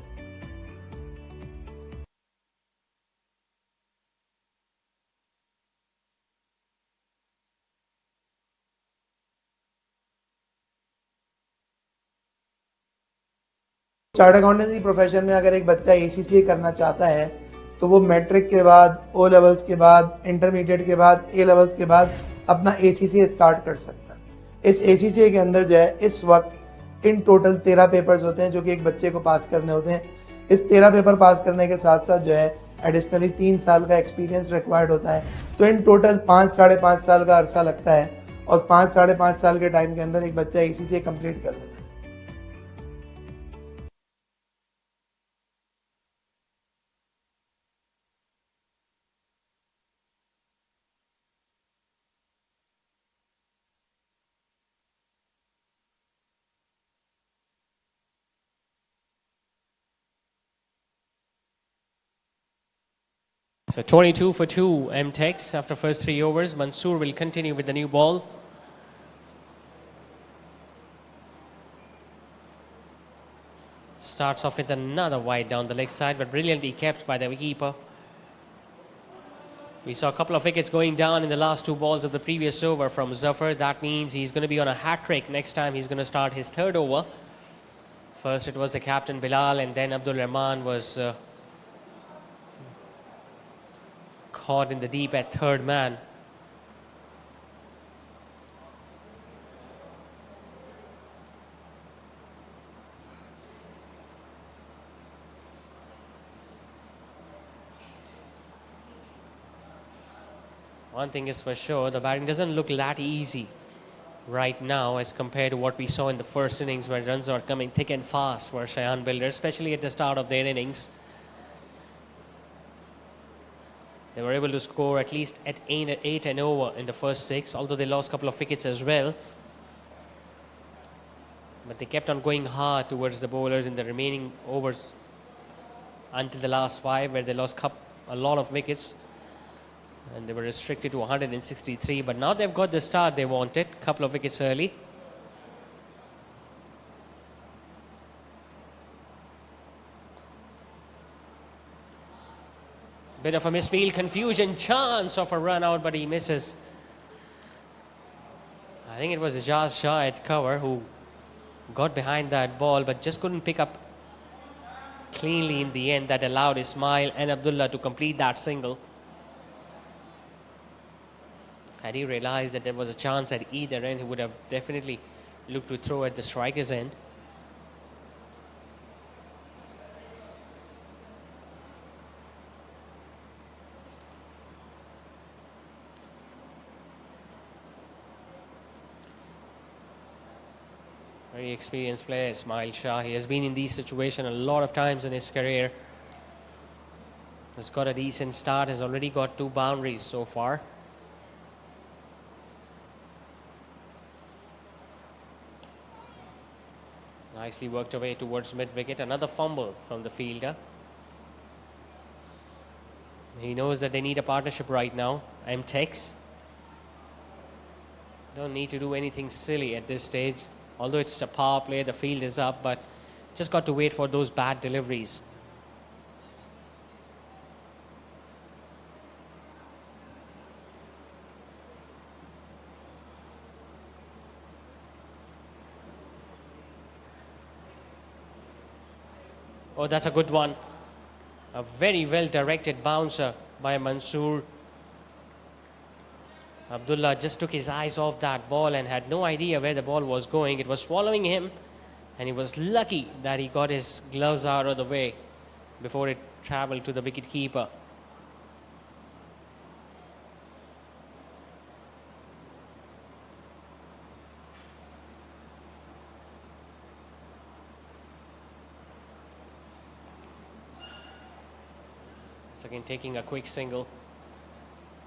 चार्ट अकाउंटेंसी प्रोफेशन में अगर एक बच्चा ACCA करना चाहता है तो वो मैट्रिक के बाद, O लेवल्स के बाद, इंटरमीडिएट के बाद, A लेवल्स के बाद अपना ACCA स्टार्ट कर सकता है। इस ACCA के अंदर जो है इस वक्त इन टोटल 13 पेपर्स होते हैं जो कि एक बच्चे को पास करने होते हैं। इस 13 पेपर पास करने के साथ साथ जो है एडिशनली 3 साल का एक्सपीरियंस रिक्वायर्ड होता है, तो इन टोटल 5-5.5 साल का अरसा लगता है और 5-5.5 साल के टाइम के अंदर एक बच्चा ACCA कंप्लीट कर लेता है। So 22 for 2, M-Tex after first 3 overs. Mansoor will continue with the new ball. Starts off with another wide down the leg side, but brilliantly kept by the keeper. We saw a couple of wickets going down in the last 2 balls of the previous over from Zafar. That means he's going to be on a hat-trick. Next time he's going to start his 3rd over. First it was the captain Bilal, and then Abdul Rahman was caught in the deep at 3rd man. One thing is for sure, the batting doesn't look that easy right now as compared to what we saw in the first innings, where runs are coming thick and fast for Shayan Builders, especially at the start of their innings. They were able to score at least at 8 and over in the first 6, although they lost a couple of wickets as well. But they kept on going hard towards the bowlers in the remaining overs until the last 5, where they lost a lot of wickets. And they were restricted to 163. But now they've got the start they wanted, a couple of wickets early. Bit of a misfield, confusion, chance of a run out, but he misses. I think it was Ijaz Shah at cover who got behind that ball, but just couldn't pick up cleanly in the end. That allowed Ismail and Abdullah to complete that single. Had he realized that there was a chance at either end, he would have definitely looked to throw at the striker's end. Very experienced player, Ismail Shah. He has been in these situations a lot of times in his career. Has got a decent start, has already got 2 boundaries so far. Nicely worked away towards mid-wicket. Another fumble from the fielder. He knows that they need a partnership right now. M-Tex. Don't need to do anything silly at this stage. Although it's a power play, the field is up, but just got to wait for those bad deliveries. Oh, that's a good one. A very well directed bouncer by Mansoor. Abdullah just took his eyes off that ball and had no idea where the ball was going. It was following him, and he was lucky that he got his gloves out of the way before it travel to the wicket keeper. So again, taking a quick single.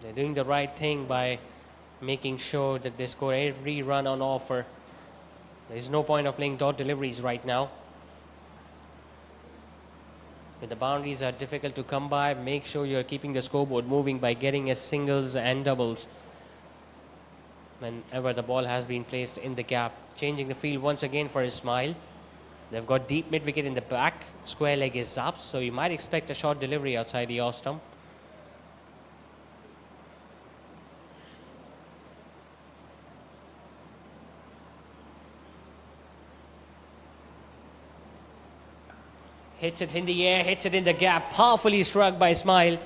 They're doing the right thing by making sure that they score every run on offer. There's no point of playing dot deliveries right now. When the boundaries are difficult to come by, make sure you're keeping the scoreboard moving by getting as singles and doubles whenever the ball has been placed in the gap. Changing the field once again for Ismail. They've got deep mid wicket in the back. Square leg is up, so you might expect a short delivery outside the off stump. Hits it in the air, hits it in the gap, powerfully struck by Ismail.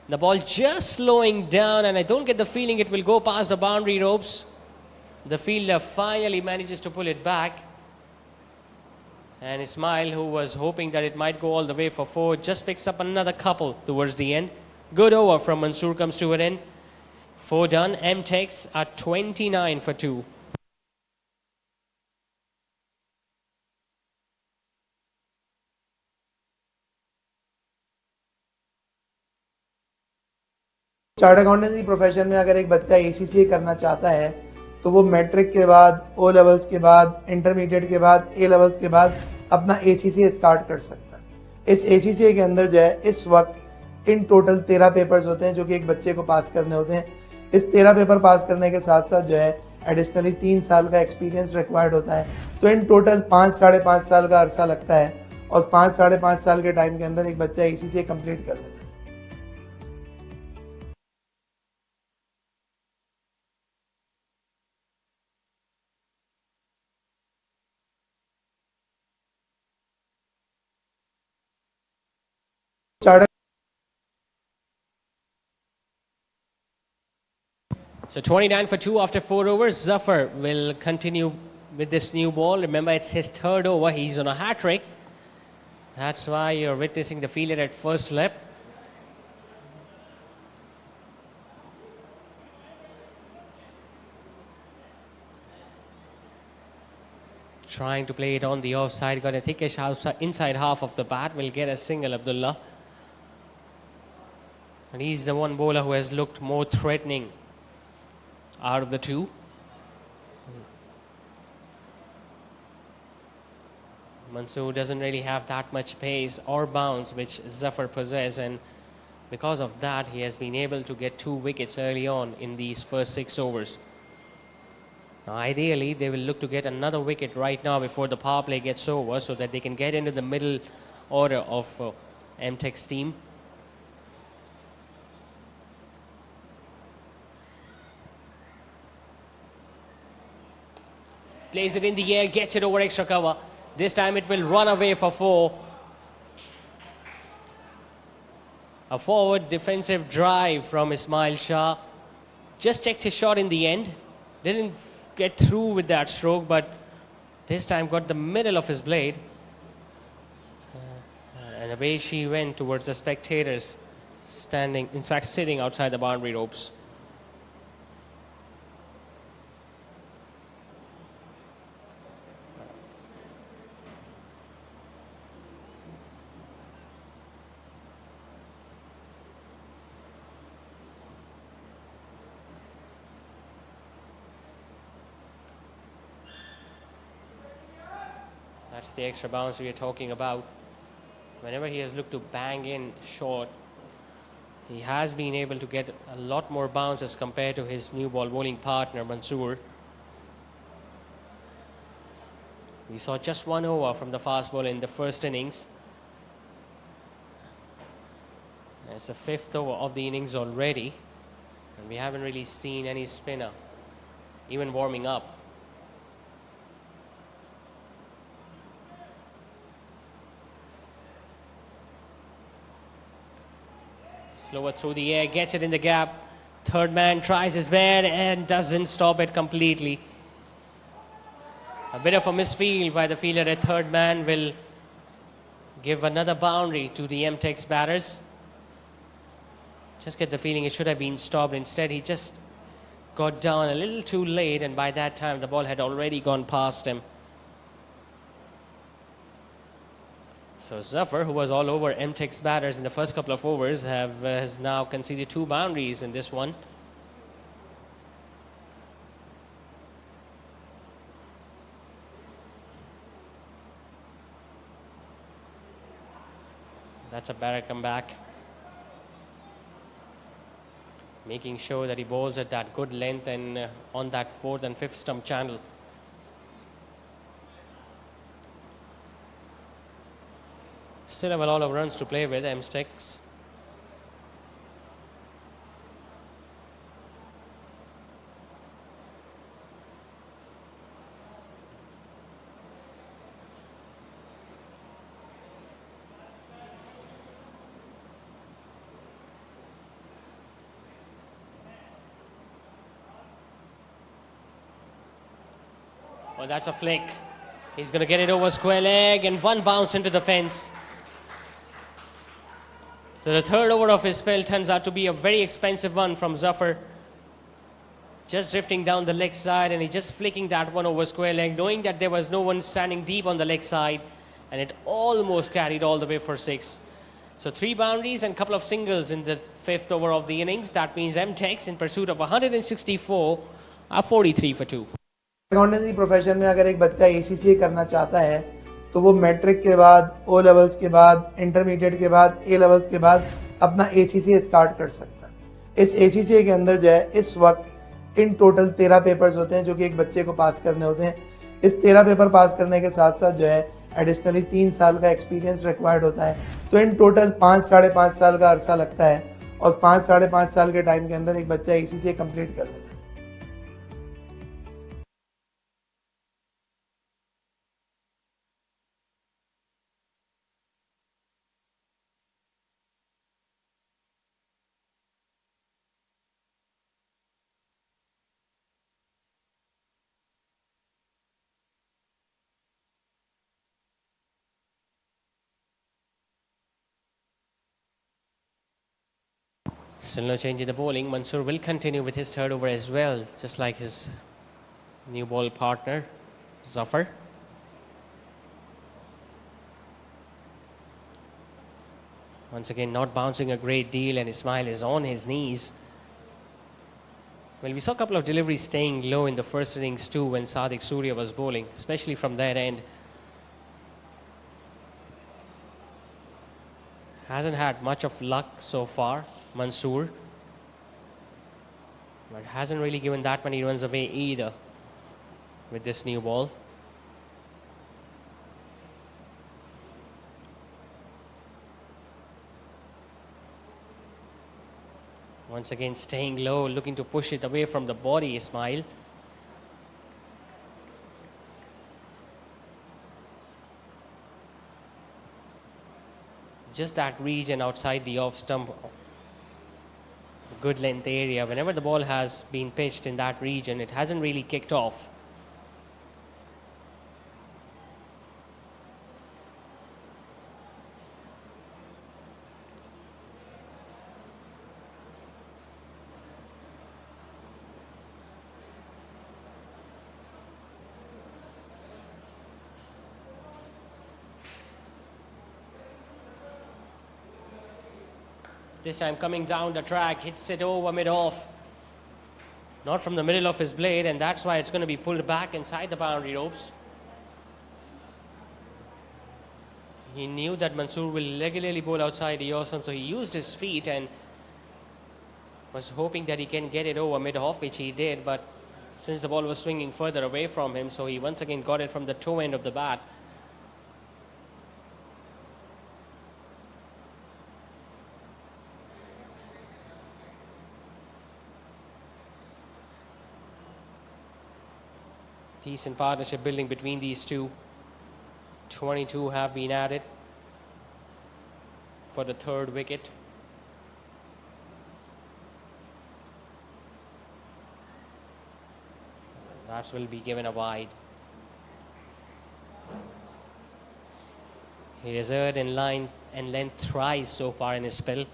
The ball just slowing down, and I don't get the feeling it will go past the boundary ropes. The fielder finally manages to pull it back. And Ismail, who was hoping that it might go all the way for 4, just picks up another couple towards the end. Good over from Mansoor comes to an end. 4 done. M-Tex are 29 for 2. Chart accountancy profession में अगर एक बच्चा ACCA करना चाहता है तो वो matric के बाद, ओ लेवल्स के बाद, इंटरमीडिएट के बाद, ए लेवल्स के बाद अपना एसीसीए स्टार्ट कर सकता है। इस एसीसीए के अंदर जो है इस वक्त इन टोटल 13 पेपर्स होते हैं जो कि एक बच्चे को पास करने होते हैं। इस 13 पेपर पास करने के साथ साथ जो है एडिशनली 3 साल का एक्सपीरियंस रिक्वायर्ड होता है। तो इन टोटल 5 साढ़े 5 साल का अरसा लगता है और 5 साढ़े 5 साल के टाइम के अंदर एक बच्चा एसीसीए कंप्लीट कर लेता है। So 29 for 2 after 4 overs. Zafar will continue with this new ball. Remember, it's his 3rd over. He's on a hat-trick. That's why you're witnessing the fielder at first slip. Trying to play it on the offside. Got a thickish inside half of the bat. Will get a single, Abdullah. And he's the one bowler who has looked more threatening out of the two. Mansoor doesn't really have that much pace or bounce which Zafar possesses, and because of that he has been able to get 2 wickets early on in these first 6 overs. Now, ideally they will look to get another wicket right now before the power play gets over so that they can get into the middle order of M-Tex team. Plays it in the air, gets it over extra cover. This time it will run away for 4. A forward defensive drive from Ismail Shah. Just checked his shot in the end. Didn't get through with that stroke, but this time got the middle of his blade. And away she went towards the spectators standing, in fact sitting outside the boundary ropes. That's the extra bounce we are talking about. Whenever he has looked to bang in short, he has been able to get a lot more bounce as compared to his new ball bowling partner, Mansoor. We saw just 1 over from the fast bowler in the first innings. It's the 5th over of the innings already, and we haven't really seen any spinner even warming up. Slower through the air, gets it in the gap. Third man tries his best and doesn't stop it completely. A bit of a misfield by the fielder at third man will give another boundary to the M-Tex batters. Just get the feeling it should have been stopped. Instead, he just got down a little too late, and by that time the ball had already gone past him. So Zafar, who was all over M-Tex batters in the first couple of overs, has now conceded 2 boundaries in this one. That's a batter comeback. Making sure that he bowls at that good length and on that 4th and 5th stump channel. Still have a lot of runs to play with, M-Tex. Oh, that's a flick. He's going to get it over square leg and 1 bounce into the fence. So the 3rd over of his spell turns out to be a very expensive one from Zafar. Just drifting down the leg side, and he's just flicking that one over square leg, knowing that there was no one standing deep on the leg side, and it almost carried all the way for 6. So 3 boundaries and a couple of singles in the 5th over of the innings. That means M-Tex in pursuit of 164 are 43 for 2. Accountancy profession में अगर एक बच्चा ACCA करना चाहता है तो वो matric के बाद, ओ लेवल्स के बाद, इंटरमीडिएट के बाद, ए लेवल्स के बाद अपना एसीसीए स्टार्ट कर सकता है। इस एसीसीए के अंदर जो है इस वक्त इन टोटल 13 पेपर्स होते हैं जो कि एक बच्चे को पास करने होते हैं। इस 13 पेपर पास करने के साथ साथ जो है एडिशनली 3 साल का एक्सपीरियंस रिक्वायर्ड होता है। तो इन टोटल 5 साढ़े 5 साल का अरसा लगता है और 5 साढ़े 5 साल के टाइम के अंदर एक बच्चा एसीसीए कंप्लीट कर लेता है। Still no change in the bowling. Mansoor will continue with his 3rd over as well, just like his new ball partner, Zafar. Once again, not bouncing a great deal, and Ismail is on his knees. Well, we saw a couple of deliveries staying low in the first innings too when Sadiq Surya was bowling, especially from that end. Hasn't had much of luck so far, Mansoor. But hasn't really given that many runs away either with this new ball. Once again staying low, looking to push it away from the body, Ismail. Just that region outside the off stump, good length area. Whenever the ball has been pitched in that region, it hasn't really kicked off. This time coming down the track, hits it over mid-off. Not from the middle of his blade, and that's why it's going to be pulled back inside the boundary ropes. He knew that Mansoor will regularly bowl outside the awesome, so he used his feet and was hoping that he can get it over mid-off, which he did, but since the ball was swinging further away from him, so he once again got it from the toe end of the bat. Decent partnership building between these two. 22 have been added for the 3rd wicket. That will be given a wide. He has erred in line and length thrice so far in his spell.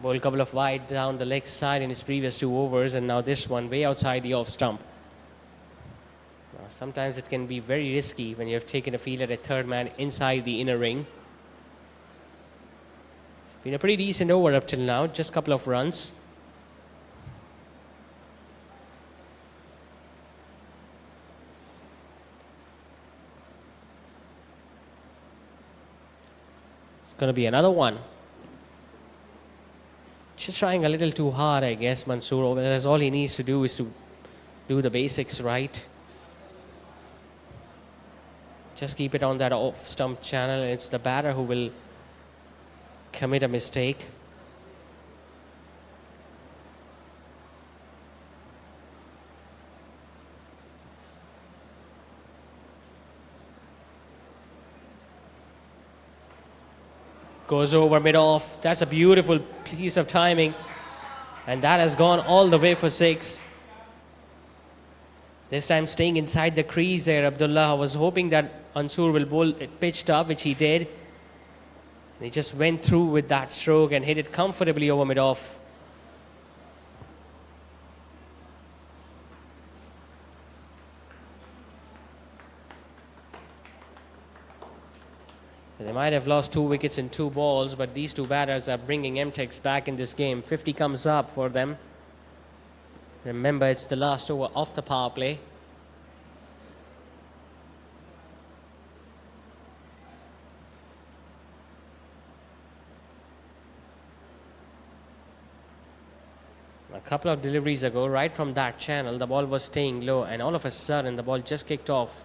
Bowled a couple of wide down the leg side in his previous 2 overs, and now this one way outside the off stump. Now, sometimes it can be very risky when you have taken a field at a third man inside the inner ring. Been a pretty decent over up till now, just a couple of runs. It's going to be another one. Just trying a little too hard, I guess, Mansoor. Whereas all he needs to do is to do the basics right. Just keep it on that off stump channel. It's the batter who will commit a mistake. Goes over mid-off. That's a beautiful piece of timing. And that has gone all the way for 6. This time staying inside the crease there, Abdullah. I was hoping that Mansoor will bowl it pitched up, which he did. And he just went through with that stroke and hit it comfortably over mid-off. So they might have lost 2 wickets in 2 balls, but these 2 batters are bringing M-Tex back in this game. 50 comes up for them. Remember, it's the last over of the power play. A couple of deliveries ago, right from that channel, the ball was staying low, and all of a sudden the ball just kicked off.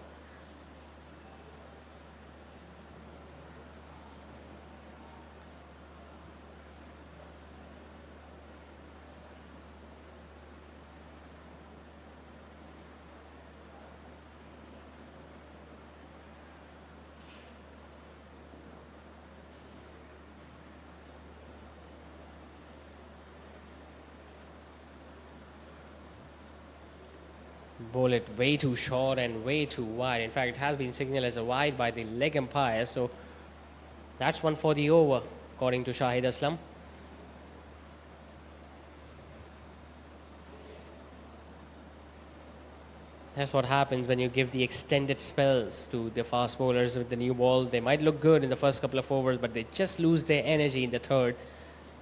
Bowl it way too short and way too wide. In fact, it has been signaled as a wide by the leg umpire. So that's one for the over, according to Shahid Aslam. That's what happens when you give the extended spells to the fast bowlers with the new ball. They might look good in the first couple of overs, but they just lose their energy in the third.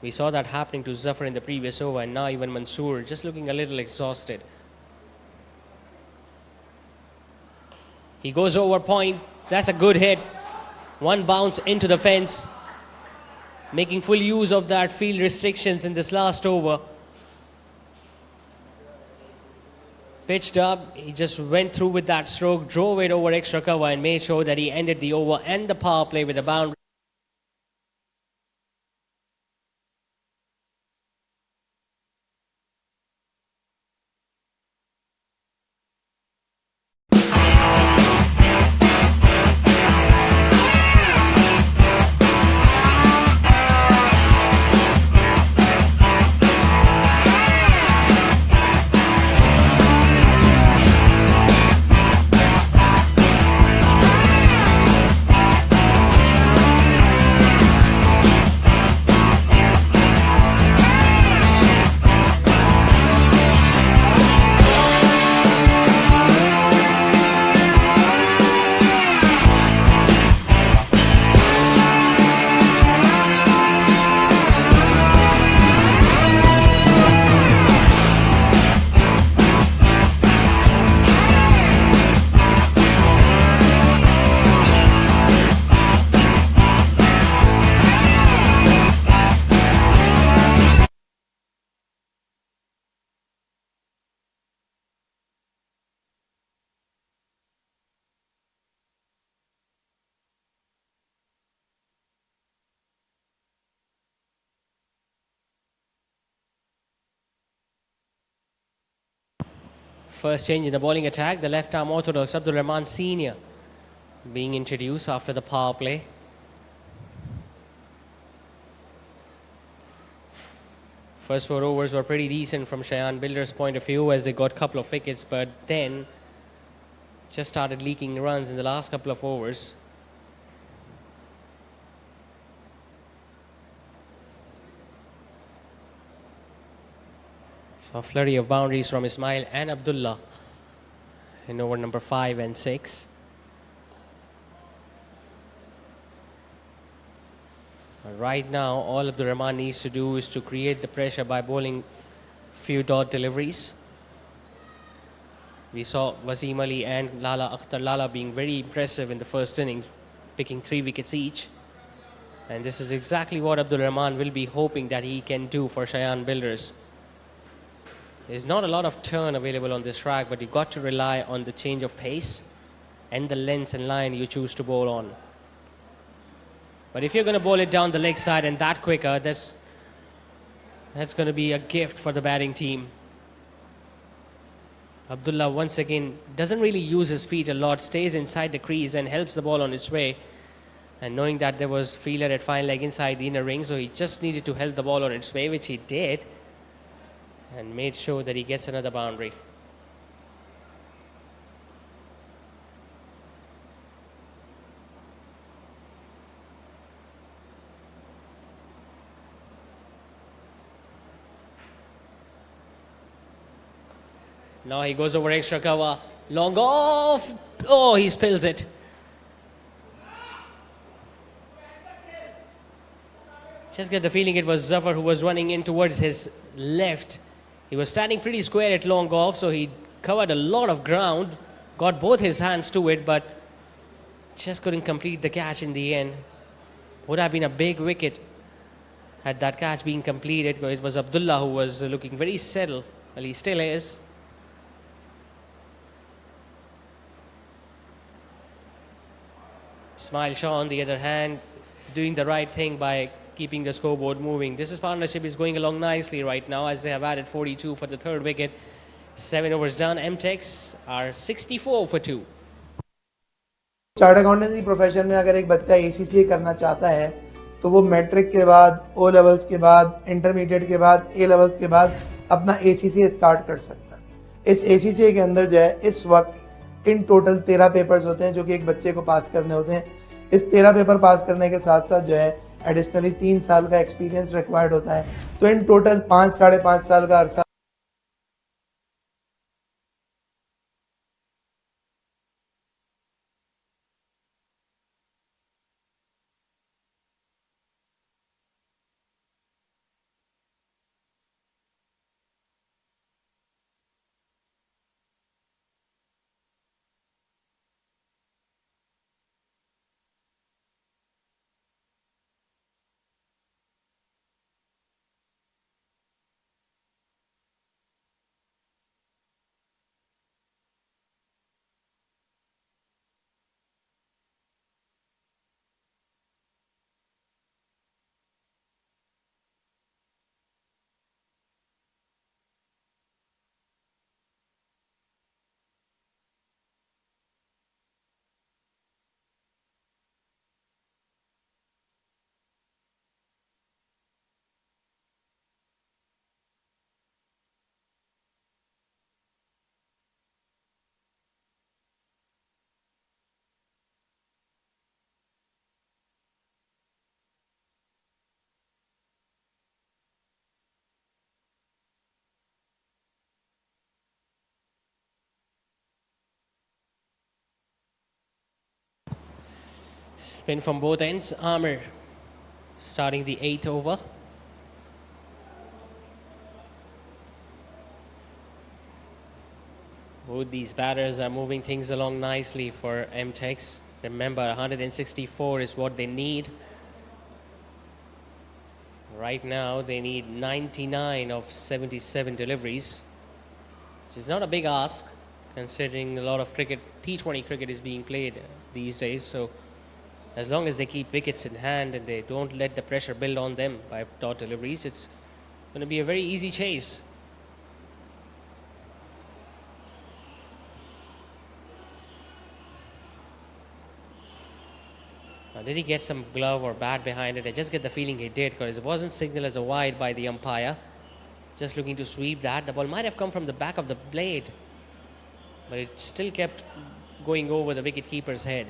We saw that happening to Zafar in the previous over, and now even Mansoor just looking a little exhausted. He goes over point. That's a good hit. One bounce into the fence. Making full use of that field restrictions in this last over. Pitched up. He just went through with that stroke, drove it over extra cover and made sure that he ended the over and the power play with a boundary. First change in the bowling attack, the left-arm orthodox Abdul Rahman Senior being introduced after the power play. First 4 overs were pretty decent from Shayan Builder's point of view as they got a couple of wickets, but then just started leaking runs in the last couple of overs. So a flurry of boundaries from Ismail and Abdullah in over number 5 and 6. Right now, all Abdul Rahman needs to do is to create the pressure by bowling few dot deliveries. We saw Wasim Ali and Akhtar Lala being very impressive in the first innings, picking 3 wickets each. And this is exactly what Abdul Rahman will be hoping that he can do for Shayan Builders. There's not a lot of turn available on this track, but you've got to rely on the change of pace and the length and line you choose to bowl on. But if you're going to bowl it down the leg side and that quicker, that's going to be a gift for the batting team. Abdullah once again doesn't really use his feet a lot, stays inside the crease and helps the ball on its way. And knowing that there was fielder at fine leg inside the inner ring, so he just needed to help the ball on its way, which he did, and made sure that he gets another boundary. Now he goes over extra cover. Long off. Oh, he spills it. Just get the feeling it was Zafar who was running in towards his left. He was standing pretty square at long off, so he covered a lot of ground, got both his hands to it, but just couldn't complete the catch in the end. Would have been a big wicket had that catch been completed. It was Abdullah who was looking very settled. Well, he still is. Ismail Shah, on the other hand, is doing the right thing by keeping the scoreboard moving. This partnership is going along nicely right now as they have added 42 for the third wicket. 7 overs done. M-Tex are 64 for 2. Chart accountancy profession में अगर एक बच्चा ACCA करना चाहता है तो वो matric के बाद, ओ लेवल्स के बाद, इंटरमीडिएट के बाद, ए लेवल्स के बाद अपना एसीसीए स्टार्ट कर सकता है। इस एसीसीए के अंदर जो है इस वक्त इन टोटल 13 पेपर्स होते हैं जो कि एक बच्चे को पास करने होते हैं। इस 13 पेपर पास करने के साथ साथ जो है एडिशनली 3 साल का एक्सपीरियंस रिक्वायर्ड होता है। तो इन टोटल 5 साढ़े 5 साल का अरसा Spin from both ends. Amir starting the 8th over. Both these batters are moving things along nicely for M-Tex. Remember, 164 is what they need. Right now, they need 99 of 77 deliveries, which is not a big ask, considering a lot of cricket, T20 cricket is being played these days. So as long as they keep wickets in hand and they don't let the pressure build on them by dot deliveries, it's going to be a very easy chase. Now, did he get some glove or bat behind it? I just get the feeling he did, because it wasn't signaled as a wide by the umpire. Just looking to sweep that. The ball might have come from the back of the blade, but it still kept going over the wicket-keeper's head.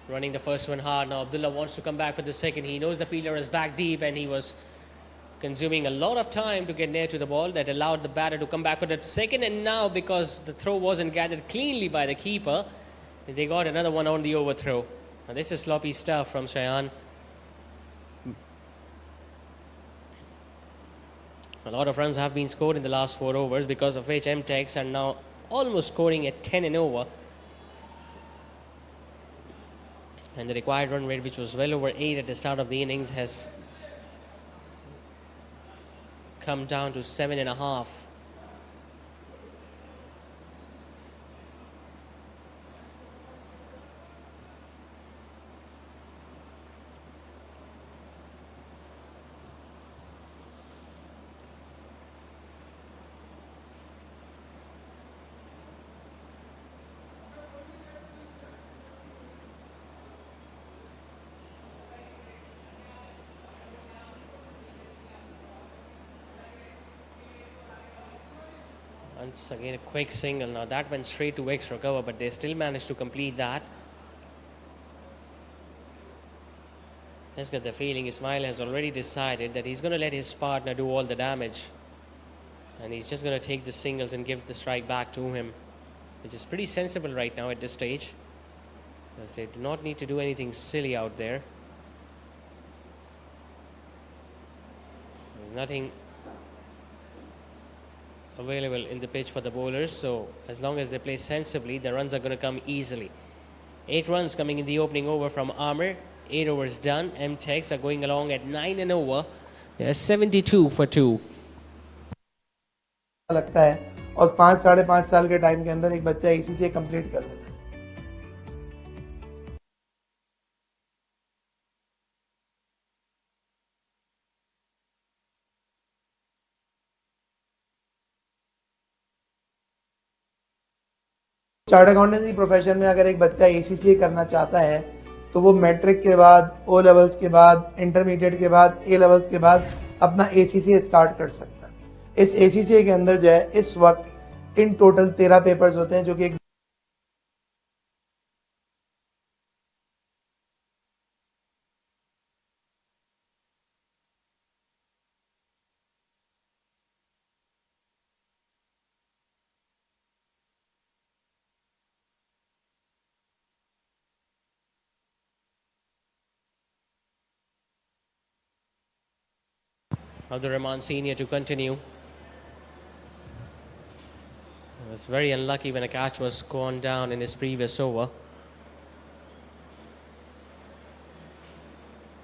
running the first one hard. Now Abdullah wants to come back for the second. He knows the fielder is back deep and he was consuming a lot of time to get near to the ball. That allowed the batter to come back for the second, and now because the throw wasn't gathered cleanly by the keeper, they got another one on the overthrow. Now this is sloppy stuff from Shayan. A lot of runs have been scored in the last 4 overs, because of which M-Tex are now almost scoring at 10 and over. And the required run rate, which was well over 8 at the start of the innings, has come down to 7.5. Once again, a quick single. Now that went straight to extra cover, but they still managed to complete that. Let's get the feeling Ismail has already decided that he's going to let his partner do all the damage. And he's just going to take the singles and give the strike back to him, which is pretty sensible right now at this stage, because they do not need to do anything silly out there. There's nothing available in the pitch for the bowlers, so as long as they play sensibly, the runs are going to come easily. 8 runs coming in the opening over from Amir. 8 overs done. M-Tex are going along at 9 and over. They are 72 for 2. लगता है, और 5-5.5 साल के time के अंदर एक बच्चा इसी से कंप्लीट कर लेता है. चार्ट अकाउंटेंसी प्रोफेशन में अगर एक बच्चा एसीसीए करना चाहता है, तो वो मैट्रिक के बाद, ओ लेवल्स के बाद, इंटरमीडिएट के बाद, ए लेवल्स के बाद अपना एसीसीए स्टार्ट कर सकता है. इस एसीसीए के अंदर जो है, इस वक्त इन टोटल 13 पेपर्स होते हैं, जो कि एक Abdul Rahman Senior to continue. It was very unlucky when a catch was gone down in his previous over.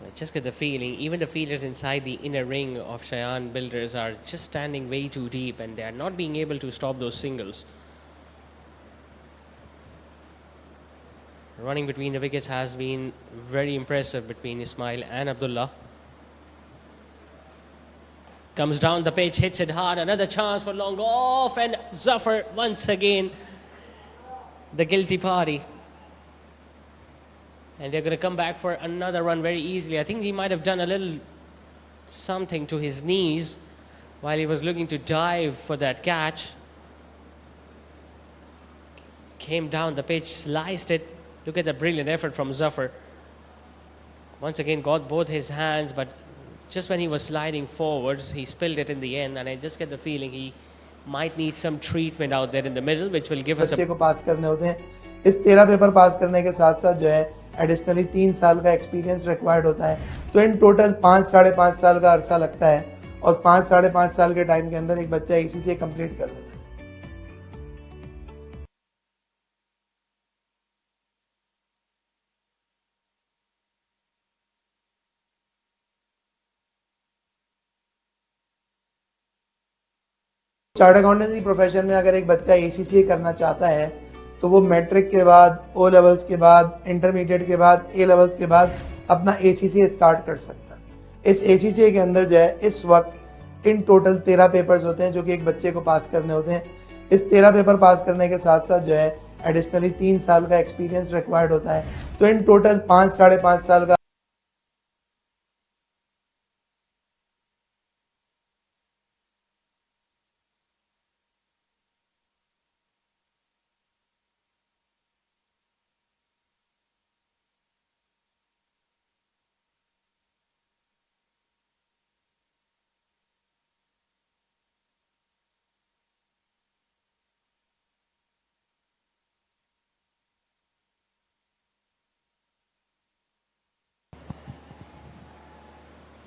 I just get the feeling even the fielders inside the inner ring of Shayan Builders are just standing way too deep, and they are not being able to stop those singles. Running between the wickets has been very impressive between Ismail and Abdullah. Comes down the pitch, hits it hard. Another chance for long off, and Zafar once again the guilty party. And they're going to come back for another run very easily. I think he might have done a little something to his knees while he was looking to dive for that catch. Came down the pitch, sliced it. Look at the brilliant effort from Zafar. Once again got both his hands, but just when he was sliding forwards, he spilled it in the end, and I just get the feeling he might need some treatment out there in the middle, which will give us बच्चे को पास करने होते हैं. इस 13 paper pass करने के साथ साथ जो है एडिशनली 3 साल का एक्सपीरियंस रिक्वायर्ड होता है. तो इन टोटल 5-5.5 साल का अरसा लगता है, और 5-5.5 साल के टाइम के अंदर एक बच्चा इसी से कंप्लीट कर लेता है. चार्ट अकाउंटेंसी प्रोफेशन में अगर एक बच्चा एसीसीए करना चाहता है, तो वो मैट्रिक के बाद, ओ लेवल्स के बाद, इंटरमीडिएट के बाद, ए लेवल्स के बाद अपना एसीसीए स्टार्ट कर सकता है. इस एसीसीए के अंदर जो है, इस वक्त इन टोटल 13 पेपर्स होते हैं, जो कि एक बच्चे को पास करने होते हैं. इस 13 पेपर पास करने के साथ साथ जो है एडिशनली 3 साल का एक्सपीरियंस रिक्वायर्ड होता है. तो इन टोटल 5-5.5 साल का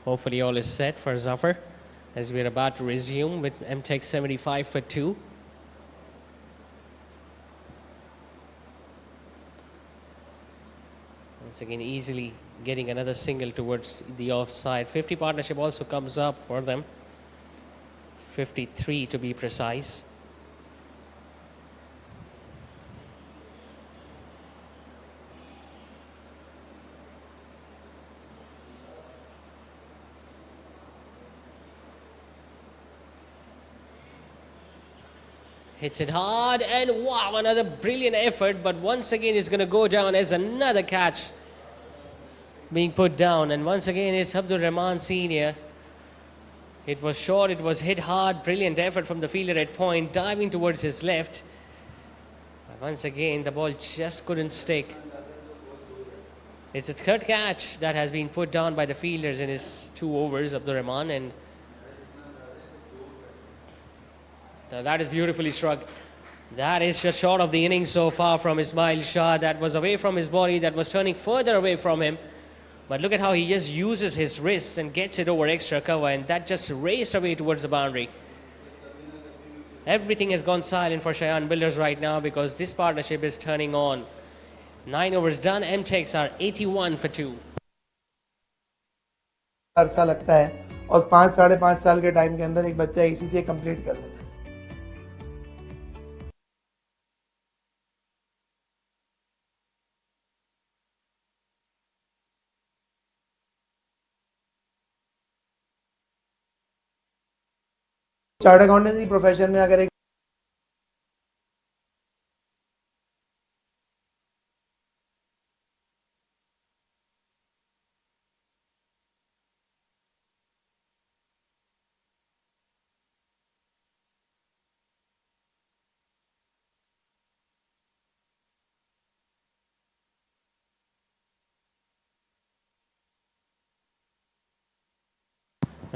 Hopefully all is set for Zafar as we're about to resume with M-Tex 75 for 2. Once again, easily getting another single towards the offside. 50 partnership also comes up for them. 53 to be precise. Hits it hard and wow, another brilliant effort, but once again it's going to go down as another catch being put down, and once again it's Abdul Rahman Senior. It was short, it was hit hard, brilliant effort from the fielder at point, diving towards his left. But once again the ball just couldn't stick. It's a third catch that has been put down by the fielders in his 2 overs, Abdul Rahman, and now that is beautifully struck. That is just short of the innings so far from Ismail Shah. That was away from his body, that was turning further away from him. But look at how he just uses his wrist and gets it over extra cover, and that just raced away towards the boundary. Everything has gone silent for Shayan Builders right now because this partnership is turning on. 9 overs done, M-Tex are 81 for 2. अरसा लगता है और 5-5.5 साल के time के अंदर एक बच्चा ACCA कंप्लीट कर लेता है. चार्ट अकाउंटेंसी प्रोफेशन में अगर एक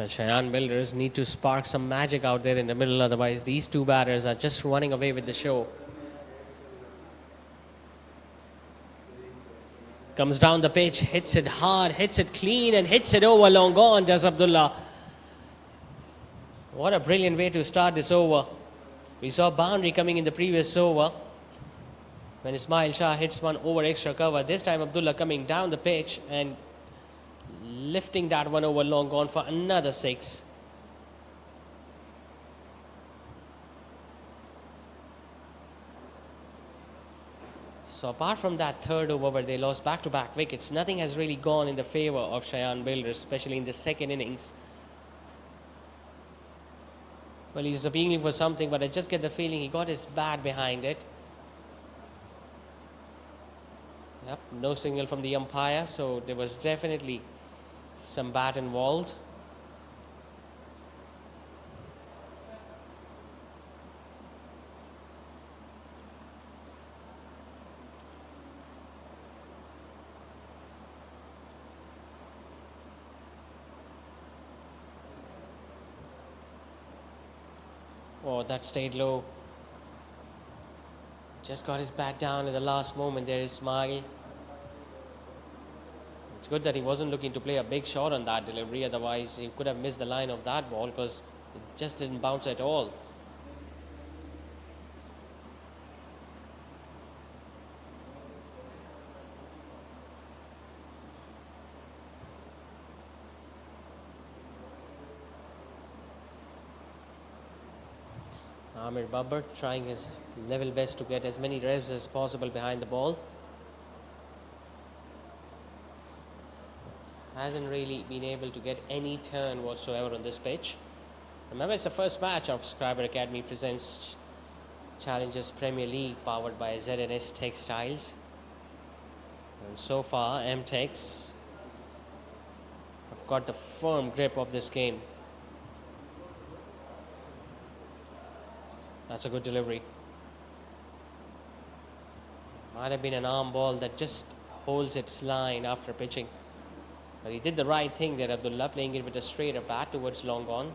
Shayan Builders need to spark some magic out there in the middle, otherwise these 2 batters are just running away with the show. Comes down the pitch, hits it hard, hits it clean, and hits it over long on, Jaz Abdullah. What a brilliant way to start this over. We saw a boundary coming in the previous over when Ismail Shah hits one over extra cover. This time Abdullah coming down the pitch and lifting that one over long on for another 6. So apart from that third over where they lost back-to-back wickets, nothing has really gone in the favour of Shayan Builders, especially in the second innings. Well, he was appealing for something, but I just get the feeling he got his bat behind it. Yep, no signal from the umpire, so there was definitely some bat involved. Oh, that stayed low. Just got his bat down in the last moment. There is Ismail. It's good that he wasn't looking to play a big shot on that delivery. Otherwise, he could have missed the line of that ball because it just didn't bounce at all. Amir Babbar trying his level best to get as many revs as possible behind the ball. Hasn't really been able to get any turn whatsoever on this pitch. Remember, it's the first match of Escribir Academy presents Challengers Premier League powered by Z&S Textiles. And so far, M-Tex have got the firm grip of this game. That's a good delivery. Might have been an arm ball that just holds its line after pitching. But he did the right thing there, Abdullah, playing it with a straighter bat towards long on,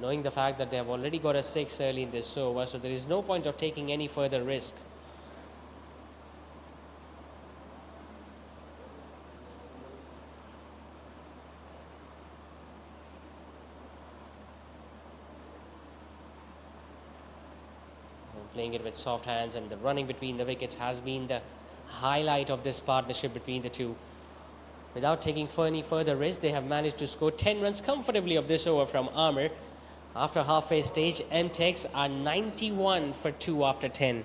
knowing the fact that they have already got a 6 early in this over, so there is no point of taking any further risk. playing it with soft hands, and the running between the wickets has been the highlight of this partnership between the two. Without taking any further risk, they have managed to score 10 runs comfortably of this over from Amir. After halfway stage, M-Tex are 91 for 2 after 10.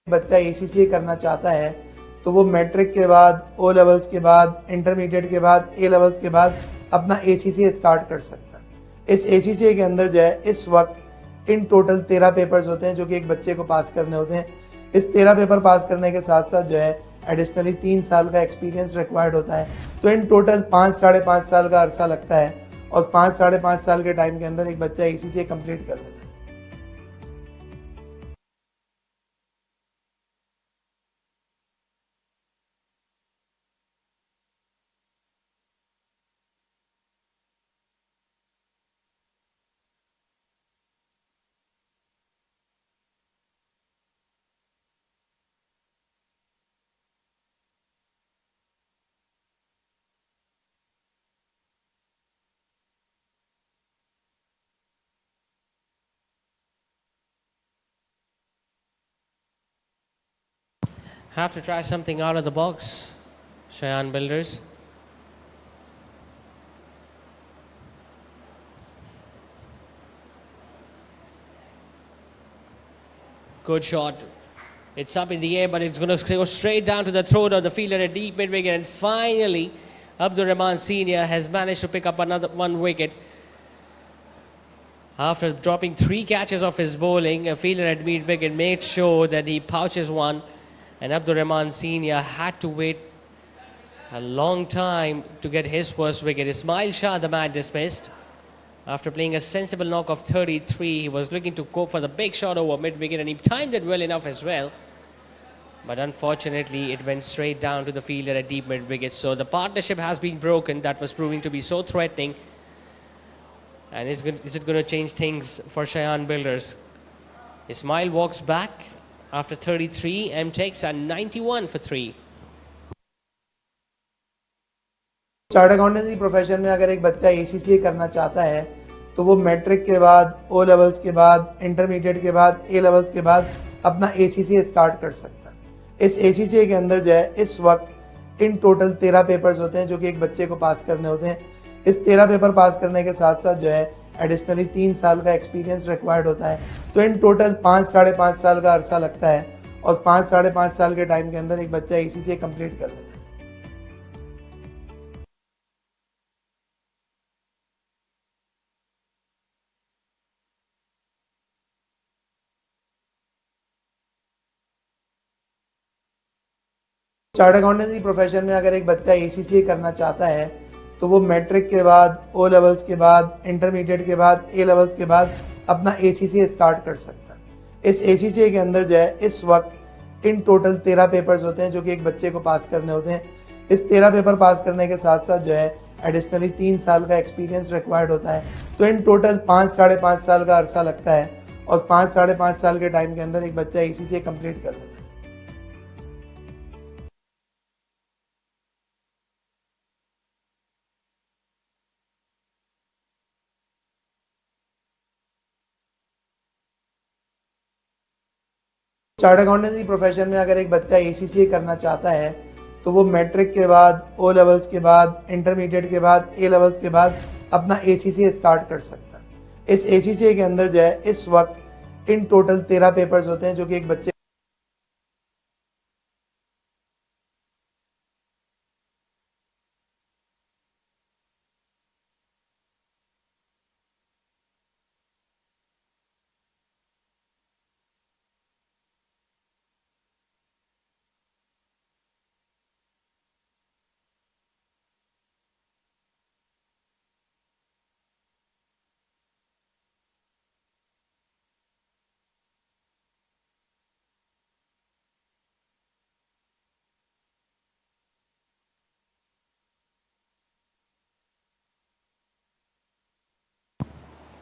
बच्चा ACCA करना चाहता है तो वो matric के बाद, ओ levels के बाद, इंटरमीडिएट के बाद, ए लेवल्स के बाद अपना ACCA स्टार्ट कर सकता है। इस ACCA के अंदर जो है इस वक्त इन टोटल 13 पेपर्स होते हैं जो कि एक बच्चे को पास करने होते हैं। इस 13 पेपर पास करने के साथ साथ जो है एडिशनली 3 साल का एक्सपीरियंस रिक्वायर्ड होता है। तो इन टोटल 5 साढ़े 5 साल का अरसा लगता है और 5 साढ़े 5 साल के टाइम के अंदर एक बच्चा ACCA कंप्लीट कर लेता है। Have to try something out of the box, Shayan builders. Good shot. It's up in the air, but it's going to go straight down to the throat of the fielder at deep mid wicket. And finally, Abdur Rahman Senior has managed to pick up another 1 wicket. After dropping 3 catches of his bowling, a fielder at mid wicket made sure that he pouches one. And Abdur Rahman Senior had to wait a long time to get his first wicket. Ismail Shah, the man, dismissed. After playing a sensible knock of 33, he was looking to go for the big shot over mid-wicket, and he timed it well enough as well. But unfortunately, it went straight down to the fielder at deep mid-wicket. So the partnership has been broken. That was proving to be so threatening. And is it going to change things for Shayan builders? Ismail walks back after 33. M-Tex are 91 for 3. Chart accountancy profession में अगर एक बच्चा ACCA करना चाहता है तो वो matric के बाद, ओ लेवल्स के बाद, इंटरमीडिएट के बाद, ए लेवल्स के बाद अपना ACCA स्टार्ट कर सकता है। इस ACCA के अंदर जो है इस वक्त इन टोटल 13 पेपर्स होते हैं जो कि एक बच्चे को पास करने होते हैं। इस 13 पेपर पास करने के साथ साथ जो है एडिशनली 3 साल का एक्सपीरियंस रिक्वायर्ड होता है। तो इन टोटल 5 साढ़े 5 साल का अरसा लगता है और 5 साढ़े 5 साल के टाइम के अंदर एक बच्चा ACCA कंप्लीट कर लेता है। चार्ट अकाउंटेंसी प्रोफेशन में अगर एक बच्चा ACCA करना चाहता है तो वो मैट्रिक के बाद, ओ लेवल्स के बाद, इंटरमीडिएट के बाद, ए लेवल्स के बाद अपना ACCA स्टार्ट कर सकता है। इस ACCA के अंदर जो है इस वक्त इन टोटल 13 पेपर्स होते हैं जो कि एक बच्चे को पास करने होते हैं। इस 13 पेपर पास करने के साथ साथ जो है एडिशनली 3 साल का एक्सपीरियंस रिक्वायर्ड होता है। तो इन टोटल 5 साढ़े 5 साल का अरसा लगता है और 5 साढ़े 5 साल के टाइम के अंदर एक बच्चा ACCA कंप्लीट कर लेता है। चार्ट अकाउंटेंसी प्रोफेशन में अगर एक बच्चा ACCA करना चाहता है तो वो मैट्रिक के बाद, ओ लेवल्स के बाद, इंटरमीडिएट के बाद, ए लेवल्स के बाद अपना ACCA स्टार्ट कर सकता है। इस ACCA के अंदर जो है इस वक्त इन टोटल 13 पेपर्स होते हैं जो कि एक बच्चे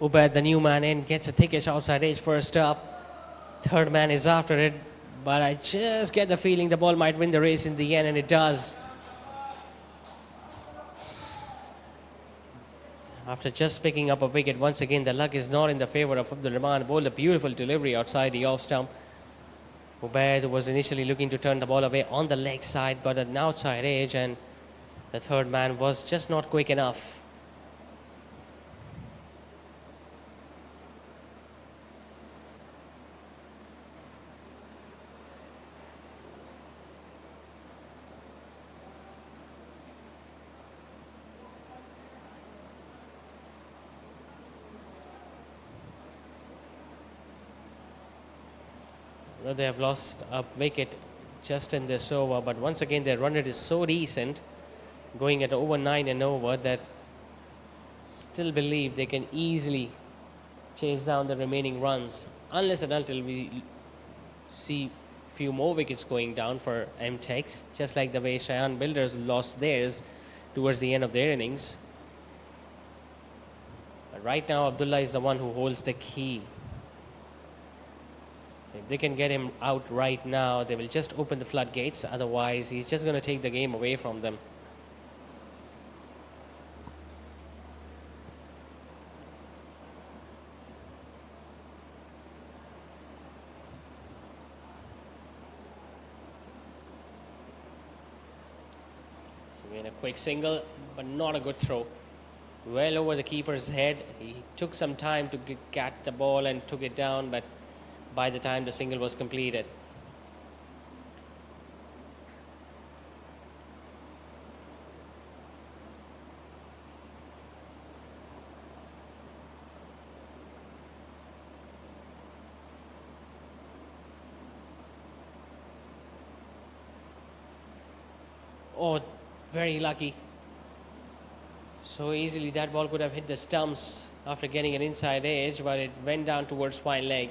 Ubaid, the new man in, gets a thickish outside edge first up. Third man is after it, but I just get the feeling the ball might win the race in the end, and it does. After just picking up a wicket, once again the luck is not in the favour of Abdul Rahman. Bowled a beautiful delivery outside the off stump. Ubaid was initially looking to turn the ball away on the leg side, got an outside edge, and the third man was just not quick enough. Well, they have lost a wicket just in this over, but once again their run rate is so decent, going at over 9 and over, that still believe they can easily chase down the remaining runs, unless and until we see few more wickets going down for M-Tex, just like the way Shayan Builders lost theirs towards the end of their innings. But right now Abdullah is the one who holds the key. If they can get him out right now, they will just open the floodgates. Otherwise, he's just going to take the game away from them. So again, a quick single, but not a good throw. Well over the keeper's head. He took some time to catch the ball and took it down, but by the time the single was completed. Oh, very lucky. So easily that ball could have hit the stumps after getting an inside edge, but it went down towards spine leg.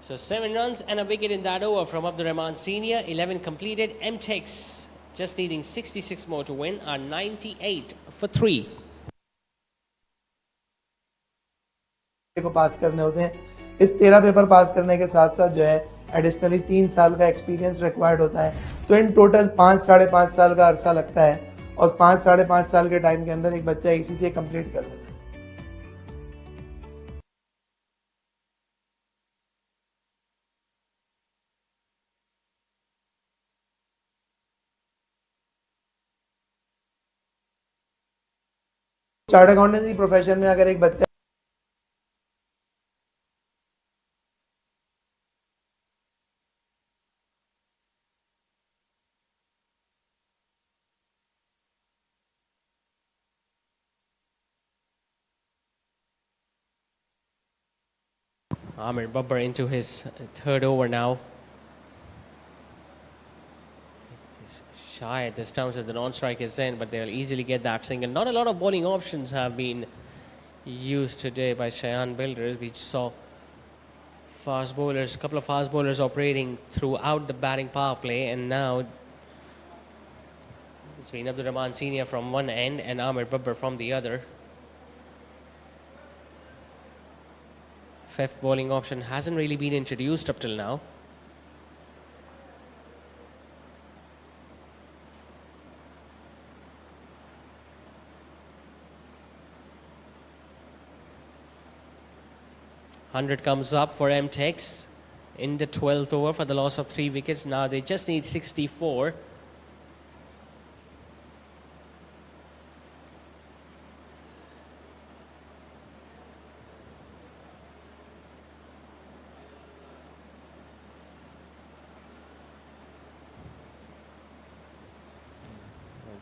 So 7 runs and a wicket in that over from Abdul Rahman Senior. 11 completed. M-Tex just needing 66 more to win are 98 for 3. को पास करने होते हैं. इस 13 paper pass करने के साथ साथ जो है एडिशनली 3 साल का एक्सपीरियंस रिक्वायर्ड होता है. तो इन टोटल 5-5.5 साल का अरसा लगता है और 5-5.5 साल के टाइम के अंदर एक बच्चा ACCA कंप्लीट कर लेता है. चार्ट अकाउंटेंसी प्रोफेशन में अगर एक बच्चा Amir Babbar into his third over now. Shy at the stumps at the non-strike is in, but they'll easily get that single. Not a lot of bowling options have been used today by Shayan Builders. We saw fast bowlers, a couple of fast bowlers operating throughout the batting power play, and now it's been Abdul Rahman Senior from one end and Amir Babbar from the other. Fifth bowling option hasn't really been introduced up till now. Hundred comes up for M-Tex in the 12th over for the loss of 3 wickets. Now they just need 64.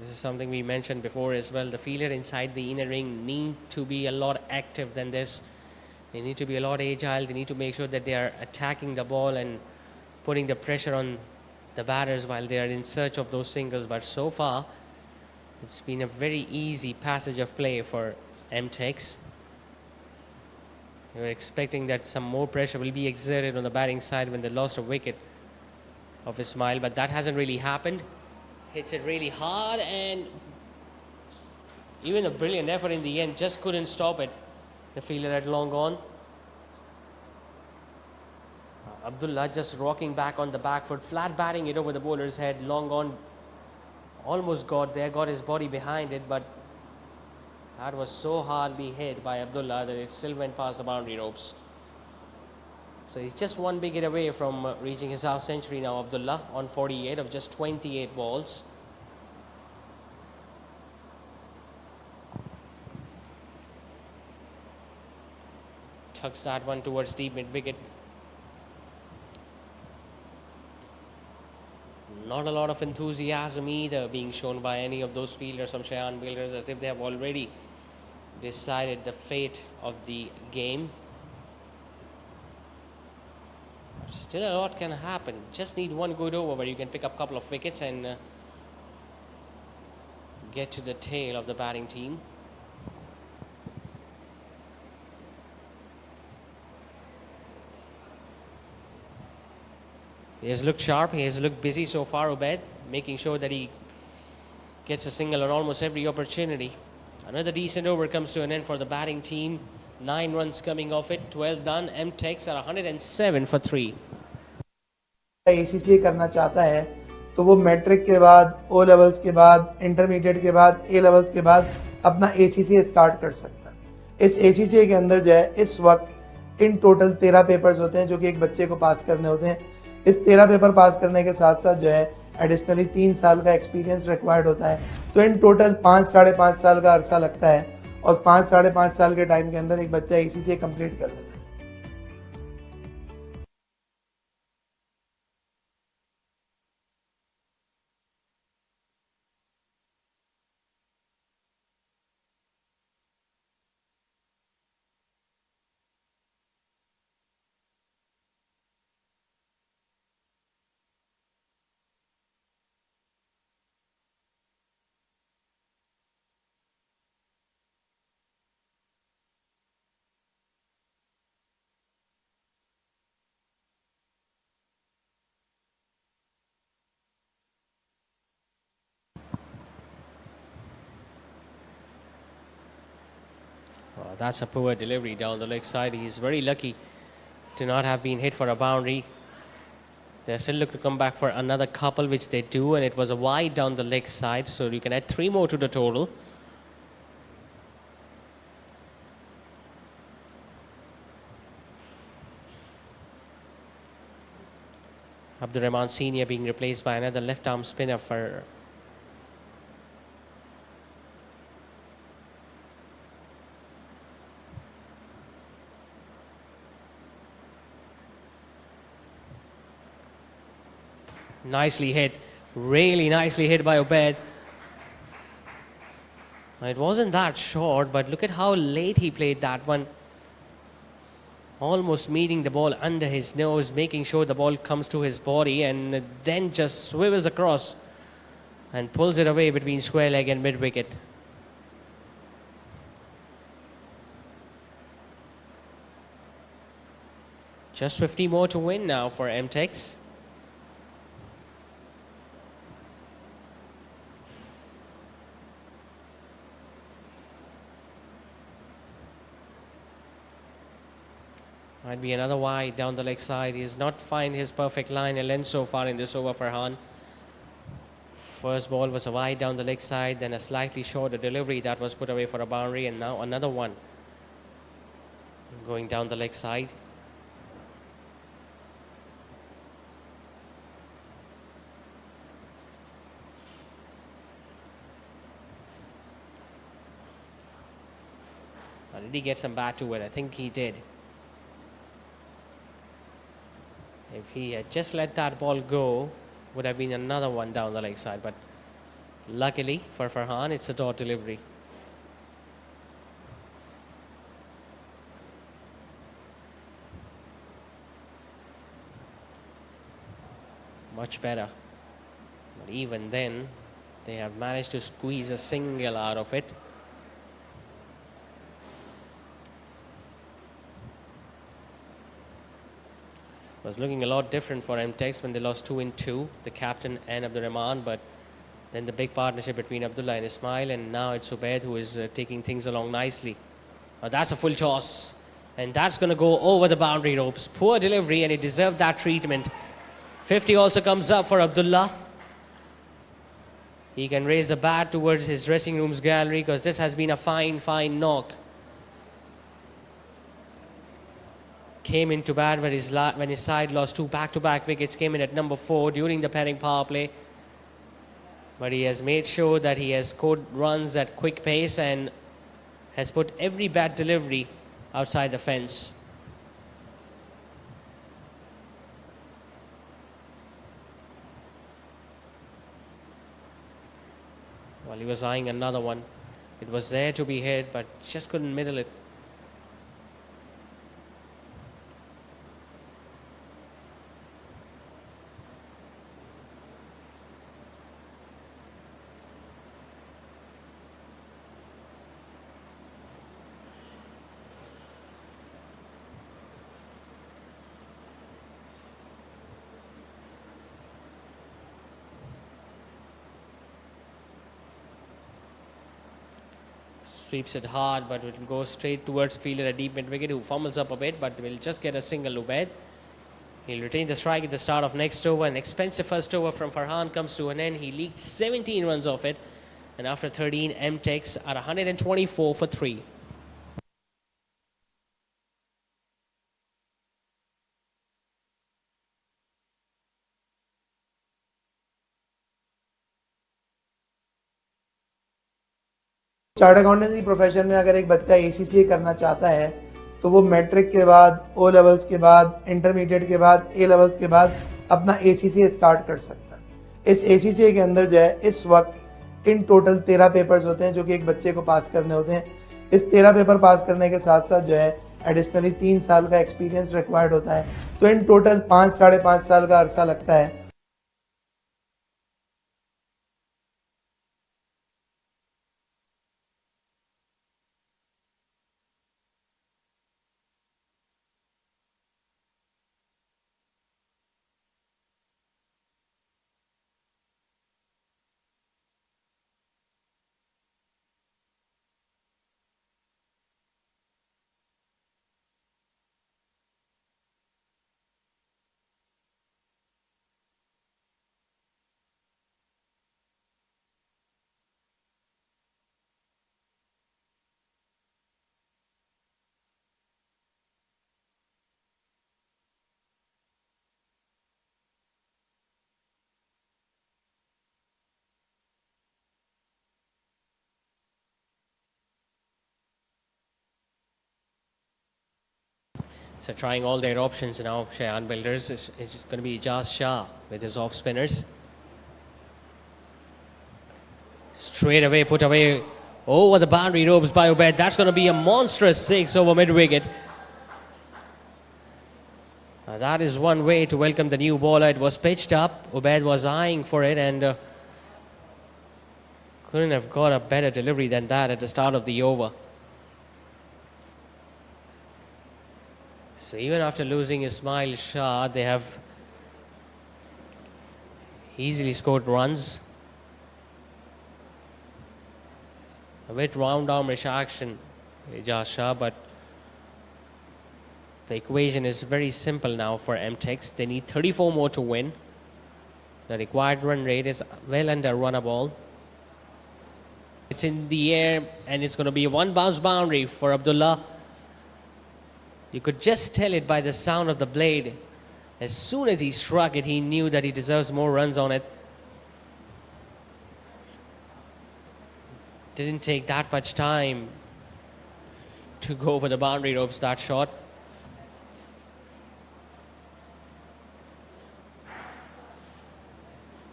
This is something we mentioned before as well. The fielder inside the inner ring need to be a lot active than this. They need to be a lot agile. They need to make sure that they are attacking the ball and putting the pressure on the batters while they are in search of those singles. But so far, it's been a very easy passage of play for M-Tex. They were expecting that some more pressure will be exerted on the batting side when they lost a wicket of Ismail, but that hasn't really happened. Hits it really hard, and even a brilliant effort in the end just couldn't stop it. The fielder had long gone. Abdullah just rocking back on the back foot, flat batting it over the bowler's head. Long gone, almost got there, got his body behind it, but That was so hardly hit by Abdullah that it still went past the boundary ropes. So he's just one big hit away from reaching his half century now, Abdullah, on 48 of just 28 balls. Tucks that one towards deep mid wicket. Not a lot of enthusiasm either being shown by any of those fielders from Shayan Builders, as if they have already decided the fate of the game. But still a lot can happen. Just need one good over where you can pick up a couple of wickets and get to the tail of the batting team. He has looked sharp, he has looked busy so far, Ubaid, making sure that he gets a single on almost every opportunity. Another decent over comes to an end for the batting team. 9 runs coming off it, 12 done. M-Tex are 107 for 3. ACCA करना चाहता है तो वो matric के बाद, ओ levels के बाद, intermediate के बाद, ए लेवल्स के बाद अपना ACCA स्टार्ट कर सकता है। इस ACCA के अंदर जो है इस वक्त इन टोटल 13 पेपर्स होते हैं जो कि एक बच्चे को पास करने होते हैं। इस 13 पेपर पास करने के साथ साथ जो है एडिशनली 3 साल का एक्सपीरियंस रिक्वायर्ड होता है। तो इन टोटल 5 साढ़े 5 साल का अरसा लगता है और 5 साढ़े 5 साल के टाइम के अंदर एक बच्चा ACCA कंप्लीट कर लेता है। Well, that's a poor delivery down the leg side. He's very lucky to not have been hit for a boundary. They still look to come back for another couple, which they do, and it was a wide down the leg side, so you can add 3 more to the total. Abdur Rahman Senior being replaced by another left arm spinner for nicely hit, really nicely hit by Ubaid. It wasn't that short, but look at how late he played that one. Almost meeting the ball under his nose, making sure the ball comes to his body, and then just swivels across and pulls it away between square leg and mid wicket. Just 50 more to win now for M-Tex. Might be another wide down the leg side. He has not find his perfect line and length so far in this over for Han. First ball was a wide down the leg side, then a slightly shorter delivery that was put away for a boundary, and now another one going down the leg side. Did he get some bat to it? I think he did. If he had just let that ball go, would have been another one down the leg side. But luckily for Farhan, it's a dot delivery. Much better. But even then, they have managed to squeeze a single out of it. Was looking a lot different for M-Tex when they lost 2 in 2, the captain and Abdur Rahman, but then the big partnership between Abdullah and Ismail, and now it's Ubaid who is taking things along nicely. That's a full toss, and that's going to go over the boundary ropes. Poor delivery, and it deserved that treatment. 50 also comes up for Abdullah. He can raise the bat towards his dressing room's gallery because this has been a fine knock. Came into bat when his side lost two back-to-back wickets, came in at number 4 during the pairing power play. But he has made sure that he has scored runs at quick pace and has put every bat delivery outside the fence. While he was eyeing another one, it was there to be hit, but just couldn't middle it. Sweeps it hard, but it will go straight towards fielder at deep mid wicket, who fumbles up a bit, but will just get a single Ubaid. He'll retain the strike at the start of next over. An expensive first over from Farhan comes to an end. He leaked 17 runs off it, and after 13, M-Tex at 124 for 3. Chart accountancy profession में अगर एक बच्चा ACCA करना चाहता है तो वो matric के बाद, ओ लेवल्स के बाद, इंटरमीडिएट के बाद, ए लेवल्स के बाद अपना एसीसीए स्टार्ट कर सकता है। इस एसीसीए के अंदर जो है इस वक्त इन टोटल 13 पेपर्स होते हैं जो कि एक बच्चे को पास करने होते हैं। इस 13 पेपर पास करने के साथ साथ जो है एडिशनली 3 साल का एक्सपीरियंस रिक्वायर्ड होता है। तो इन टोटल 5 साढ़े 5 साल का अरसा लगता है। So trying all their options now, Shayan Builders. It's just going to be Ijaz Shah with his off spinners. Straight away, put away over the boundary ropes by Ubaid. That's going to be a monstrous 6 over mid wicket. That is one way to welcome the new bowler. It was pitched up. Ubaid was eyeing for it and couldn't have got a better delivery than that at the start of the over. So even after losing Ismail Shah, they have easily scored runs. A bit round armish action, Ijaz Shah, but the equation is very simple now for M-Tex. They need 34 more to win. The required run rate is well under run a ball. It's in the air and it's going to be a one bounce boundary for Abdullah. You could just tell it by the sound of the blade. As soon as he struck it, he knew that he deserves more runs on it. Didn't take that much time to go over the boundary ropes, that shot.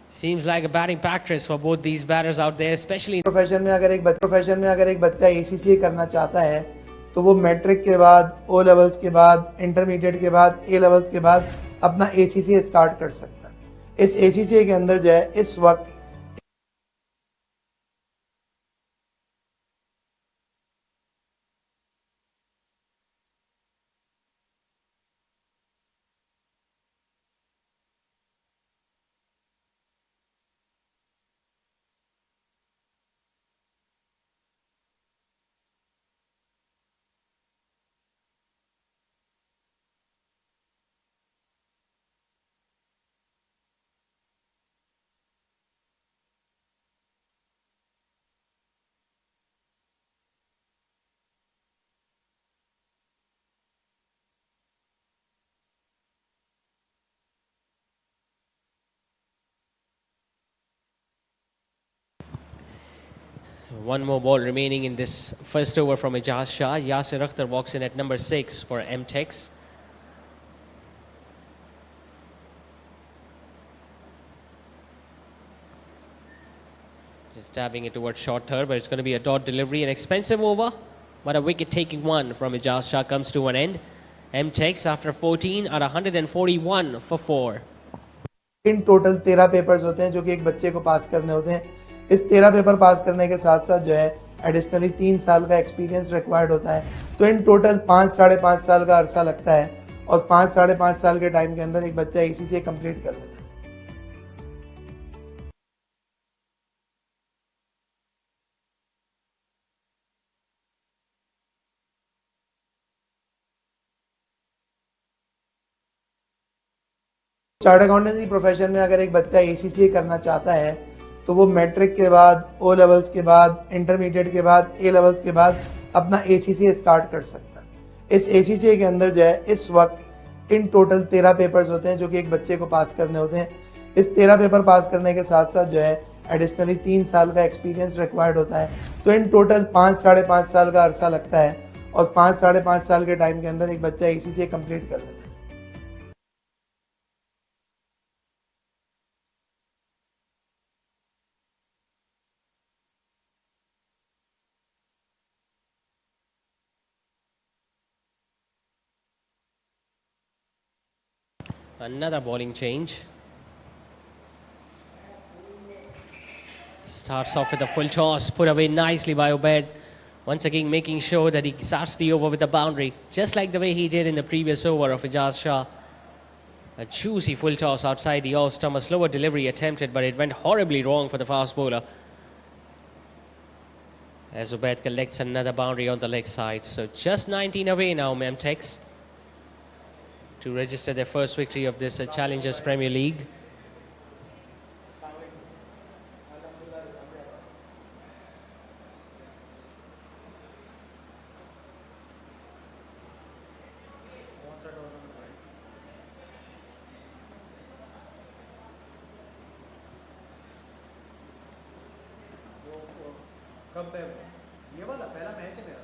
Seems like a batting practice for both these batters out there, especially profession में अगर एक बच्चा ACCA करना चाहता है तो वो matric के बाद, ओ लेवल्स के बाद, इंटरमीडिएट के बाद, ए लेवल्स के बाद अपना एसीसीए स्टार्ट कर सकता है। इस एसीसीए के अंदर जो है इस वक्त One more ball remaining in this first over from Ijaz Shah. Yasir Akhtar walks in at number 6 for M-Tex. Just dabbing it towards short third, but it's going to be a dot delivery. An expensive over, but a wicket-taking one from Ijaz Shah comes to an end. M-Tex after 14 at 141 for 4. In total 13 papers होते हैं जो कि एक बच्चे को पास करने होते हैं. इस 13 पेपर पास करने के साथ साथ जो है एडिशनली 3 साल का एक्सपीरियंस रिक्वायर्ड होता है. तो इन टोटल 5-5.5 साल का अरसा लगता है और 5-5.5 साल के टाइम के अंदर एक बच्चा ACCA कंप्लीट कर लेता है. चार्ट अकाउंटेंसी प्रोफेशन में अगर एक बच्चा ACCA करना चाहता है तो वो मैट्रिक के बाद, O लेवल्स के बाद, इंटरमीडिएट के बाद, A लेवल्स के बाद अपना ACCA स्टार्ट कर सकता है. इस ACCA के अंदर जो है इस वक्त इन टोटल 13 पेपर्स होते हैं जो कि एक बच्चे को पास करने होते हैं. इस 13 पेपर पास करने के साथ साथ जो है एडिशनली 3 साल का एक्सपीरियंस रिक्वायर्ड होता है. तो इन टोटल 5-5.5 साल का अरसा लगता है और 5-5.5 साल के टाइम के अंदर एक बच्चा ACCA कंप्लीट कर लेता है. Another bowling change. Starts off with a full toss, put away nicely by Ubaid. Once again making sure that he starts the over with a boundary, just like the way he did in the previous over of Ijaz Shah. A juicy full toss outside the off stump, a slower delivery attempted, but it went horribly wrong for the fast bowler. As Ubaid collects another boundary on the leg side. So just 19 away now, M-Tex, to register their first victory of this Challengers Premier League. ये वाला पहला match है मेरा.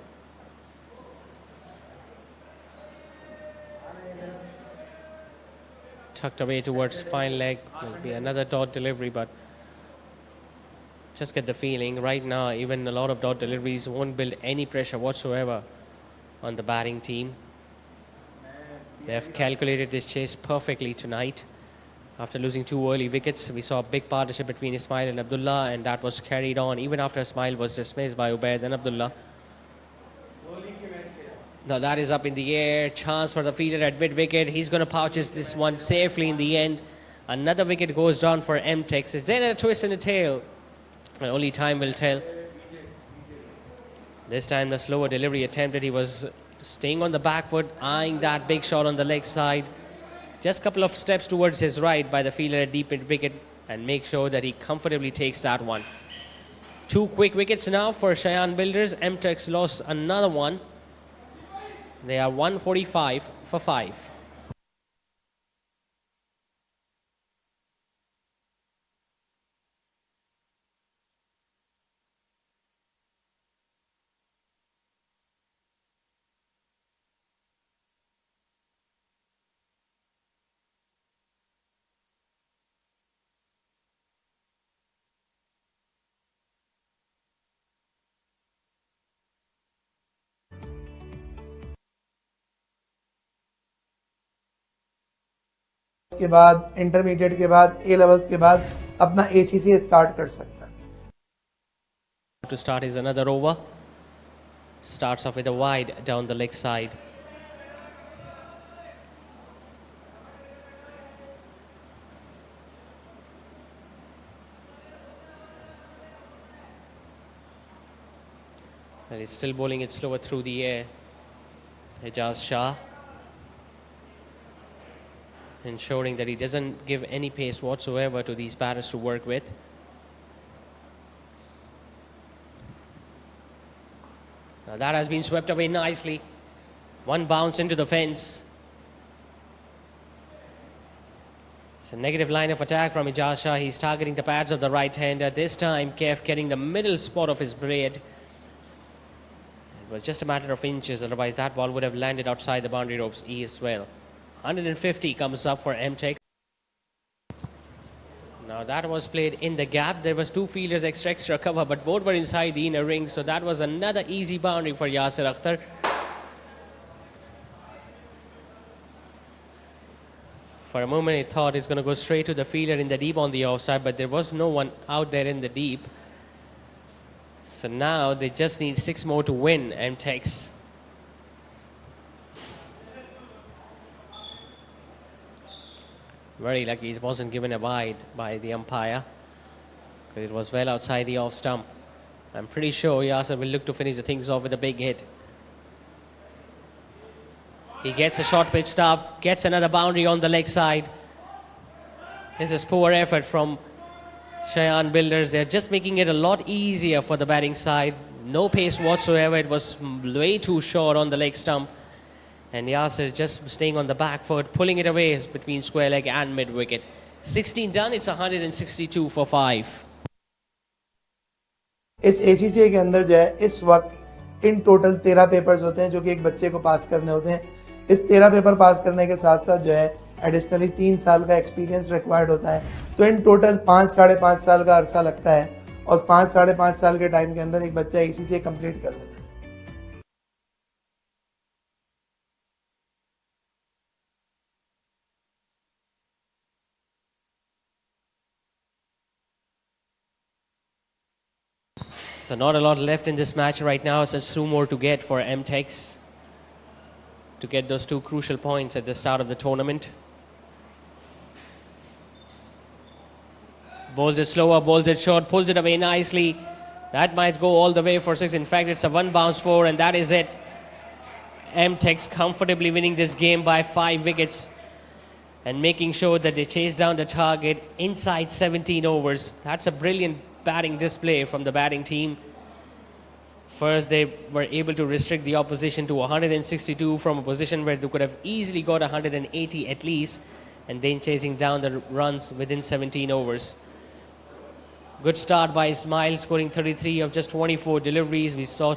Tucked away towards fine leg. Will be another dot delivery, but just get the feeling right now even a lot of dot deliveries won't build any pressure whatsoever on the batting team. They have calculated this chase perfectly tonight. After losing 2 early wickets, we saw a big partnership between Ismail and Abdullah, and that was carried on even after Ismail was dismissed by Ubaid and Abdullah. Now that is up in the air. Chance for the fielder at mid-wicket. He's going to pouches this one safely in the end. Another wicket goes down for M-Tex. Is there a twist in the tail? Well, only time will tell. This time the slower delivery attempted. He was staying on the back foot, eyeing that big shot on the leg side. Just a couple of steps towards his right by the fielder at deep mid-wicket, and make sure that he comfortably takes that one. 2 quick wickets now for Shayan Builders. M-Tex lost another one. They are 145 for 5. के बाद, intermediate के बाद, A levels के बाद अपना ACCA start कर सकता है. To start is another over. Starts off with a wide down the leg side. And he's still bowling it slower through the air. Ijaz Shah, ensuring that he doesn't give any pace whatsoever to these batters to work with. Now that has been swept away nicely. One bounce into the fence. It's a negative line of attack from Ijaz Shah. He's targeting the pads of the right-hander. This time, Kef getting the middle spot of his braid. It was just a matter of inches. Otherwise, that ball would have landed outside the boundary ropes as well. 150 comes up for M-Tex. Now, that was played in the gap. There was 2 fielders extra cover, but both were inside the inner ring. So that was another easy boundary for Yasir Akhtar. For a moment, he thought he's going to go straight to the fielder in the deep on the offside, but there was no one out there in the deep. So now they just need 6 more to win, M-Tex. Very lucky it wasn't given a wide by the umpire, because it was well outside the off stump. I'm pretty sure Yasir will look to finish the things off with a big hit. He gets a short pitch stuff, gets another boundary on the leg side. This is poor effort from Shayan Builders. They're just making it a lot easier for the batting side. No pace whatsoever. It was way too short on the leg stump. And Yasir just staying on the back foot, pulling it away between square leg and mid wicket. 16 done, it's 162 for 5. इस ACCA के अंदर जो है इस वक्त in total 13 papers होते हैं जो कि एक बच्चे को पास करने होते हैं. इस 13 पेपर पास करने के साथ साथ जो है एडिशनली 3 साल का एक्सपीरियंस रिक्वायर्ड होता है. तो इन टोटल 5-5.5 साल का अरसा लगता है और 5-5.5 साल के टाइम के अंदर एक बच्चा ACCA कंप्लीट कर लेता है. So not a lot left in this match right now. So 2 more to get for M-Tex to get those 2 crucial points at the start of the tournament. Bowls it slower, bowls it short, pulls it away nicely. That might go all the way for 6. In fact, it's a 1 bounce 4, and that is it. M-Tex comfortably winning this game by 5 wickets and making sure that they chase down the target inside 17 overs. That's a brilliant batting display from the batting team. First, they were able to restrict the opposition to 162 from a position where they could have easily got 180 at least, and then chasing down the runs within 17 overs. Good start by Ismail, scoring 33 of just 24 deliveries. We saw